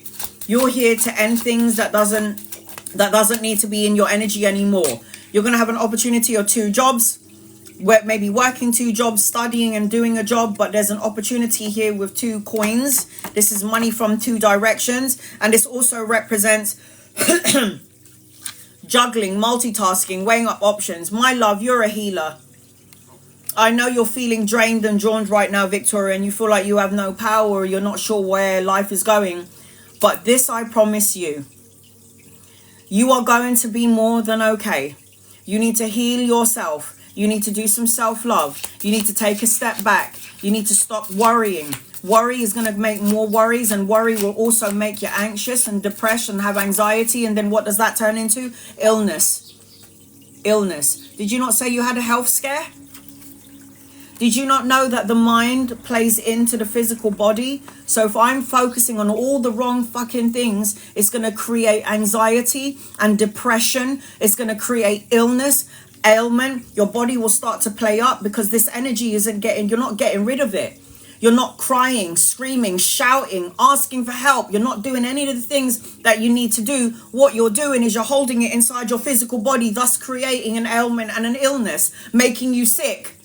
You're here to end things that doesn't need to be in your energy anymore. You're going to have an opportunity or 2 jobs, maybe working 2 jobs, studying and doing a job, but there's an opportunity here with 2 coins. This is money from 2 directions, and this also represents juggling, multitasking, weighing up options. My love, you're a healer. I know you're feeling drained and drawn right now, Victoria, and you feel like you have no power, or you're not sure where life is going. But this, I promise you, you are going to be more than okay. You need to heal yourself. You need to do some self-love. You need to take a step back. You need to stop worrying. Worry is going to make more worries, and worry will also make you anxious and depressed and have anxiety. And then what does that turn into? Illness. Illness. Did you not say you had a health scare? Did you not know that the mind plays into the physical body? So if I'm focusing on all the wrong fucking things, it's going to create anxiety and depression. It's going to create illness, ailment. Your body will start to play up because this energy you're not getting rid of it. You're not crying, screaming, shouting, asking for help. You're not doing any of the things that you need to do. What you're doing is you're holding it inside your physical body, thus creating an ailment and an illness, making you sick.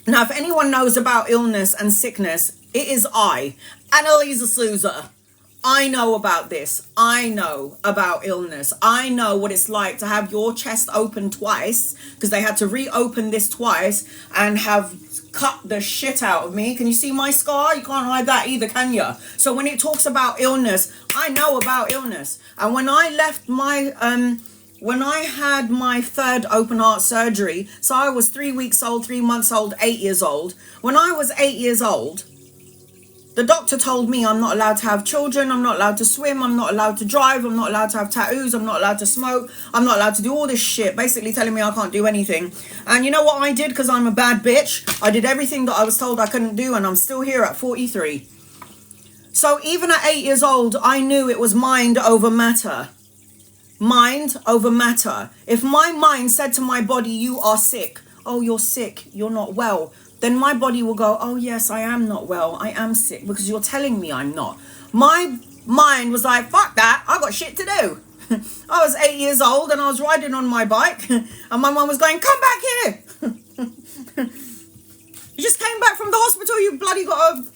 Now, if anyone knows about illness and sickness, it is I, Annalizasouza. I know about this. I know about illness. I know what it's like to have your chest open twice, because they had to reopen this twice and have cut the shit out of me. Can you see my scar? You can't hide that either, can you? So when it talks about illness, I know about illness. And when I left when I had my 3rd open heart surgery, so I was 3 weeks old, 3 months old, 8 years old. When I was 8 years old, the doctor told me I'm not allowed to have children, I'm not allowed to swim, I'm not allowed to drive, I'm not allowed to have tattoos, I'm not allowed to smoke, I'm not allowed to do all this shit, basically telling me I can't do anything. And you know what I did? Because I'm a bad bitch, I did everything that I was told I couldn't do, and I'm still here at 43. So even at 8 years old, I knew it was mind over matter. Mind over matter. If my mind said to my body, you are sick, oh, you're sick, you're not well, then my body will go, oh yes, I am not well, I am sick, because you're telling me I'm not. My mind was like, fuck that, I got shit to do. I was 8 years old and I was riding on my bike and my mum was going, come back here. You just came back from the hospital, you bloody got a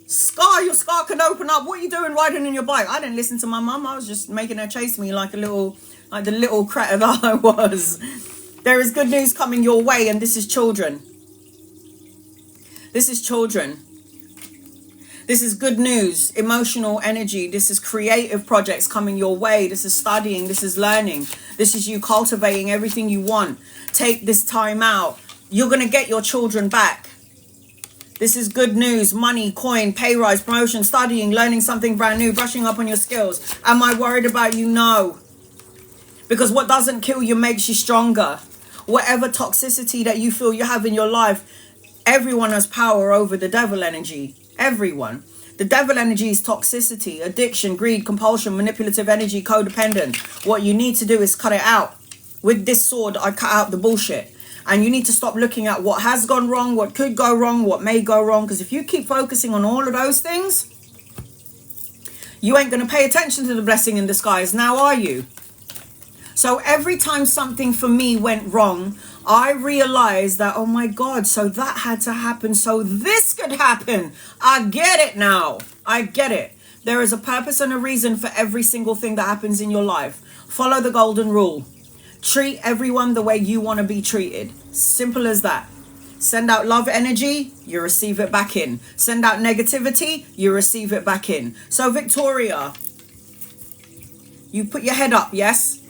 scar, your scar can open up. What are you doing riding on your bike? I didn't listen to my mum. I was just making her chase me like the little cretin that I was. There is good news coming your way, and this is children. This is children. This is good news, emotional energy. This is creative projects coming your way. This is studying. This is learning. This is you cultivating everything you want. Take this time out. You're going to get your children back. This is good news, money, coin, pay rise, promotion, studying, learning something brand new, brushing up on your skills. Am I worried about you? No. Because what doesn't kill you makes you stronger. Whatever toxicity that you feel you have in your life, everyone has power over the devil energy. Everyone. The devil energy is toxicity, addiction, greed, compulsion, manipulative energy, codependent. What you need to do is cut it out. With this sword, I cut out the bullshit. And you need to stop looking at what has gone wrong, what could go wrong, what may go wrong. Because if you keep focusing on all of those things, you ain't going to pay attention to the blessing in disguise. Now, are you? So every time something for me went wrong, I realized that, oh my God, so that had to happen. So this could happen. I get it now. I get it. There is a purpose and a reason for every single thing that happens in your life. Follow the golden rule. Treat everyone the way you want to be treated. Simple as that. Send out love energy, you receive it back in. Send out negativity, you receive it back in. So Victoria, you put your head up, yes?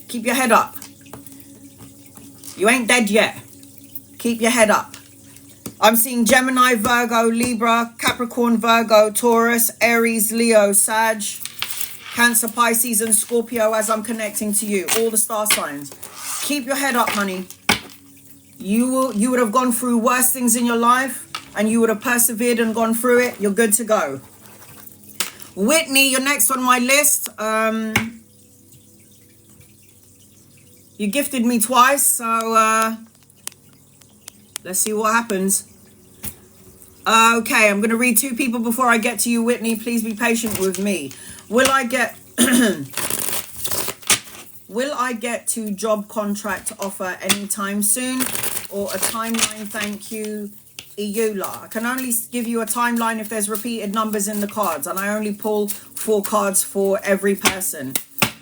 Keep your head up. You ain't dead yet. Keep your head up. I'm seeing Gemini, Virgo, Libra, Capricorn, Virgo, Taurus, Aries, Leo, Sag, Cancer, Pisces, and Scorpio as I'm connecting to you. All the star signs. Keep your head up, honey. You would have gone through worse things in your life, and you would have persevered and gone through it. You're good to go. Whitney, you're next on my list. You gifted me twice, so let's see what happens. Okay, I'm going to read 2 people before I get to you, Whitney. Please be patient with me. Will I get will I get to job contract offer anytime soon, or a timeline? Thank you, Iula. I can only give you a timeline if there's repeated numbers in the cards, and I only pull 4 cards for every person.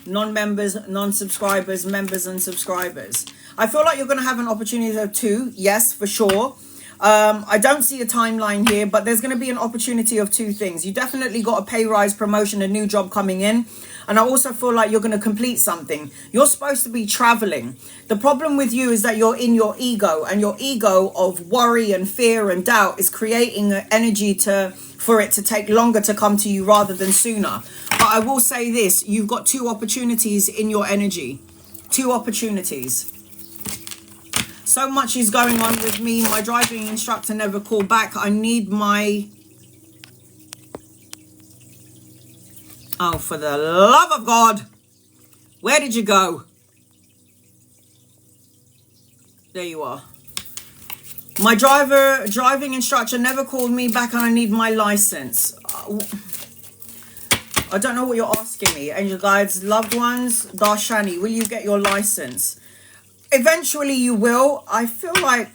Non-members, non-subscribers, members, and subscribers. I feel like you're going to have an opportunity of 2. Yes, for sure. I don't see a timeline here, but there's going to be an opportunity of 2 things. You definitely got a pay rise, promotion, a new job coming in. And I also feel like you're going to complete something. You're supposed to be traveling. The problem with you is that you're in your ego, and your ego of worry and fear and doubt is creating an energy for it to take longer to come to you rather than sooner. But I will say this, you've got 2 opportunities in your energy. 2 opportunities. So much is going on with me. My driving instructor never called back. I need my... Oh, for the love of God. Where did you go? There you are. My driving instructor never called me back, and I need my license. I don't know what you're asking me. Angel guides, loved ones, Darshani, will you get your license? Eventually you will. I feel like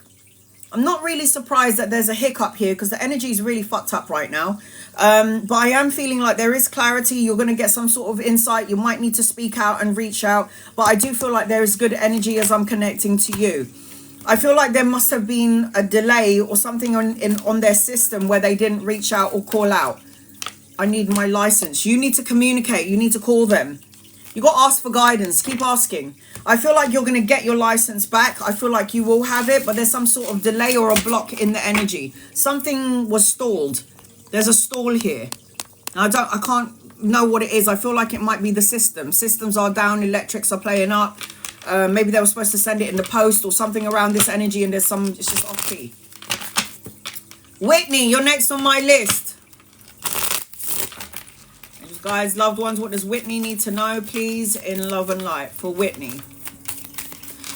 I'm not really surprised that there's a hiccup here, because the energy is really fucked up right now. But I am feeling like there is clarity. You're going to get some sort of insight. You might need to speak out and reach out. But I do feel like there is good energy as I'm connecting to you. I feel like there must have been a delay or something on their system where they didn't reach out or call out. I need my license. You need to communicate. You need to call them. You got to ask for guidance. Keep asking. I feel like you're going to get your license back. I feel like you will have it, but there's some sort of delay or a block in the energy. Something was stalled. There's a stall here. I can't know what it is. I feel like it might be the system. Systems are down. Electrics are playing up. Maybe they were supposed to send it in the post or something around this energy, and it's just off key. Whitney, you're next on my list. Guys, loved ones, what does Whitney need to know, please, in love and light for Whitney?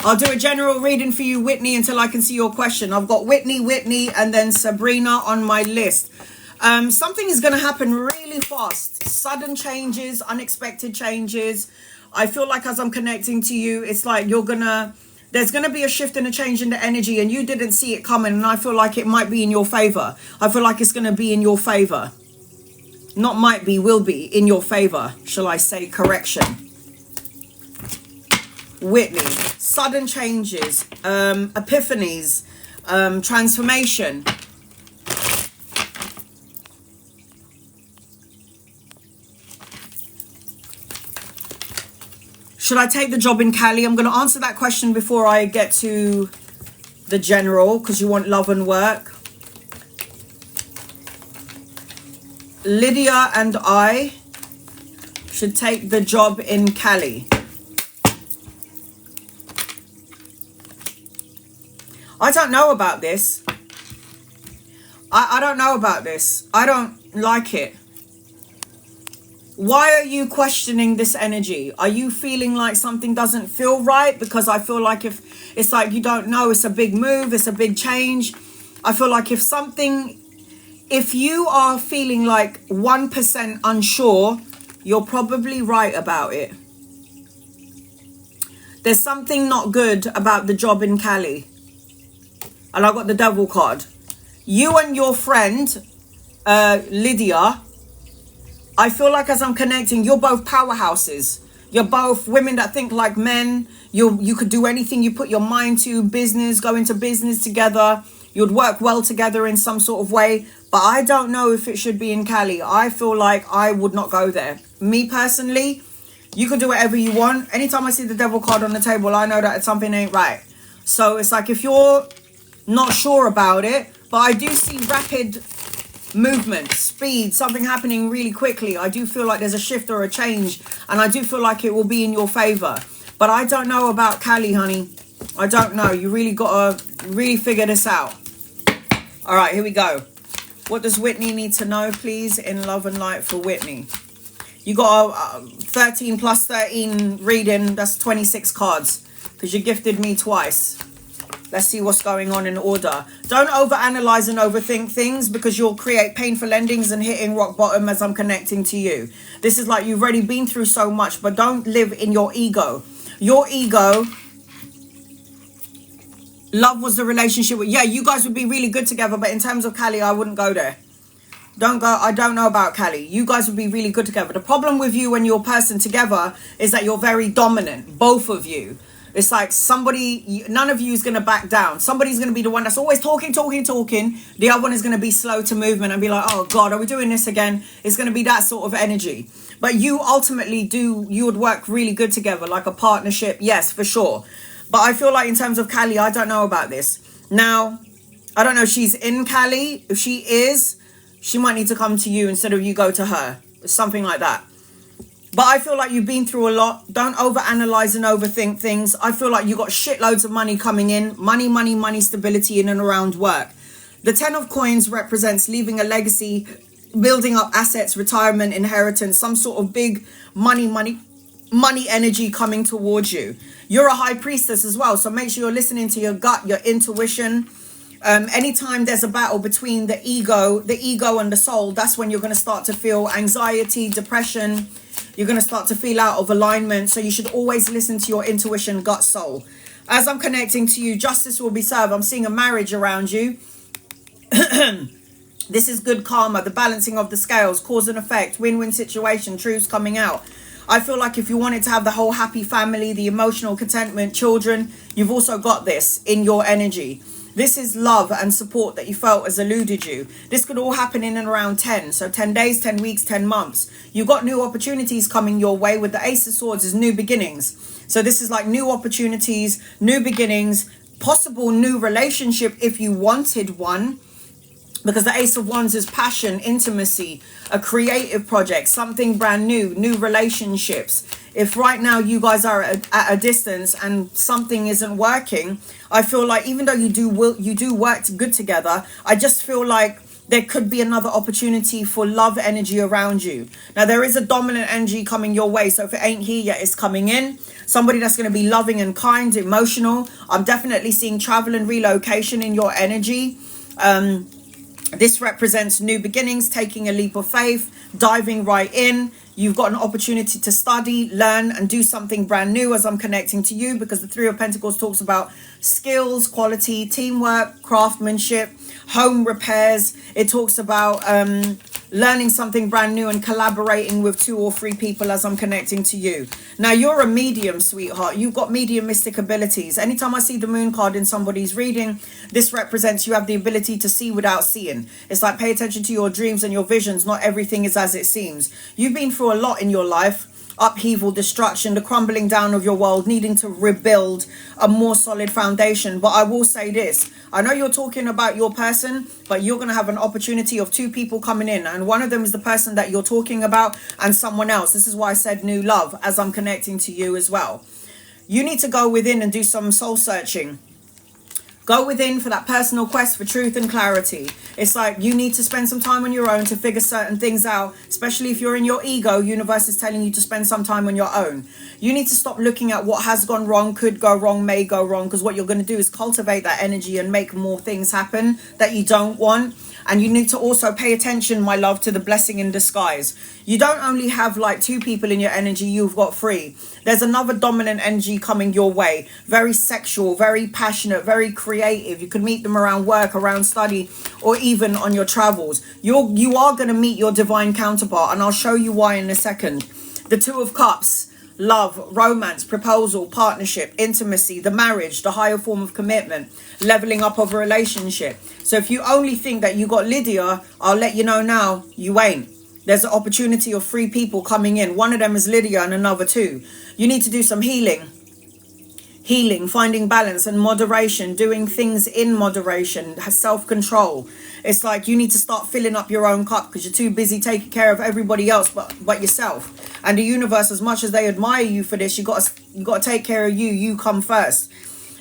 I'll do a general reading for you, Whitney, until I can see your question. I've got Whitney, and then Sabrina on my list. Something is going to happen really fast. Sudden changes, unexpected changes. I feel like as I'm connecting to you, it's like there's going to be a shift and a change in the energy, and you didn't see it coming, and I feel like it might be in your favor. I feel like it's going to be in your favor. Not might be, will be in your favor. Shall I say correction? Whitney, sudden changes, epiphanies, transformation. Should I take the job in Cali? I'm going to answer that question before I get to the general, because you want love and work. Lydia and I should take the job in Cali. I don't know about this. I don't know about this. I don't like it. Why are you questioning this energy? Are you feeling like something doesn't feel right? Because I feel like if it's like you don't know, it's a big move, it's a big change. I feel like if you are feeling like 1% unsure, you're probably right about it. There's something not good about the job in Kellee. And I got the devil card. You and your friend, Lydia, I feel like as I'm connecting, you're both powerhouses. You're both women that think like men. You could do anything you put your mind to, business, go into business together. You'd work well together in some sort of way. But I don't know if it should be in Kellee. I feel like I would not go there. Me personally, you could do whatever you want. Anytime I see the devil card on the table, I know that something ain't right. So it's like if you're not sure about it, but I do see rapid movement, speed, something happening really quickly. I do feel like there's a shift or a change, and I do feel like it will be in your favor. But I don't know about Kellee, honey. I don't know. You really gotta really figure this out. All right, here we go. What does Whitney need to know, please, in love and light for Whitney? You got a 13 plus 13 reading. That's 26 cards because you gifted me twice. Let's see what's going on in order. Don't overanalyze and overthink things because you'll create painful endings and hitting rock bottom as I'm connecting to you. This is like you've already been through so much, but don't live in your ego. Your ego, love was the relationship. Yeah, you guys would be really good together, but in terms of Kellee, I wouldn't go there. Don't go. I don't know about Kellee. You guys would be really good together. The problem with you and your person together is that you're very dominant, both of you. It's like somebody, none of you is going to back down. Somebody's going to be the one that's always talking. The other one is going to be slow to movement and be like, oh God, are we doing this again? It's going to be that sort of energy. But you ultimately you would work really good together, like a partnership. Yes, for sure. But I feel like in terms of Kellee, I don't know about this. Now, I don't know if she's in Kellee. If she is, she might need to come to you instead of you go to her. Something like that. But I feel like you've been through a lot. Don't overanalyze and overthink things. I feel like you got shitloads of money coming in. Money, stability in and around work. The 10 of coins represents leaving a legacy, building up assets, retirement, inheritance, some sort of big money energy coming towards you. You're a high priestess as well. So make sure you're listening to your gut, your intuition. Anytime there's a battle between the ego and the soul, that's when you're going to start to feel anxiety, depression. You're going to start to feel out of alignment. So you should always listen to your intuition, gut, soul. As I'm connecting to you, justice will be served. I'm seeing a marriage around you. This is good karma, the balancing of the scales, cause and effect, win-win situation, truths coming out. I feel like if you wanted to have the whole happy family, the emotional contentment, children, you've also got this in your energy. This is love and support that you felt has eluded you. This could all happen in and around 10. So 10 days, 10 weeks, 10 months. You've got new opportunities coming your way. With the Ace of Swords is new beginnings. So this is like new opportunities, new beginnings, possible new relationship if you wanted one. Because the Ace of Wands is passion, intimacy, a creative project, something brand new, new relationships. If right now you guys are at a distance and something isn't working, I feel like even though you do work good together, I just feel like there could be another opportunity for love energy around you. Now, there is a dominant energy coming your way. So if it ain't here yet, it's coming in. Somebody that's going to be loving and kind, emotional. I'm definitely seeing travel and relocation in your energy. This represents new beginnings, taking a leap of faith, diving right in. You've got an opportunity to study, learn, and do something brand new as I'm connecting to you, because the Three of Pentacles talks about skills, quality, teamwork, craftsmanship, home repairs. It talks about learning something brand new and collaborating with 2 or 3 people as I'm connecting to you. Now, you're a medium, sweetheart. You've got mediumistic abilities. Anytime I see the moon card in somebody's reading, this represents you have the ability to see without seeing. It's like pay attention to your dreams and your visions. Not everything is as it seems. You've been through a lot in your life. Upheaval, destruction, the crumbling down of your world, needing to rebuild a more solid foundation. But I will say this. I know you're talking about your person, but you're going to have an opportunity of 2 people coming in. And one of them is the person that you're talking about and someone else. This is why I said new love as I'm connecting to you as well. You need to go within and do some soul searching. Go within for that personal quest for truth and clarity. It's like you need to spend some time on your own to figure certain things out, especially if you're in your ego. Universe is telling you to spend some time on your own. You need to stop looking at what has gone wrong, could go wrong, may go wrong, because what you're going to do is cultivate that energy and make more things happen that you don't want. And you need to also pay attention, my love, to the blessing in disguise. You don't only have like 2 people in your energy, you've got 3. There's another dominant energy coming your way. Very sexual, very passionate, very creative. You can meet them around work, around study, or even on your travels. You are going to meet your divine counterpart, and I'll show you why in a second. The 2 of Cups. Love, romance, proposal, partnership, intimacy, the marriage, the higher form of commitment, leveling up of a relationship. So if you only think that you got Lydia, I'll let you know now, you ain't. There's an opportunity of 3 people coming in. One of them is Lydia and another 2. You need to do some healing, finding balance and moderation, doing things in moderation, self-control. It's like you need to start filling up your own cup because you're too busy taking care of everybody else but yourself. And the universe, as much as they admire you for this, you got to take care of you. You come first.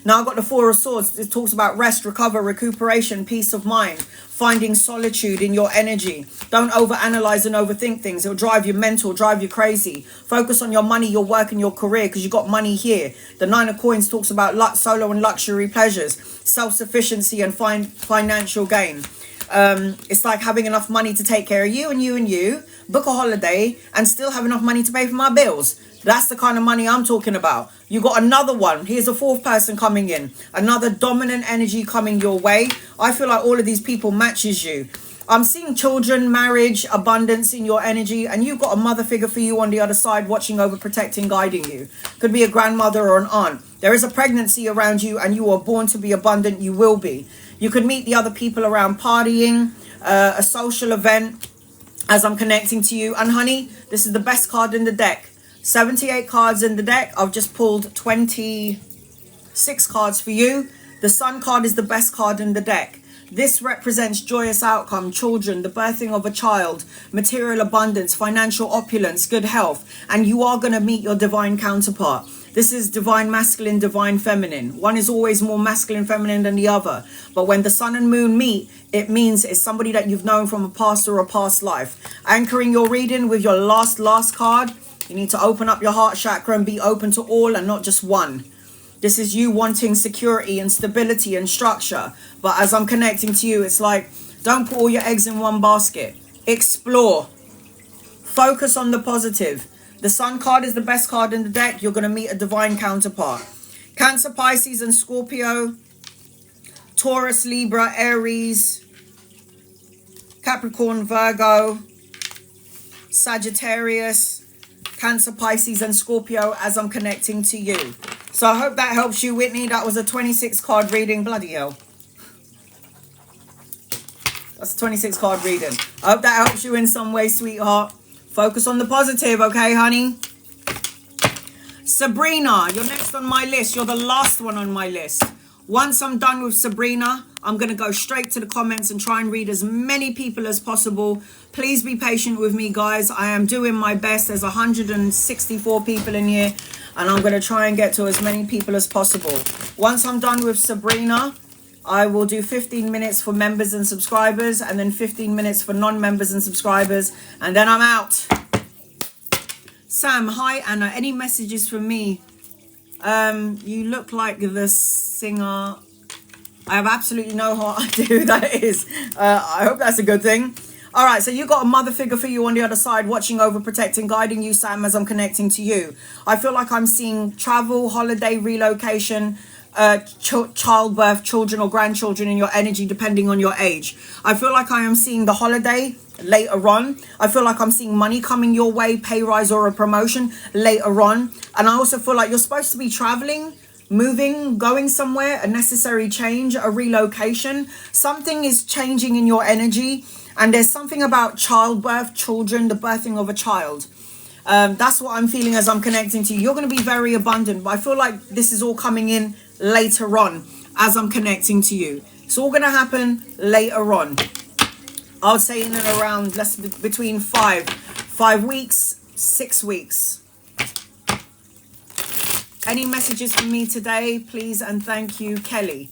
Now I've got the 4 of Swords. It talks about rest, recover, recuperation, peace of mind, finding solitude in your energy. Don't overanalyze and overthink things. It'll drive you mental, drive you crazy. Focus on your money, your work, and your career because you got money here. The 9 of Coins talks about solo and luxury pleasures, self-sufficiency, and financial gain. It's like having enough money to take care of you and you and you, book a holiday, and still have enough money to pay for my bills. That's the kind of money I'm talking about. You got another one. Here's a 4th person coming in. Another dominant energy coming your way. I feel like all of these people matches you. I'm seeing children, marriage, abundance in your energy, and you've got a mother figure for you on the other side, watching over, protecting, guiding you. Could be a grandmother or an aunt. There is a pregnancy around you, and you are born to be abundant. You will be. You could meet the other people around partying, a social event, as I'm connecting to you. And honey, this is the best card in the deck. 78 cards in the deck. I've just pulled 26 cards for you. The Sun card is the best card in the deck. This represents joyous outcome, children, the birthing of a child, material abundance, financial opulence, good health, and you are going to meet your divine counterpart. This is divine masculine, divine feminine. One is always more masculine, feminine than the other. But when the sun and moon meet, it means it's somebody that you've known from a past or a past life. Anchoring your reading with your last card, you need to open up your heart chakra and be open to all and not just one. This is you wanting security and stability and structure. But as I'm connecting to you, it's like, don't put all your eggs in one basket. Explore. Focus on the positive. The Sun card is the best card in the deck. You're going to meet a divine counterpart. Cancer, Pisces, and Scorpio. Taurus, Libra, Aries. Capricorn, Virgo. Sagittarius. Cancer, Pisces, and Scorpio as I'm connecting to you. So I hope that helps you, Whitney. That was a 26 card reading. Bloody hell. That's a 26 card reading. I hope that helps you in some way, sweetheart. Focus on the positive, okay, honey? Sabrina, you're next on my list. You're the last one on my list. Once I'm done with Sabrina, I'm going to go straight to the comments and try and read as many people as possible. Please be patient with me, guys. I am doing my best. There's 164 people in here, and I'm going to try and get to as many people as possible. Once I'm done with Sabrina, I will do 15 minutes for members and subscribers, and then 15 minutes for non-members and subscribers, and then I'm out. Sam, hi Anna. Any messages from me? You look like the singer. I have absolutely no idea who that is. I hope that's a good thing. All right, so you got a mother figure for you on the other side, watching over, protecting, guiding you, Sam, as I'm connecting to you. I feel like I'm seeing travel, holiday, relocation, childbirth, children or grandchildren in your energy, depending on your age. I feel like I am seeing the holiday later on. I feel like I'm seeing money coming your way, pay rise or a promotion later on. And I also feel like you're supposed to be traveling, moving, going somewhere, a necessary change, a relocation. Something is changing in your energy, and there's something about childbirth, children, the birthing of a child. That's what I'm feeling as I'm connecting to you. You're going to be very abundant, but I feel like this is all coming in later on as I'm connecting to you. It's all going to happen later on. I would say in and around between 5 weeks, 6 weeks. Any messages from me today, please and thank you, Kelly.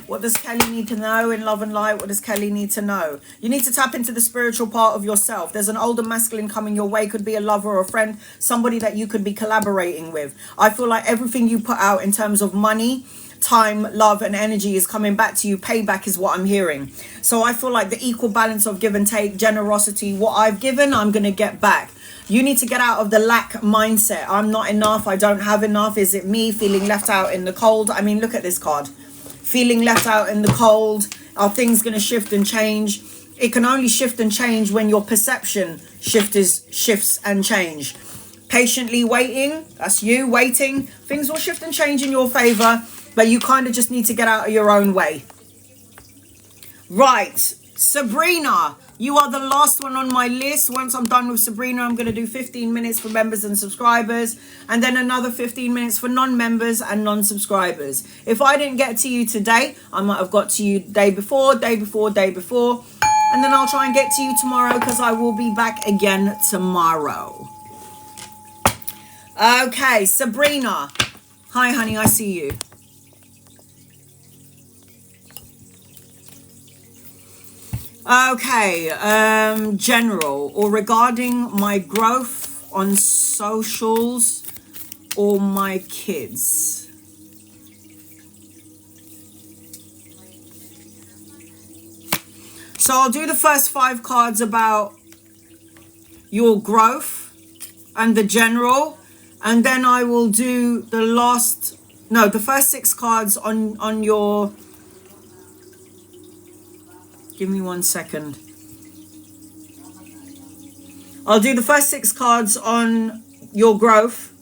What does Kelly need to know in love and light? What does Kelly need to know? You need to tap into the spiritual part of yourself. There's an older masculine coming your way. Could be a lover or a friend, somebody that you could be collaborating with. I feel like everything you put out in terms of money, time, love, and energy is coming back to you. Payback is what I'm hearing. So I feel like the equal balance of give and take, generosity, what I've given, I'm going to get back. You need to get out of the lack mindset. I'm not enough. I don't have enough. Is it me feeling left out in the cold? I mean, look at this card. Feeling left out in the cold. Are things going to shift and change? It can only shift and change when your perception shifts and change. Patiently waiting, that's you waiting. Things will shift and change in your favor, but you kind of just need to get out of your own way. Right, Sabrina, you are the last one on my list. Once I'm done with Sabrina, I'm going to do 15 minutes for members and subscribers, and then another 15 minutes for non-members and non-subscribers. If I didn't get to you today, I might have got to you day before, and then I'll try and get to you tomorrow, because I will be back again tomorrow. Okay, Sabrina. Hi, honey, I see you. Okay, general or regarding my growth on socials or my kids. So I'll do the first 5 cards about your growth and the general. And then I will do the first 6 cards on your, give me 1 second. I'll do the first 6 cards on your growth.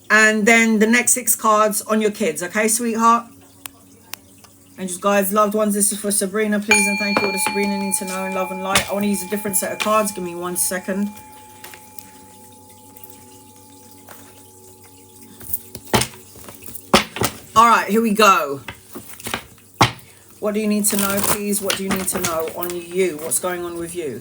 And then the next 6 cards on your kids. Okay, sweetheart? And just guys, loved ones, this is for Sabrina. Please and thank you. What does Sabrina need to know in love and light? I want to use a different set of cards. Give me 1 second. All right, here we go. What do you need to know, please? What do you need to know on you? What's going on with you?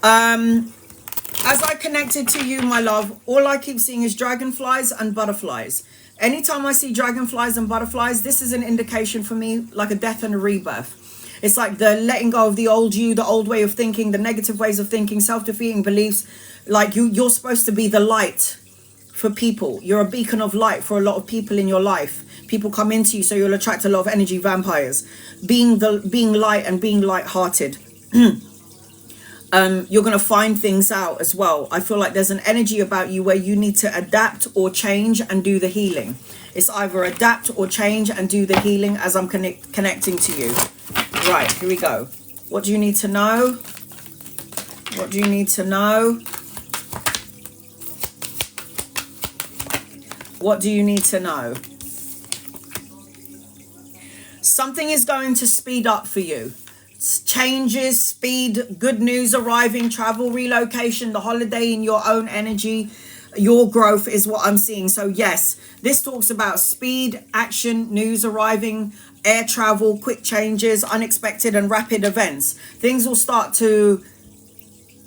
As I connected to you, my love, all I keep seeing is dragonflies and butterflies. Anytime I see dragonflies and butterflies, this is an indication for me, like a death and a rebirth. It's like the letting go of the old you, the old way of thinking, the negative ways of thinking, self-defeating beliefs. Like you're supposed to be the light for people. You're a beacon of light for a lot of people in your life. People come into you, so you'll attract a lot of energy vampires. Being light and being light-hearted. You're going to find things out as well. I feel like there's an energy about you where you need to adapt or change and do the healing. It's either adapt or change and do the healing as I'm connecting to you. Right, here we go. What do you need to know? What do you need to know? What do you need to know? Something is going to speed up for you. Changes, speed, good news arriving, travel, relocation, the holiday in your own energy, your growth is what I'm seeing. So yes, this talks about speed, action, news arriving, air travel, quick changes, unexpected and rapid events. Things will start to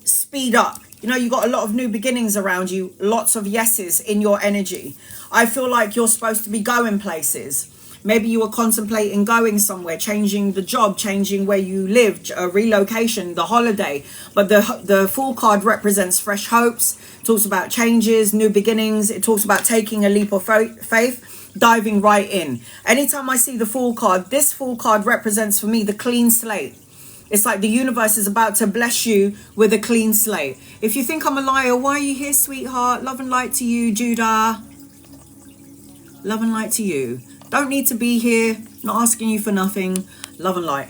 speed up. You know, you got a lot of new beginnings around you, lots of yeses in your energy. I feel like you're supposed to be going places. Maybe you were contemplating going somewhere, changing the job, changing where you live, a relocation, the holiday. But the Fool card represents fresh hopes, talks about changes, new beginnings. It talks about taking a leap of faith, diving right in. Anytime I see the Fool card, this Fool card represents for me the clean slate. It's like the universe is about to bless you with a clean slate. If you think I'm a liar, why are you here, sweetheart? Love and light to you, Judah. Love and light to you. Don't need to be here, not asking you for nothing. Love and light.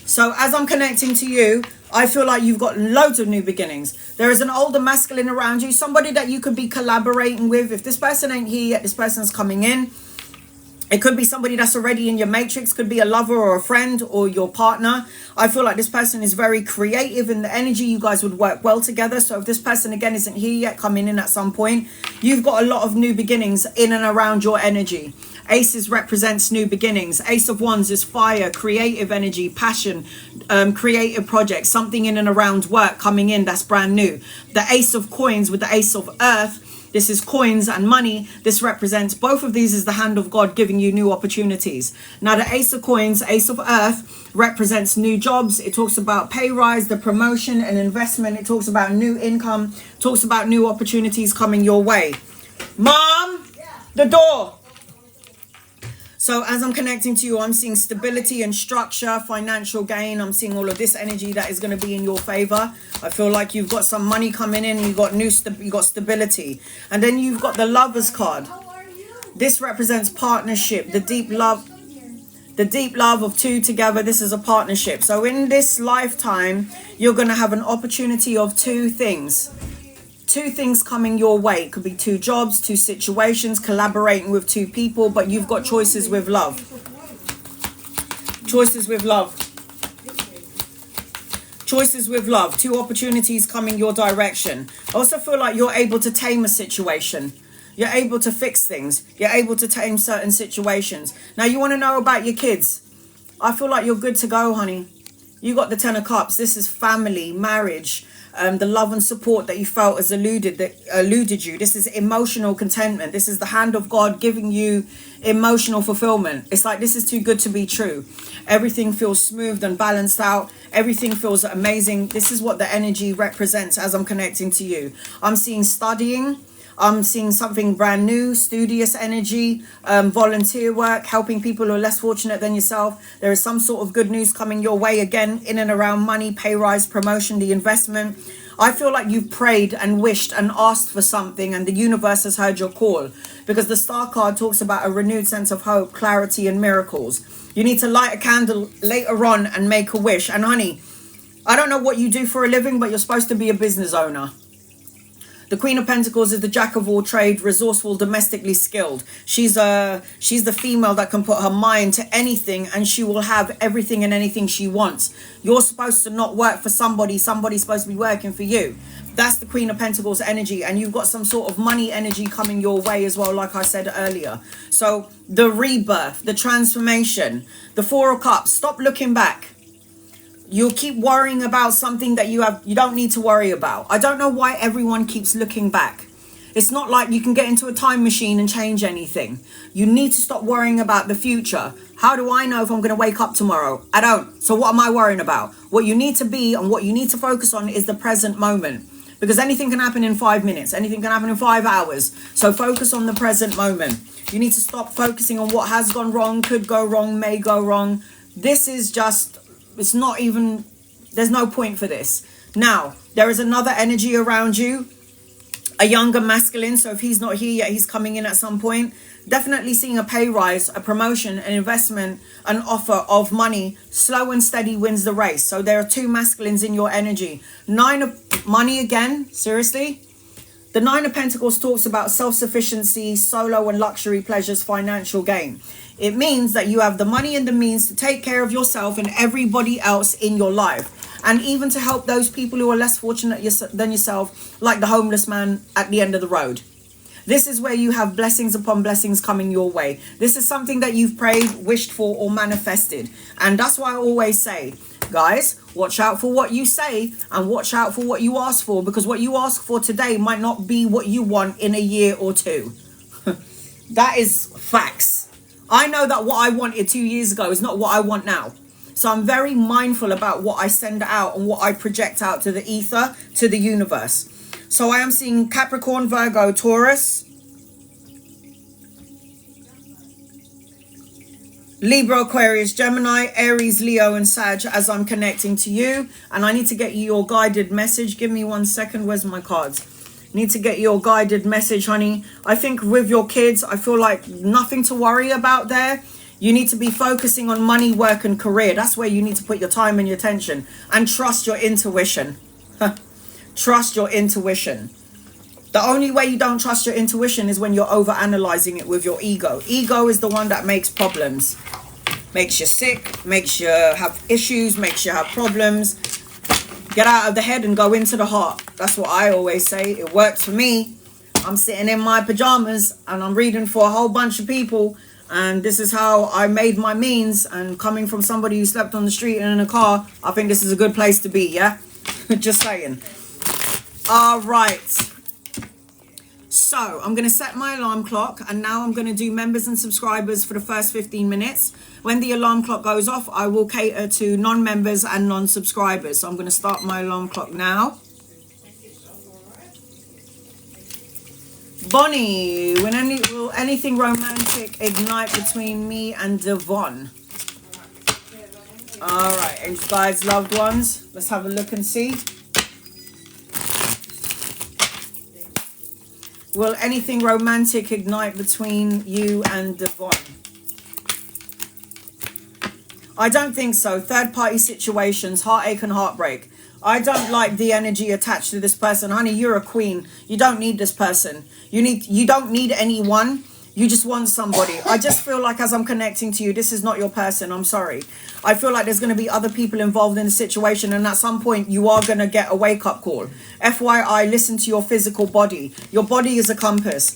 So as I'm connecting to you, I feel like you've got loads of new beginnings. There is an older masculine around you, somebody that you could be collaborating with. If this person ain't here yet, this person's coming in. It could be somebody that's already in your matrix, could be a lover or a friend or your partner. I feel like this person is very creative in the energy. You guys would work well together. So if this person again isn't here yet, coming in at some point, you've got a lot of new beginnings in and around your energy. Aces represents new beginnings. Ace of Wands is fire, creative energy, passion, creative projects, something in and around work coming in that's brand new. The Ace of Coins with the Ace of Earth, this is coins and money. This represents, both of these is the hand of God giving you new opportunities. Now the Ace of Coins, Ace of Earth, represents new jobs. It talks about pay rise, the promotion and investment. It talks about new income, talks about new opportunities coming your way. Mom, the door. So as I'm connecting to you, I'm seeing stability and structure, financial gain. I'm seeing all of this energy that is going to be in your favor. I feel like you've got some money coming in. You've got you got stability. And then you've got the Lovers card. This represents partnership, the deep love of two together. This is a partnership. So in this lifetime, you're going to have an opportunity of two things coming your way. It could be two jobs, two situations, collaborating with two people, but you've got choices with love. Choices with love. Choices with love. Two opportunities coming your direction. I also feel like you're able to tame a situation. You're able to fix things. You're able to tame certain situations. Now, you want to know about your kids. I feel like you're good to go, honey. You got the 10 of Cups. This is family, marriage, the love and support that you felt has eluded you. This is emotional contentment. This is the hand of God giving you emotional fulfillment. It's like this is too good to be true. Everything feels smooth and balanced out. Everything feels amazing. This is what the energy represents as I'm connecting to you. I'm seeing studying. I'm seeing something brand new, studious energy, volunteer work, helping people who are less fortunate than yourself. There is some sort of good news coming your way, again, in and around money, pay rise, promotion, the investment. I feel like you've prayed and wished and asked for something, and the universe has heard your call, because the Star card talks about a renewed sense of hope, clarity, and miracles. You need to light a candle later on and make a wish. And honey, I don't know what you do for a living, but you're supposed to be a business owner. The Queen of Pentacles is the jack of all trade, resourceful, domestically skilled. She's the female that can put her mind to anything, and she will have everything and anything she wants. You're supposed to not work for somebody. Somebody's supposed to be working for you. That's the Queen of Pentacles energy, and you've got some sort of money energy coming your way as well, like I said earlier. So the rebirth, the transformation, the Four of Cups. Stop looking back. You'll keep worrying about something that you don't need to worry about. I don't know why everyone keeps looking back. It's not like you can get into a time machine and change anything. You need to stop worrying about the future. How do I know if I'm going to wake up tomorrow? I don't. So what am I worrying about? What you need to be and what you need to focus on is the present moment. Because anything can happen in 5 minutes. Anything can happen in 5 hours. So focus on the present moment. You need to stop focusing on what has gone wrong, could go wrong, may go wrong. This is just... It's not even, there's no point for this. Now, there is another energy around you, a younger masculine. So if he's not here yet, he's coming in at some point. Definitely seeing a pay rise, a promotion, an investment, an offer of money. Slow and steady wins the race. So there are two masculines in your energy. 9 of money again, seriously. The 9 of Pentacles talks about self-sufficiency, solo and luxury pleasures, financial gain. It means that you have the money and the means to take care of yourself and everybody else in your life. And even to help those people who are less fortunate than yourself, like the homeless man at the end of the road. This is where you have blessings upon blessings coming your way. This is something that you've prayed, wished for, or manifested. And that's why I always say, guys, watch out for what you say and watch out for what you ask for, because what you ask for today might not be what you want in a year or two. That is facts. I know that what I wanted 2 years ago is not what I want now. So I'm very mindful about what I send out and what I project out to the ether, to the universe. So I am seeing Capricorn, Virgo, Taurus, Libra, Aquarius, Gemini, Aries, Leo, and Sag as I'm connecting to you. And I need to get you your guided message. Give me 1 second. Where's my cards? Need to get your guided message, honey. I think with your kids, I feel like nothing to worry about there. You need to be focusing on money, work, and career. That's where you need to put your time and your attention. And trust your intuition. Trust your intuition. The only way you don't trust your intuition is when you're overanalyzing it with your ego. Ego is the one that makes problems. Makes you sick, makes you have issues, makes you have problems. Get out of the head and go into the heart. That's what I always say. It works for me. I'm sitting in my pajamas and I'm reading for a whole bunch of people. And this is how I made my means. And coming from somebody who slept on the street and in a car, I think this is a good place to be, yeah? Just saying. All right. So I'm going to set my alarm clock, and now I'm going to do members and subscribers for the first 15 minutes. When the alarm clock goes off, I will cater to non-members and non-subscribers. So I'm going to start my alarm clock now. Bonnie, will anything romantic ignite between me and Devon? All right, angels, guides, loved ones. Let's have a look and see. Will anything romantic ignite between you and Devon? I don't think so. Third party situations, heartache and heartbreak. I don't like the energy attached to this person. Honey, you're a queen. You don't need this person. You don't need anyone. You just want somebody. I just feel like as I'm connecting to you, this is not your person. I'm sorry. I feel like there's going to be other people involved in the situation, and at some point you are going to get a wake-up call. FYI, listen to your physical body. Your body is a compass.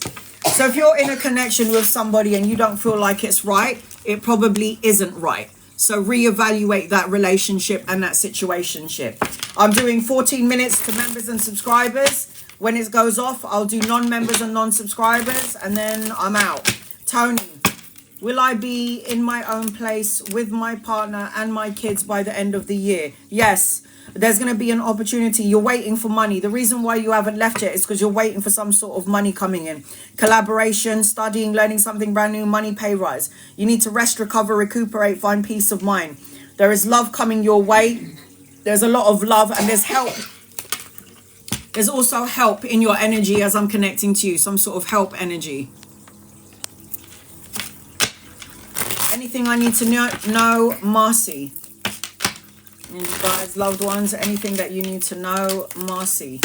So if you're in a connection with somebody and you don't feel like it's right, it probably isn't right. So reevaluate that relationship and that situationship. I'm doing 14 minutes to members and subscribers. When it goes off, I'll do non-members and non-subscribers, and then I'm out. Tony, will I be in my own place with my partner and my kids by the end of the year? Yes. There's going to be an opportunity. You're waiting for money. The reason why you haven't left yet is because you're waiting for some sort of money coming in. Collaboration, studying, learning something brand new, money, pay rise. You need to rest, recover, recuperate, find peace of mind. There is love coming your way. There's a lot of love, and there's help. There's also help in your energy as I'm connecting to you. Some sort of help energy. Anything I need to know, Marcy. You guys, loved ones, anything that you need to know, Marcy.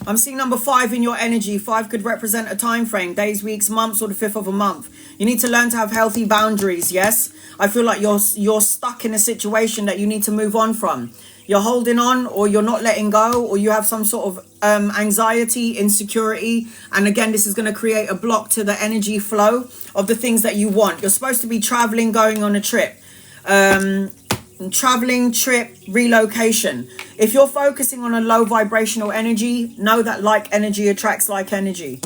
I'm seeing number 5 in your energy. 5 could represent a time frame, days, weeks, months, or the 5th of a month. You need to learn to have healthy boundaries, yes? I feel like you're stuck in a situation that you need to move on from. You're holding on, or you're not letting go, or you have some sort of anxiety, insecurity. And again, this is going to create a block to the energy flow of the things that you want. You're supposed to be traveling, going on a trip. Traveling, trip, relocation. If you're focusing on a low vibrational energy, know that like energy attracts like energy.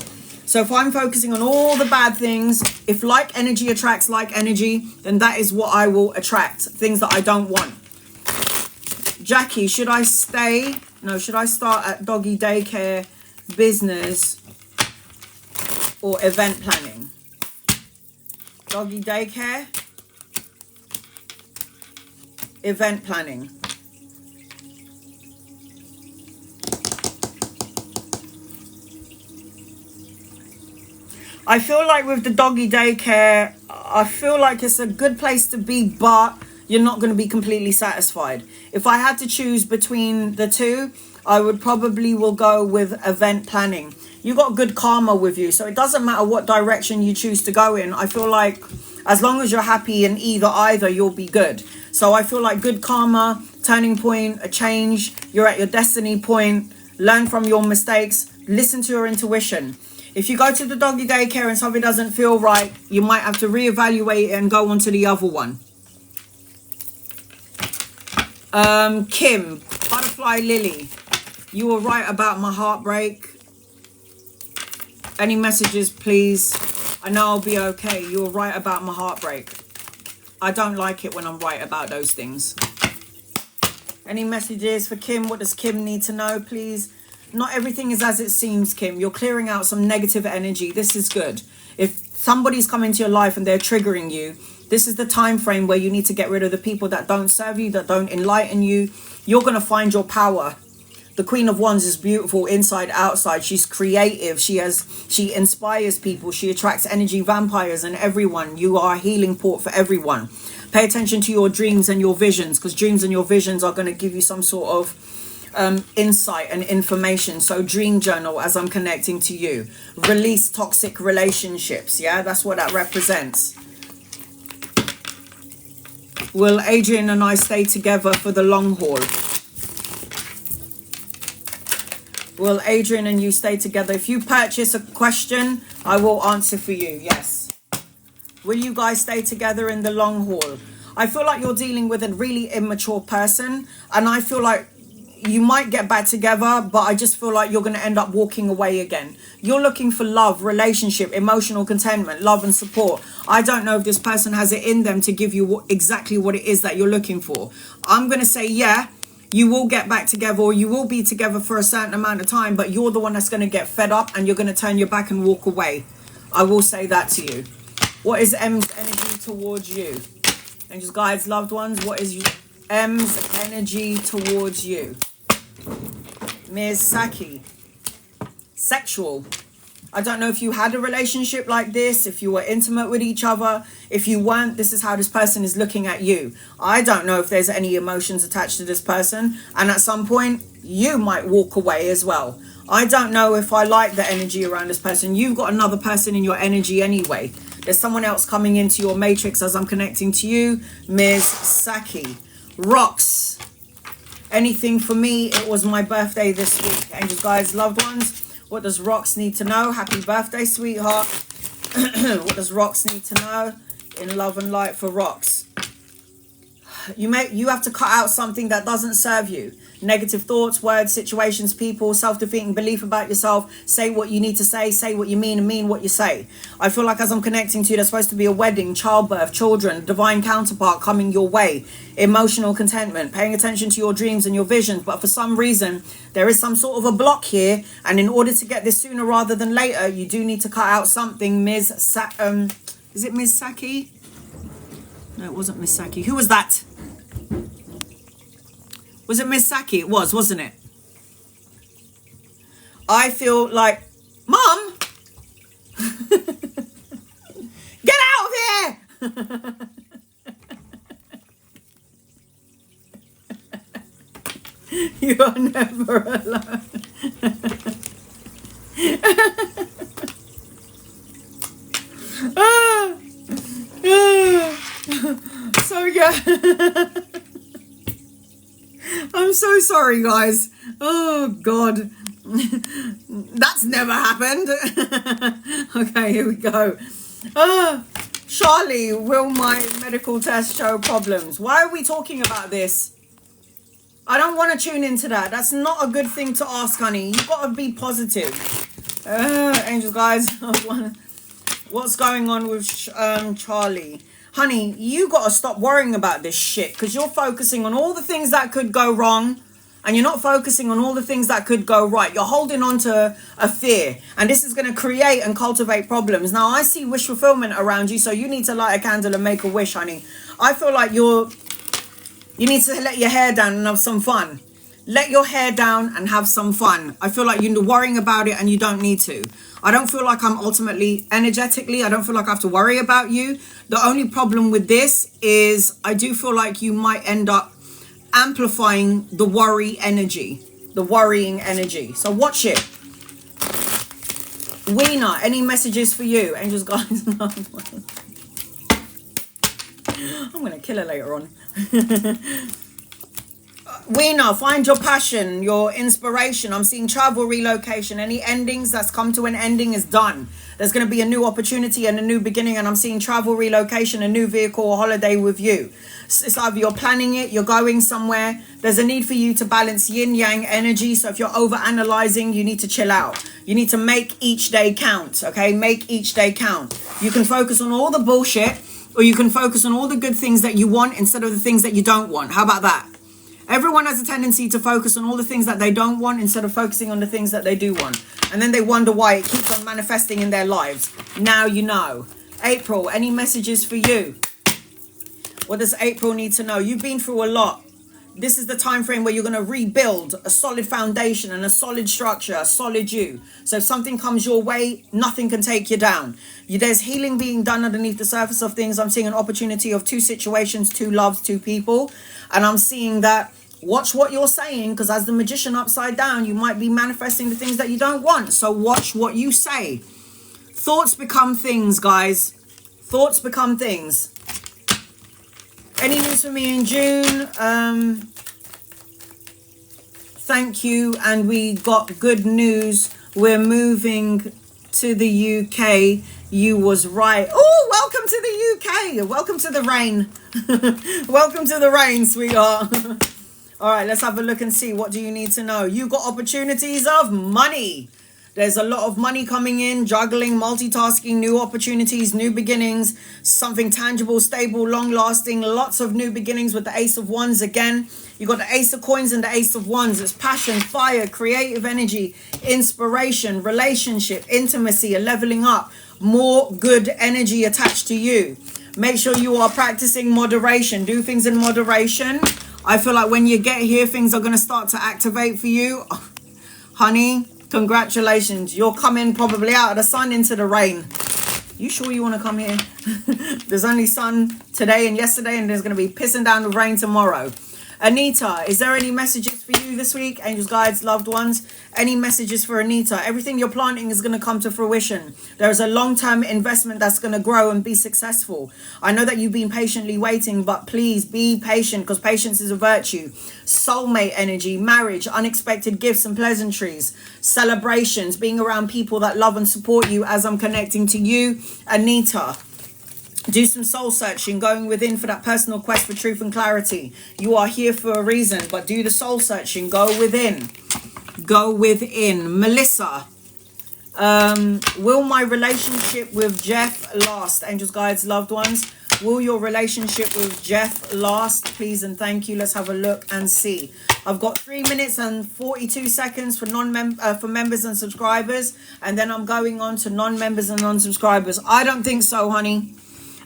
So if I'm focusing on all the bad things, if like energy attracts like energy, then that is what I will attract. Things that I don't want. Jackie, should I start at doggy daycare, business, or event planning? Doggy daycare, event planning. I feel like with the doggy daycare, I feel like it's a good place to be, but you're not going to be completely satisfied. If I had to choose between the two, I would probably will go with event planning. You got good karma with you, so it doesn't matter what direction you choose to go in. I feel like as long as you're happy in either, you'll be good. So I feel like good karma, turning point, a change. You're at your destiny point. Learn from your mistakes. Listen to your intuition. If you go to the doggy daycare and something doesn't feel right, you might have to reevaluate it and go on to the other one. Kim, Butterfly Lily, you were right about my heartbreak. Any messages, please? I know I'll be okay. You were right about my heartbreak. I don't like it when I'm right about those things. Any messages for Kim? What does Kim need to know, please? Not everything is as it seems, Kim. You're clearing out some negative energy. This is good. If somebody's come into your life and they're triggering you, this is the time frame where you need to get rid of the people that don't serve you, that don't enlighten you. You're going to find your power. The Queen of Wands is beautiful inside, outside. She's creative. She inspires people. She attracts energy vampires and everyone. You are a healing port for everyone. Pay attention to your dreams and your visions, because dreams and your visions are going to give you some sort of insight and information. So dream journal as I'm connecting to you. Release toxic relationships. Yeah, that's what that represents. Will Adrian and I stay together for the long haul? Will Adrian and you stay together? If you purchase a question, I will answer for you. Yes. Will you guys stay together in the long haul? I feel like you're dealing with a really immature person, and I feel like you might get back together, but I just feel like you're going to end up walking away again. You're looking for love, relationship, emotional contentment, love and support. I don't know if this person has it in them to give you exactly what it is that you're looking for. I'm going to say, yeah, You will get back together, or you will be together for a certain amount of time, but you're the one that's going to get fed up and you're going to turn your back and walk away. I will say that to you. What is M's energy towards you? Angels, guides, loved ones, what is M's energy towards you? Ms. Saki. Sexual. I don't know if you had a relationship like this, if you were intimate with each other. If you weren't, this is how this person is looking at you. I don't know if there's any emotions attached to this person. And at some point, you might walk away as well. I don't know if I like the energy around this person. You've got another person in your energy anyway. There's someone else coming into your matrix as I'm connecting to you. Ms. Saki. Rocks. Anything for me? It was my birthday this week. Angels, guides, loved ones. What does Rocks need to know? Happy birthday, sweetheart. What does Rocks need to know? In love and light for Rocks. You have to cut out something that doesn't serve you. Negative thoughts, words, situations, people, self-defeating belief about yourself. Say what you need to say what you mean, and mean what you say. I feel like as I'm connecting to you, there's supposed to be a wedding, childbirth, children, divine counterpart coming your way. Emotional contentment, paying attention to your dreams and your visions. But for some reason, there is some sort of a block here. And in order to get this sooner rather than later, you do need to cut out something. Is it Ms. Saki? No, it wasn't Ms. Saki. Who was that? Was it Miss Saki? It was, wasn't it? I feel like, Mom, get out of here. You are never alone. So yeah. I'm so sorry, guys. Oh, God. That's never happened. Okay, here we go. Charlie, will my medical test show problems? Why are we talking about this? I don't want to tune into that. That's not a good thing to ask, honey. You've got to be positive. Angels, guys. What's going on with Charlie? Honey, you got to stop worrying about this shit, because you're focusing on all the things that could go wrong and you're not focusing on all the things that could go right. You're holding on to a fear, and this is going to create and cultivate problems. Now, I see wish fulfillment around you, so you need to light a candle and make a wish, honey. I feel like you need to let your hair down and have some fun. Let your hair down and have some fun. I feel like you're worrying about it and you don't need to. I don't feel like I'm ultimately, energetically, I don't feel like I have to worry about you. The only problem with this is I do feel like you might end up amplifying the worrying energy. So watch it. Weena, any messages for you? Angels, guys. I'm going to kill her later on. Weena, find your passion, your inspiration. I'm seeing travel, relocation. Any endings that's come to an ending is done. There's going to be a new opportunity and a new beginning, and I'm seeing travel, relocation, a new vehicle or holiday with you. It's either you're planning it, you're going somewhere. There's a need for you to balance yin-yang energy. So if you're over-analyzing, you need to chill out. You need to make each day count, okay? Make each day count. You can focus on all the bullshit, or you can focus on all the good things that you want instead of the things that you don't want. How about that? Everyone has a tendency to focus on all the things that they don't want instead of focusing on the things that they do want. And then they wonder why it keeps on manifesting in their lives. Now you know. April, any messages for you? What does April need to know? You've been through a lot. This is the time frame where you're going to rebuild a solid foundation and a solid structure, a solid you. So if something comes your way, nothing can take you down. There's healing being done underneath the surface of things. I'm seeing an opportunity of 2 situations, 2 loves, 2 people. And I'm seeing that. Watch what you're saying, because as the magician upside down, you might be manifesting the things that you don't want. So watch what you say. Thoughts become things, guys. Thoughts become things. Any news for me in June? Thank you. And we got good news. We're moving to the UK. You was right. Oh, welcome to the UK. Welcome to the rain. Welcome to the rain, sweetheart. All right, let's have a look and see. What do you need to know? You got opportunities of money. There's a lot of money coming in, juggling, multitasking, new opportunities, new beginnings, something tangible, stable, long-lasting, lots of new beginnings with the Ace of Wands again. You got the Ace of Coins and the Ace of Wands. It's passion, fire, creative energy, inspiration, relationship, intimacy, a leveling up, more good energy attached to you. Make sure you are practicing moderation. Do things in moderation. I feel like when you get here, things are going to start to activate for you. Oh, honey, congratulations. You're coming probably out of the sun into the rain. You sure you want to come here? There's only sun today and yesterday, and there's going to be pissing down with rain tomorrow. Anita, is there any messages for you this week? Angels, guides, loved ones. Any messages for Anita? Everything you're planting is going to come to fruition. There is a long-term investment that's going to grow and be successful. I know that you've been patiently waiting, but please be patient, because patience is a virtue. Soulmate energy, marriage, unexpected gifts and pleasantries, celebrations, being around people that love and support you as I'm connecting to you, Anita. Do some soul searching, going within for that personal quest for truth and clarity. You are here for a reason, but do the soul searching. Go within. Go within. Melissa, will my relationship with Jeff last? Angels, guides, loved ones. Will your relationship with Jeff last? Please and thank you. Let's have a look and see. I've got 3 minutes and 42 seconds for for members and subscribers, and then I'm going on to non-members and non-subscribers. I don't think so, honey.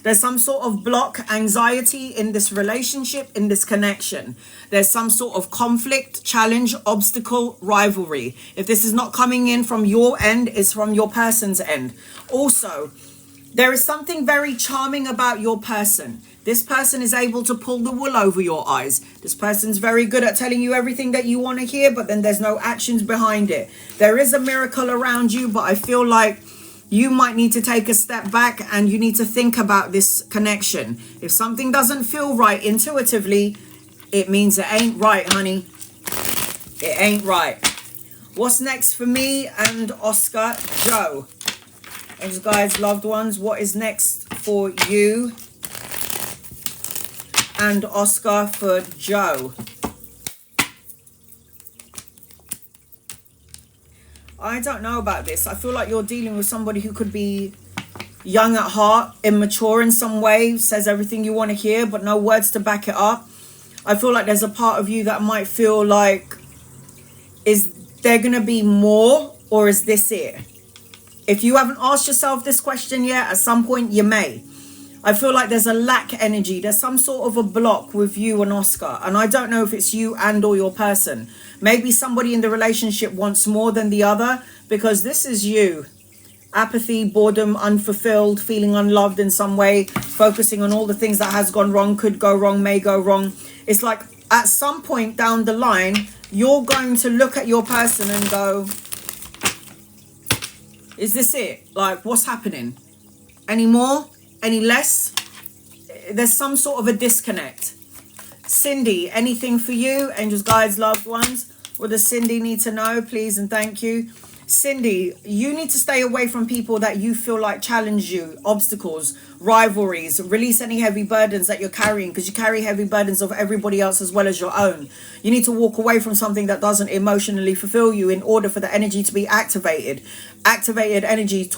There's some sort of block, anxiety in this relationship, in this connection. There's some sort of conflict, challenge, obstacle, rivalry. If this is not coming in from your end, it's from your person's end. Also, there is something very charming about your person. This person is able to pull the wool over your eyes. This person's very good at telling you everything that you want to hear, but then there's no actions behind it. There is a miracle around you, but I feel like you might need to take a step back and you need to think about this connection. If something doesn't feel right intuitively, it means it ain't right, honey. It ain't right. What's next for me and Oscar? Joe. Angels, guides, loved ones, what is next for you and Oscar for Joe? I don't know about this. I feel like you're dealing with somebody who could be young at heart, immature in some way, says everything you want to hear, but no words to back it up. I feel like there's a part of you that might feel like, is there going to be more, or is this it? If you haven't asked yourself this question yet, at some point you may. I feel like there's a lack energy. There's some sort of a block with you and Oscar. And I don't know if it's you and or your person. Maybe somebody in the relationship wants more than the other, because this is you. Apathy, boredom, unfulfilled, feeling unloved in some way, focusing on all the things that has gone wrong, could go wrong, may go wrong. It's like at some point down the line, you're going to look at your person and go, is this it? Like, what's happening? Any more? Any less? There's some sort of a disconnect. Cindy, anything for you? Angels, guides, loved ones. What does Cindy need to know? Please and thank you. Cindy, you need to stay away from people that you feel like challenge you, obstacles, rivalries. Release any heavy burdens that you're carrying, because you carry heavy burdens of everybody else as well as your own. You need to walk away from something that doesn't emotionally fulfill you in order for the energy to be activated. Activated energy,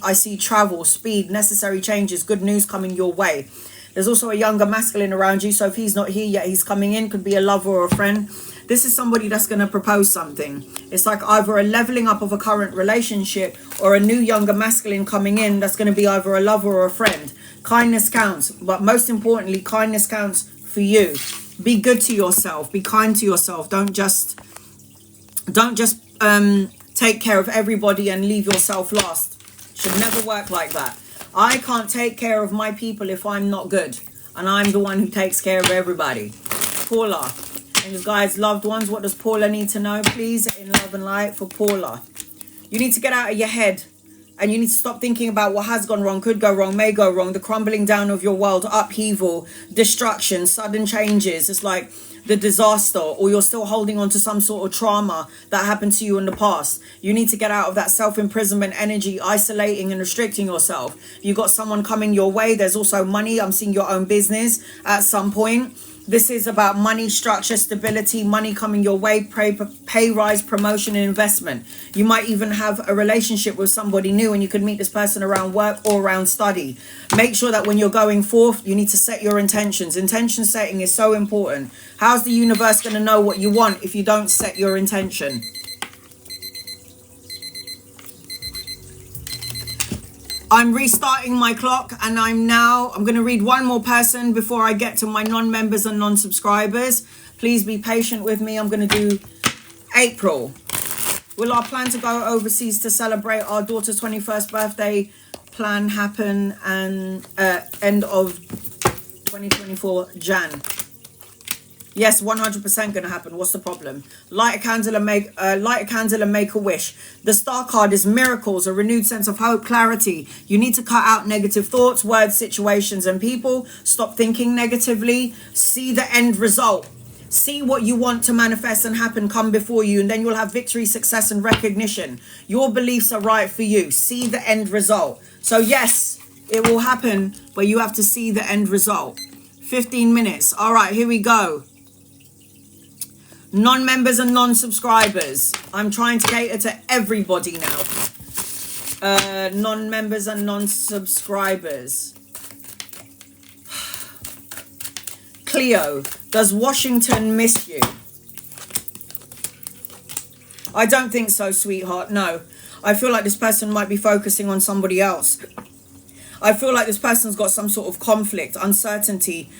I see travel, speed, necessary changes, good news coming your way. There's also a younger masculine around you, so if he's not here yet, he's coming in. Could be a lover or a friend. This is somebody that's going to propose something. It's like either a leveling up of a current relationship or a new younger masculine coming in that's going to be either a lover or a friend. Kindness counts, but most importantly, kindness counts for you. Be good to yourself. Be kind to yourself. Don't just take care of everybody and leave yourself last. Should never work like that. I can't take care of my people if I'm not good, and I'm the one who takes care of everybody. Paula. And guys, loved ones, what does Paula need to know, please, in love and light for Paula? You need to get out of your head, and you need to stop thinking about what has gone wrong, could go wrong, may go wrong, the crumbling down of your world, upheaval, destruction, sudden changes. It's like the disaster, or you're still holding on to some sort of trauma that happened to you in the past. You need to get out of that self-imprisonment energy, isolating and restricting yourself. You got someone coming your way. There's also money. I'm seeing your own business at some point. This is about money, structure, stability, money coming your way, pay rise, promotion, and investment. You might even have a relationship with somebody new, and you could meet this person around work or around study. Make sure that when you're going forth, you need to set your intentions. Intention setting is so important. How's the universe going to know what you want if you don't set your intention? I'm restarting my clock, and I'm going to read one more person before I get to my non-members and non-subscribers. Please be patient with me. I'm going to do April. Will our plan to go overseas to celebrate our daughter's 21st birthday plan happen and end of 2024 Jan? Yes, 100% going to happen. What's the problem? Light a candle and make a wish. The star card is miracles, a renewed sense of hope, clarity. You need to cut out negative thoughts, words, situations, and people. Stop thinking negatively. See the end result. See what you want to manifest and happen come before you, and then you'll have victory, success, and recognition. Your beliefs are right for you. See the end result. So yes, it will happen, but you have to see the end result. 15 minutes. All right, here we go. Non-members and non-subscribers. I'm trying to cater to everybody now. Non-members and non-subscribers. Cleo, does Washington miss you? I don't think so, sweetheart. No. I feel like this person might be focusing on somebody else. I feel like this person's got some sort of conflict, uncertainty.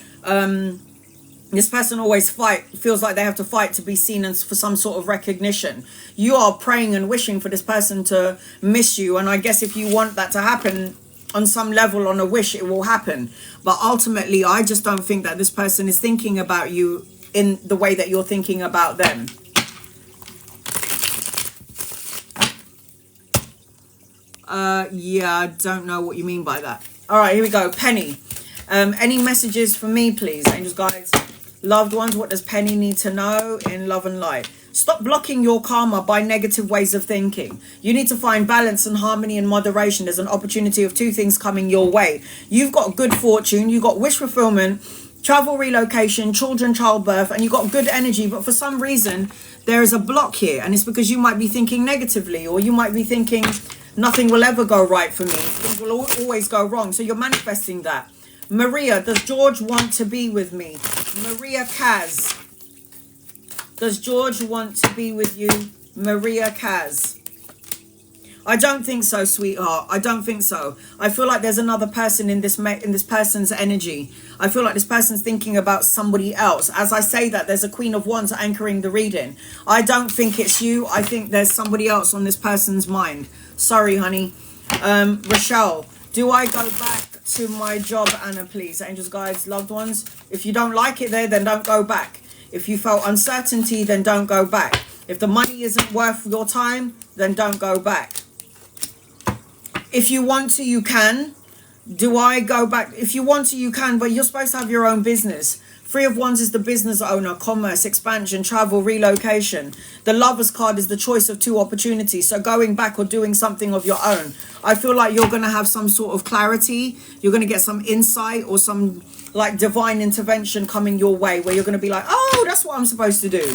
This person always feels like they have to fight to be seen and for some sort of recognition. You are praying and wishing for this person to miss you. And I guess if you want that to happen on some level, on a wish, it will happen. But ultimately, I just don't think that this person is thinking about you in the way that you're thinking about them. Yeah, I don't know what you mean by that. All right, here we go. Penny. Any messages for me, please? Angels, guides, loved ones, what does Penny need to know in love and light? Stop blocking your karma by negative ways of thinking. You need to find balance and harmony and moderation. There's an opportunity of two things coming your way. You've got good fortune, you've got wish fulfillment, travel, relocation, children, childbirth, and you've got good energy. But for some reason, there is a block here. And it's because you might be thinking negatively, or you might be thinking nothing will ever go right for me. Things will always go wrong. So you're manifesting that. Maria, does George want to be with me? Maria Kaz. Does George want to be with you? Maria Kaz. I don't think so, sweetheart. I don't think so. I feel like there's another person in this person's energy. I feel like this person's thinking about somebody else. As I say that, there's a Queen of Wands anchoring the reading. I don't think it's you. I think there's somebody else on this person's mind. Sorry, honey. Rochelle, do I go back to my job? Anna, please. Angels, guides, loved ones. If you don't like it there, then don't go back. If you felt uncertainty, then don't go back. If the money isn't worth your time, then don't go back. If you want to, you can. Do I go back? If you want to, you can, but you're supposed to have your own business. Three of Wands is the business owner, commerce, expansion, travel, relocation. The Lover's card is the choice of two opportunities. So going back or doing something of your own. I feel like you're going to have some sort of clarity. You're going to get some insight or some like divine intervention coming your way where you're going to be like, oh, that's what I'm supposed to do.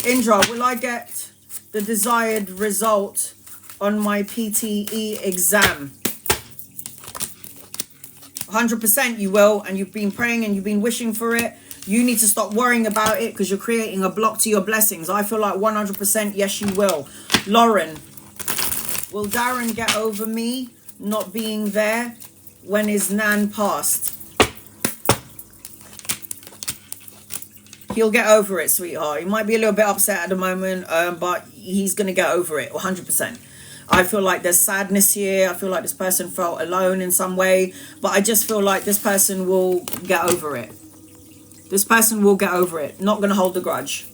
Indra, will I get the desired result on my PTE exam? 100% you will, and you've been praying and you've been wishing for it. You need to stop worrying about it because you're creating a block to your blessings. I feel like 100% yes, you will. Lauren, will Darren get over me not being there when his nan passed? He'll get over it, sweetheart. He might be a little bit upset at the moment, but he's going to get over it 100%. I feel like there's sadness here. I feel like this person felt alone in some way. But I just feel like this person will get over it. This person will get over it. Not going to hold a grudge.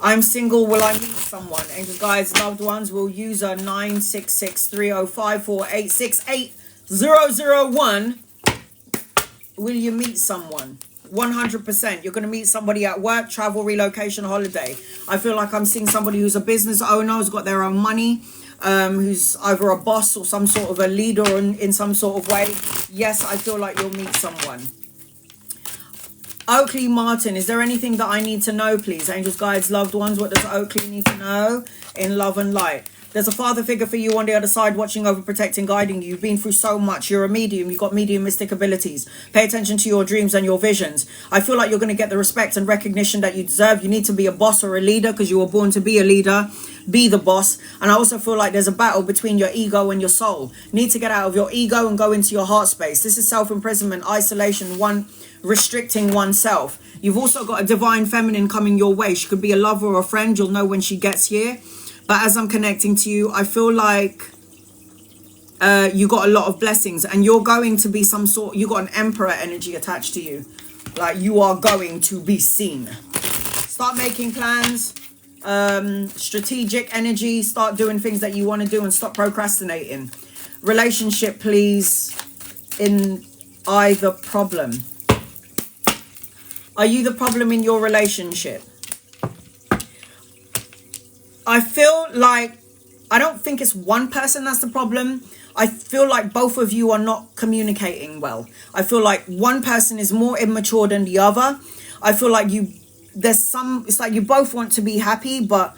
I'm single. Will I meet someone? Angels, guides, loved ones, will user 9663054868001. Will you meet someone? 100%. You're going to meet somebody at work, travel, relocation, holiday. I feel like I'm seeing somebody who's a business owner, who's got their own money. Who's either a boss or some sort of a leader in some sort of way. Yes, I feel like you'll meet someone. Oakley Martin, is there anything that I need to know, please? Angels, guides, loved ones, what does Oakley need to know in love and light? There's a father figure for you on the other side, watching over, protecting, guiding you. You've been through so much. You're a medium. You've got mediumistic abilities. Pay attention to your dreams and your visions. I feel like you're going to get the respect and recognition that you deserve. You need to be a boss or a leader because you were born to be a leader. Be the boss. And I also feel like there's a battle between your ego and your soul. You need to get out of your ego and go into your heart space. This is self-imprisonment, isolation, restricting oneself. You've also got a divine feminine coming your way. She could be a lover or a friend. You'll know when she gets here. But as I'm connecting to you, I feel like you got a lot of blessings, and you're going to be some sort, you got an emperor energy attached to you. Like, you are going to be seen. Start making plans, strategic energy, start doing things that you want to do and stop procrastinating. Relationship, please. In I the problem. Are you the problem in your relationship? I feel like, I don't think it's one person that's the problem. I feel like both of you are not communicating well. I feel like one person is more immature than the other. I feel like it's like you both want to be happy, but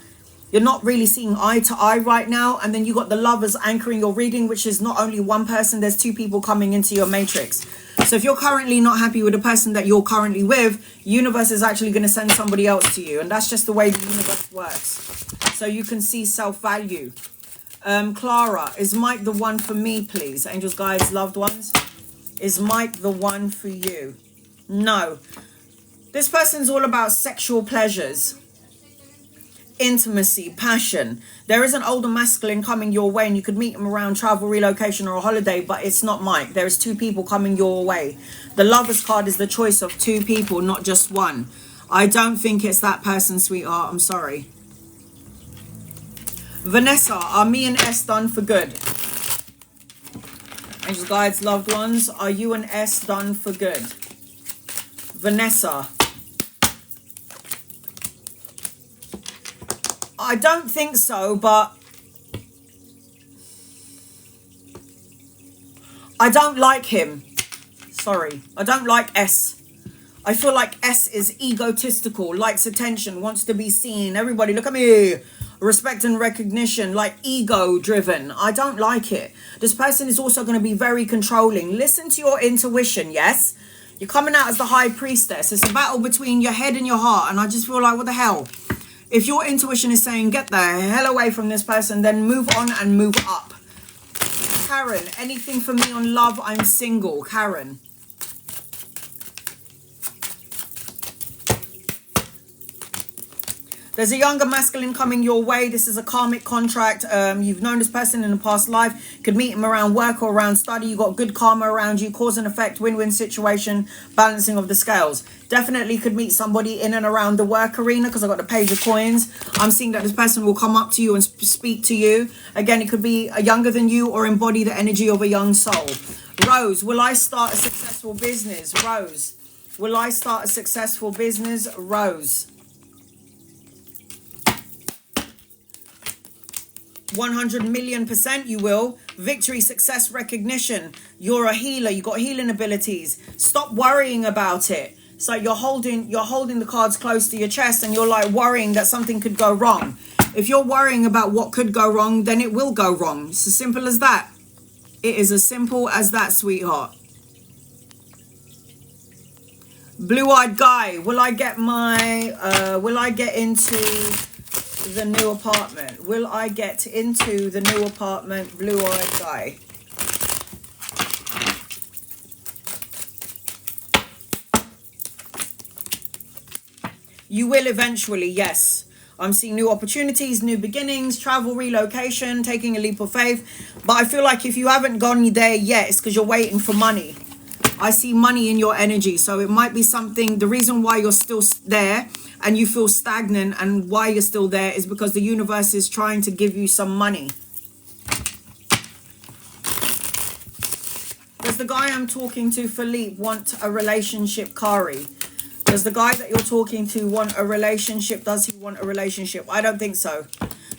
you're not really seeing eye to eye right now. And then you got the lovers anchoring your reading, which is not only one person, there's two people coming into your matrix. So if you're currently not happy with the person that you're currently with, universe is actually going to send somebody else to you. And that's just the way the universe works. So you can see self-value. Clara, is Mike the one for me, please? Angels, guides, loved ones. Is Mike the one for you? No. This person's all about sexual pleasures, intimacy, passion. There is an older masculine coming your way, and you could meet him around travel, relocation, or a holiday, but it's not Mike. There is two people coming your way. The Lovers card is the choice of two people, not just one. I don't think it's that person, sweetheart. I'm sorry. Vanessa, are me and S done for good? Angels, guides, loved ones, are you and S done for good? Vanessa. I don't think so, but I don't like him. Sorry, I don't like S. I feel like S is egotistical, likes attention, wants to be seen. Everybody, look at me. Respect and recognition, like ego driven. I don't like it. This person is also going to be very controlling. Listen to your intuition, yes? You're coming out as the high priestess. It's a battle between your head and your heart. And I just feel like, what the hell? If your intuition is saying, get the hell away from this person, then move on and move up. Karen, anything for me on love? I'm single. Karen. There's a younger masculine coming your way. This is a karmic contract. You've known this person in a past life. Could meet him around work or around study. You got good karma around you. Cause and effect, win-win situation, balancing of the scales. Definitely could meet somebody in and around the work arena because I got the page of coins. I'm seeing that this person will come up to you and speak to you. Again, it could be younger than you or embody the energy of a young soul. Rose, will I start a successful business? Rose, will I start a successful business? Rose. 100,000,000% you will. Victory, success, recognition. You're a healer. You got healing abilities. Stop worrying about it. It's like you're holding the cards close to your chest and you're like worrying that something could go wrong. If you're worrying about what could go wrong, then it will go wrong. It's as simple as that. It is as simple as that, sweetheart. Blue-eyed guy, will I get into the new apartment? Will I get into the new apartment, blue-eyed guy? You will eventually, yes. I'm seeing new opportunities, new beginnings, travel, relocation, taking a leap of faith. But I feel like if you haven't gone there yet, it's because you're waiting for money. I see money in your energy. So it might be something, the reason why you're still there and you feel stagnant and why you're still there is because the universe is trying to give you some money. Does the guy I'm talking to, Philippe, want a relationship, Kari? Does the guy that you're talking to want a relationship? Does he want a relationship? I don't think so.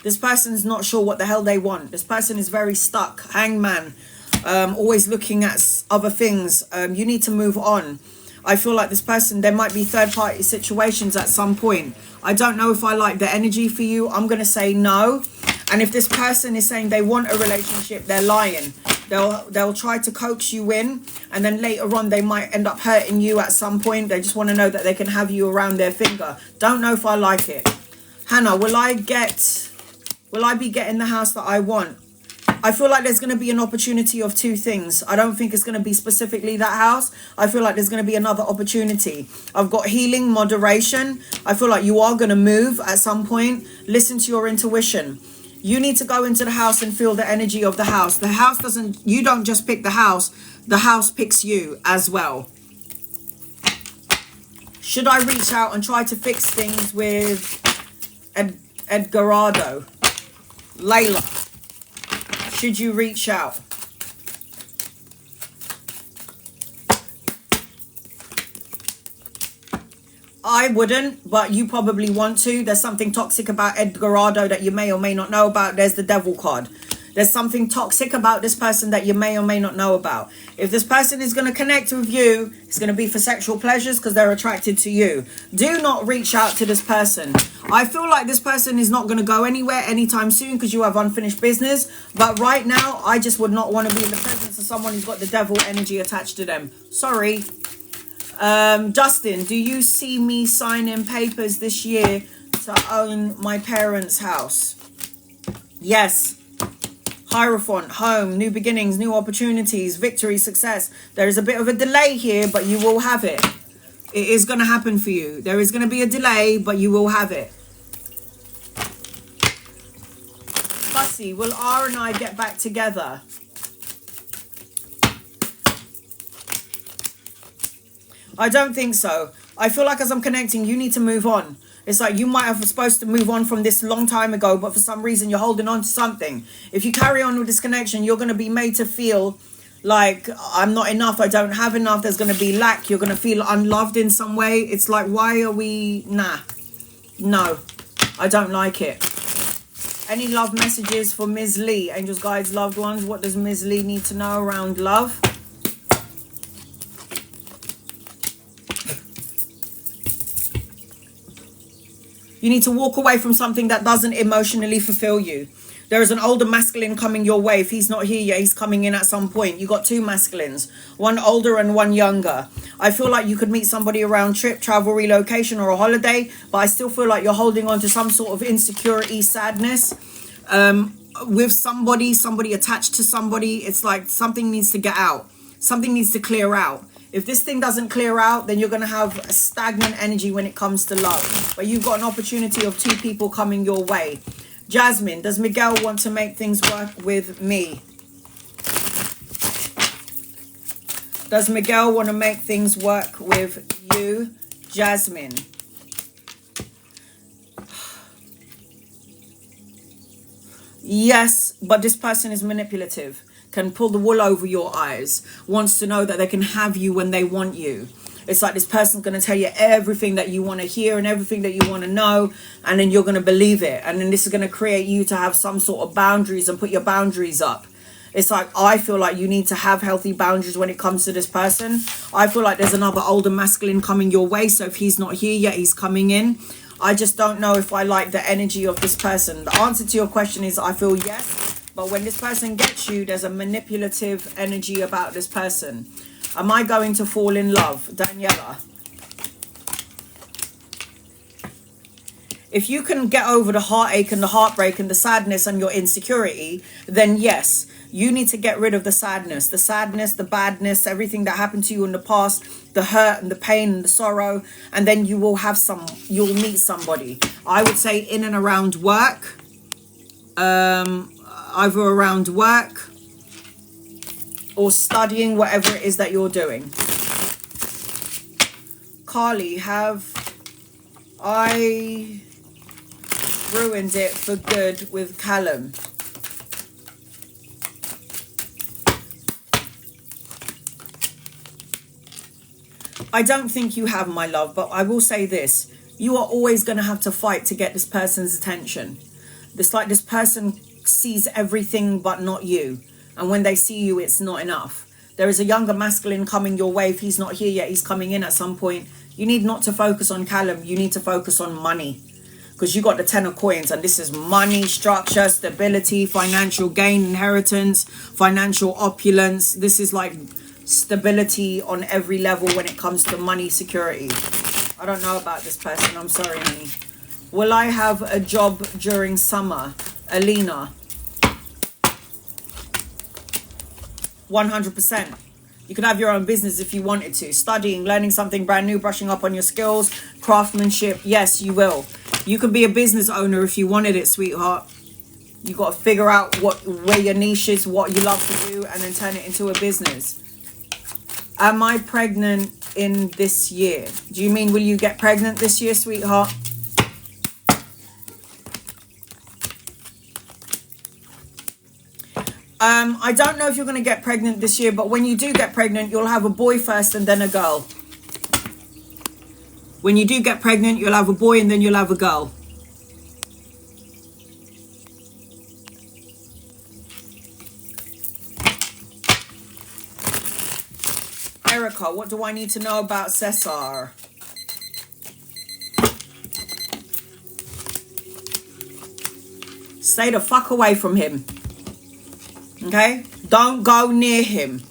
This person's not sure what the hell they want. This person is very stuck. Hangman. Always looking at other things. You need to move on. I feel like this person, there might be third party situations at some point. I don't know if I like the energy for you. I'm going to say no. And if this person is saying they want a relationship, they're lying. They'll try to coax you in, and then later on they might end up hurting you at some point. They just want to know that they can have you around their finger. Don't know if I like it. Hannah, will I be getting the house that I want? I feel like there's going to be an opportunity of two things. I don't think it's going to be specifically that house. I feel like there's going to be another opportunity. I've got healing, moderation. I feel like you are going to move at some point. Listen to your intuition. You need to go into the house and feel the energy of the house. The house doesn't, you don't just pick the house picks you as well. Should I reach out and try to fix things with Edgardo? Layla, should you reach out? I wouldn't, but you probably want to. There's something toxic about Edgardo that you may or may not know about. There's the devil card. There's something toxic about this person that you may or may not know about. If this person is going to connect with you, it's going to be for sexual pleasures because they're attracted to you. Do not reach out to this person. I feel like this person is not going to go anywhere anytime soon because you have unfinished business. But right now, I just would not want to be in the presence of someone who's got the devil energy attached to them. Sorry. Justin, do you see me signing papers this year to own my parents' house? Yes. Hierophant, home, new beginnings, new opportunities, victory, success. There is a bit of a delay here, but you will have it. It is going to happen for you. There is going to be a delay, but you will have it. Fussy, will R and I get back together? I don't think so. I feel like as I'm connecting, you need to move on. It's like you might have supposed to move on from this long time ago, but for some reason you're holding on to something. If you carry on with this connection, you're going to be made to feel like I'm not enough, I don't have enough, there's going to be lack, you're going to feel unloved in some way. It's like, why are we... Nah. No. I don't like it. Any love messages for Ms. Lee? Angels, guides, loved ones. What does Ms. Lee need to know around love? You need to walk away from something that doesn't emotionally fulfill you. There is an older masculine coming your way. If he's not here yet, he's coming in at some point. You got two masculines, one older and one younger. I feel like you could meet somebody around trip, travel, relocation, or a holiday, but I still feel like you're holding on to some sort of insecurity, sadness. With somebody attached to somebody, it's like something needs to get out. Something needs to clear out. If this thing doesn't clear out, then you're going to have a stagnant energy when it comes to love. But you've got an opportunity of two people coming your way. Jasmine, does Miguel want to make things work with me? Does Miguel want to make things work with you, Jasmine? Yes, but this person is manipulative. Can pull the wool over your eyes, wants to know that they can have you when they want you. It's like this person's going to tell you everything that you want to hear and everything that you want to know, and then you're going to believe it. And then this is going to create you to have some sort of boundaries and put your boundaries up. It's like, I feel like you need to have healthy boundaries when it comes to this person. I feel like there's another older masculine coming your way, so if he's not here yet, he's coming in. I just don't know if I like the energy of this person. The answer to your question is I feel yes. But when this person gets you, there's a manipulative energy about this person. Am I going to fall in love? Daniela. If you can get over the heartache and the heartbreak and the sadness and your insecurity, then yes, you need to get rid of the sadness, the badness, everything that happened to you in the past, the hurt and the pain and the sorrow, and then you will have you'll meet somebody. I would say in and around work. Either around work or studying, whatever it is that you're doing. Carly, have I ruined it for good with Callum? I don't think you have, my love, but I will say this. You are always going to have to fight to get this person's attention. It's like this person sees everything but not you, and when they see you, it's not enough. There is a younger masculine coming your way. If he's not here yet, he's coming in at some point. You need not to focus on Callum. You need to focus on money, because you got the 10 of coins, and this is money, structure, stability, financial gain, inheritance, financial opulence. This is like stability on every level when it comes to money, security. I don't know about this person. I'm sorry, honey. Will I have a job during summer? Alina. 100%. You could have your own business if you wanted to. Studying, learning something brand new, brushing up on your skills, craftsmanship. Yes, you will. You could be a business owner if you wanted it, sweetheart. You got to figure out where your niche is, what you love to do, and then turn it into a business. Am I pregnant in this year? Do you mean will you get pregnant this year, sweetheart? I don't know if you're going to get pregnant this year, but when you do get pregnant, you'll have a boy first and then a girl. When you do get pregnant, you'll have a boy and then you'll have a girl. Erica, what do I need to know about Cesar? Stay the fuck away from him. Okay? Don't go near him.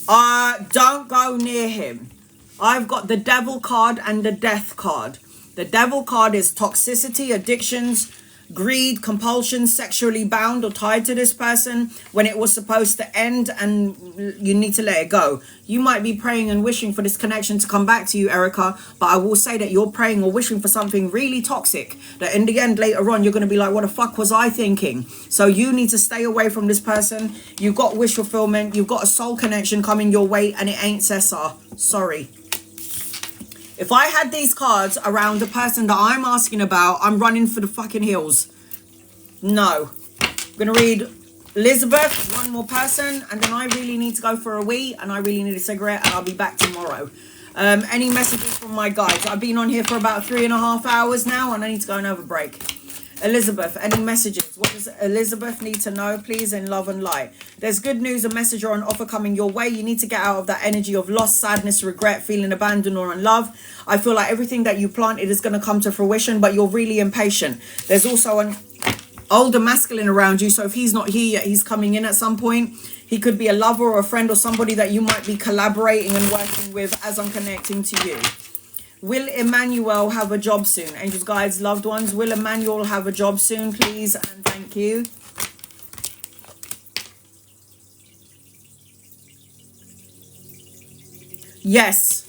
Don't go near him. I've got the devil card and the death card. The devil card is toxicity, addictions, greed, compulsion, sexually bound or tied to this person when it was supposed to end, and you need to let it go. You might be praying and wishing for this connection to come back to you, Erica, but I will say that you're praying or wishing for something really toxic that in the end later on you're going to be like, what the fuck was I thinking? So you need to stay away from this person. You've got wish fulfillment, you've got a soul connection coming your way, and it ain't Cesar. Sorry. If I had these cards around the person that I'm asking about, I'm running for the fucking hills. No. I'm going to read Elizabeth, one more person, and then I really need to go for a wee, and I really need a cigarette, and I'll be back tomorrow. Any messages from my guides? I've been on here for about 3.5 hours now, and I need to go and have a break. Elizabeth, any messages? What does Elizabeth need to know, please, in love and light? There's good news, a message or an offer coming your way. You need to get out of that energy of loss, sadness, regret, feeling abandoned or unloved. I feel like everything that you planted is going to come to fruition, but you're really impatient. There's also an older masculine around you, so if he's not here yet, he's coming in at some point. He could be a lover or a friend or somebody that you might be collaborating and working with as I'm connecting to you. Will Emmanuel have a job soon? Angels, guides, loved ones, will Emmanuel have a job soon, please? And thank you. Yes.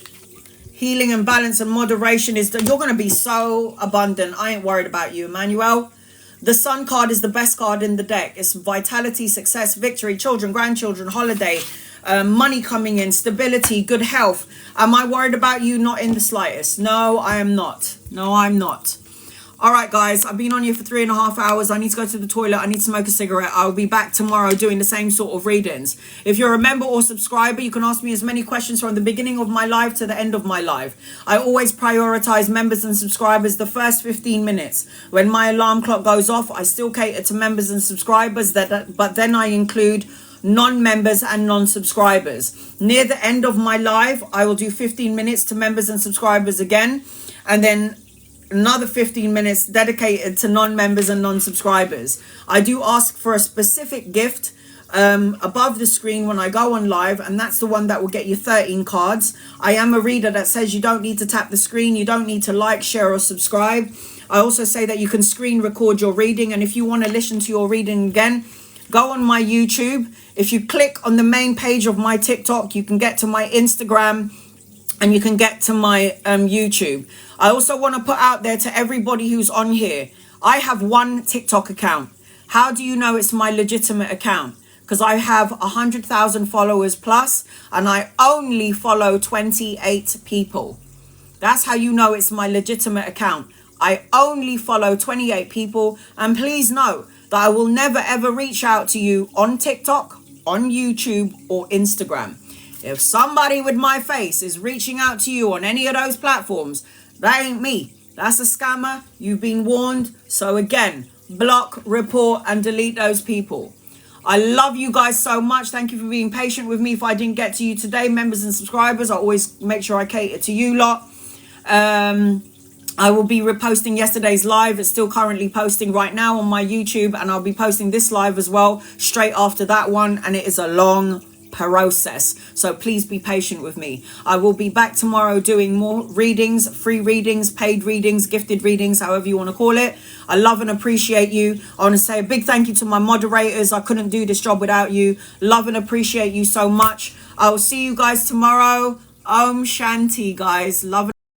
Healing and balance and moderation is that you're going to be so abundant. I ain't worried about you, Emmanuel. The Sun card is the best card in the deck. It's vitality, success, victory, children, grandchildren, holiday, money coming in, stability, good health. Am I worried about you? Not in the slightest. No, I am not. No, I'm not. All right, guys, I've been on here for 3.5 hours. I need to go to the toilet. I need to smoke a cigarette. I'll be back tomorrow doing the same sort of readings. If you're a member or subscriber, you can ask me as many questions from the beginning of my live to the end of my live. I always prioritize members and subscribers the first 15 minutes. When my alarm clock goes off, I still cater to members and subscribers, but then I include non-members and non-subscribers. Near the end of my live, I will do 15 minutes to members and subscribers again, and then another 15 minutes dedicated to non-members and non-subscribers. I do ask for a specific gift above the screen when I go on live, and that's the one that will get you 13 cards. I am a reader that says you don't need to tap the screen, you don't need to like, share or subscribe. I also say that you can screen record your reading, and if you want to listen to your reading again, go on my YouTube. If you click on the main page of my TikTok, you can get to my Instagram and you can get to my YouTube. I also want to put out there to everybody who's on here, I have one TikTok account. How do you know it's my legitimate account? Because I have 100,000 followers plus, and I only follow 28 people. That's how you know it's my legitimate account. I only follow 28 people, and please know that I will never ever reach out to you on TikTok, on YouTube or Instagram. If somebody with my face is reaching out to you on any of those platforms, that ain't me. That's a scammer. You've been warned. So again, block, report and delete those people. I love you guys so much. Thank you for being patient with me. If I didn't get to you today, members and subscribers, I always make sure I cater to you lot. I will be reposting yesterday's live. It's still currently posting right now on my YouTube, and I'll be posting this live as well straight after that one, and it is a long process, so please be patient with me. I will be back tomorrow doing more readings, free readings, paid readings, gifted readings, however you want to call it. I love and appreciate you. I want to say a big thank you to my moderators. I couldn't do this job without you. Love and appreciate you so much. I will see you guys tomorrow. Om Shanti, guys. Love and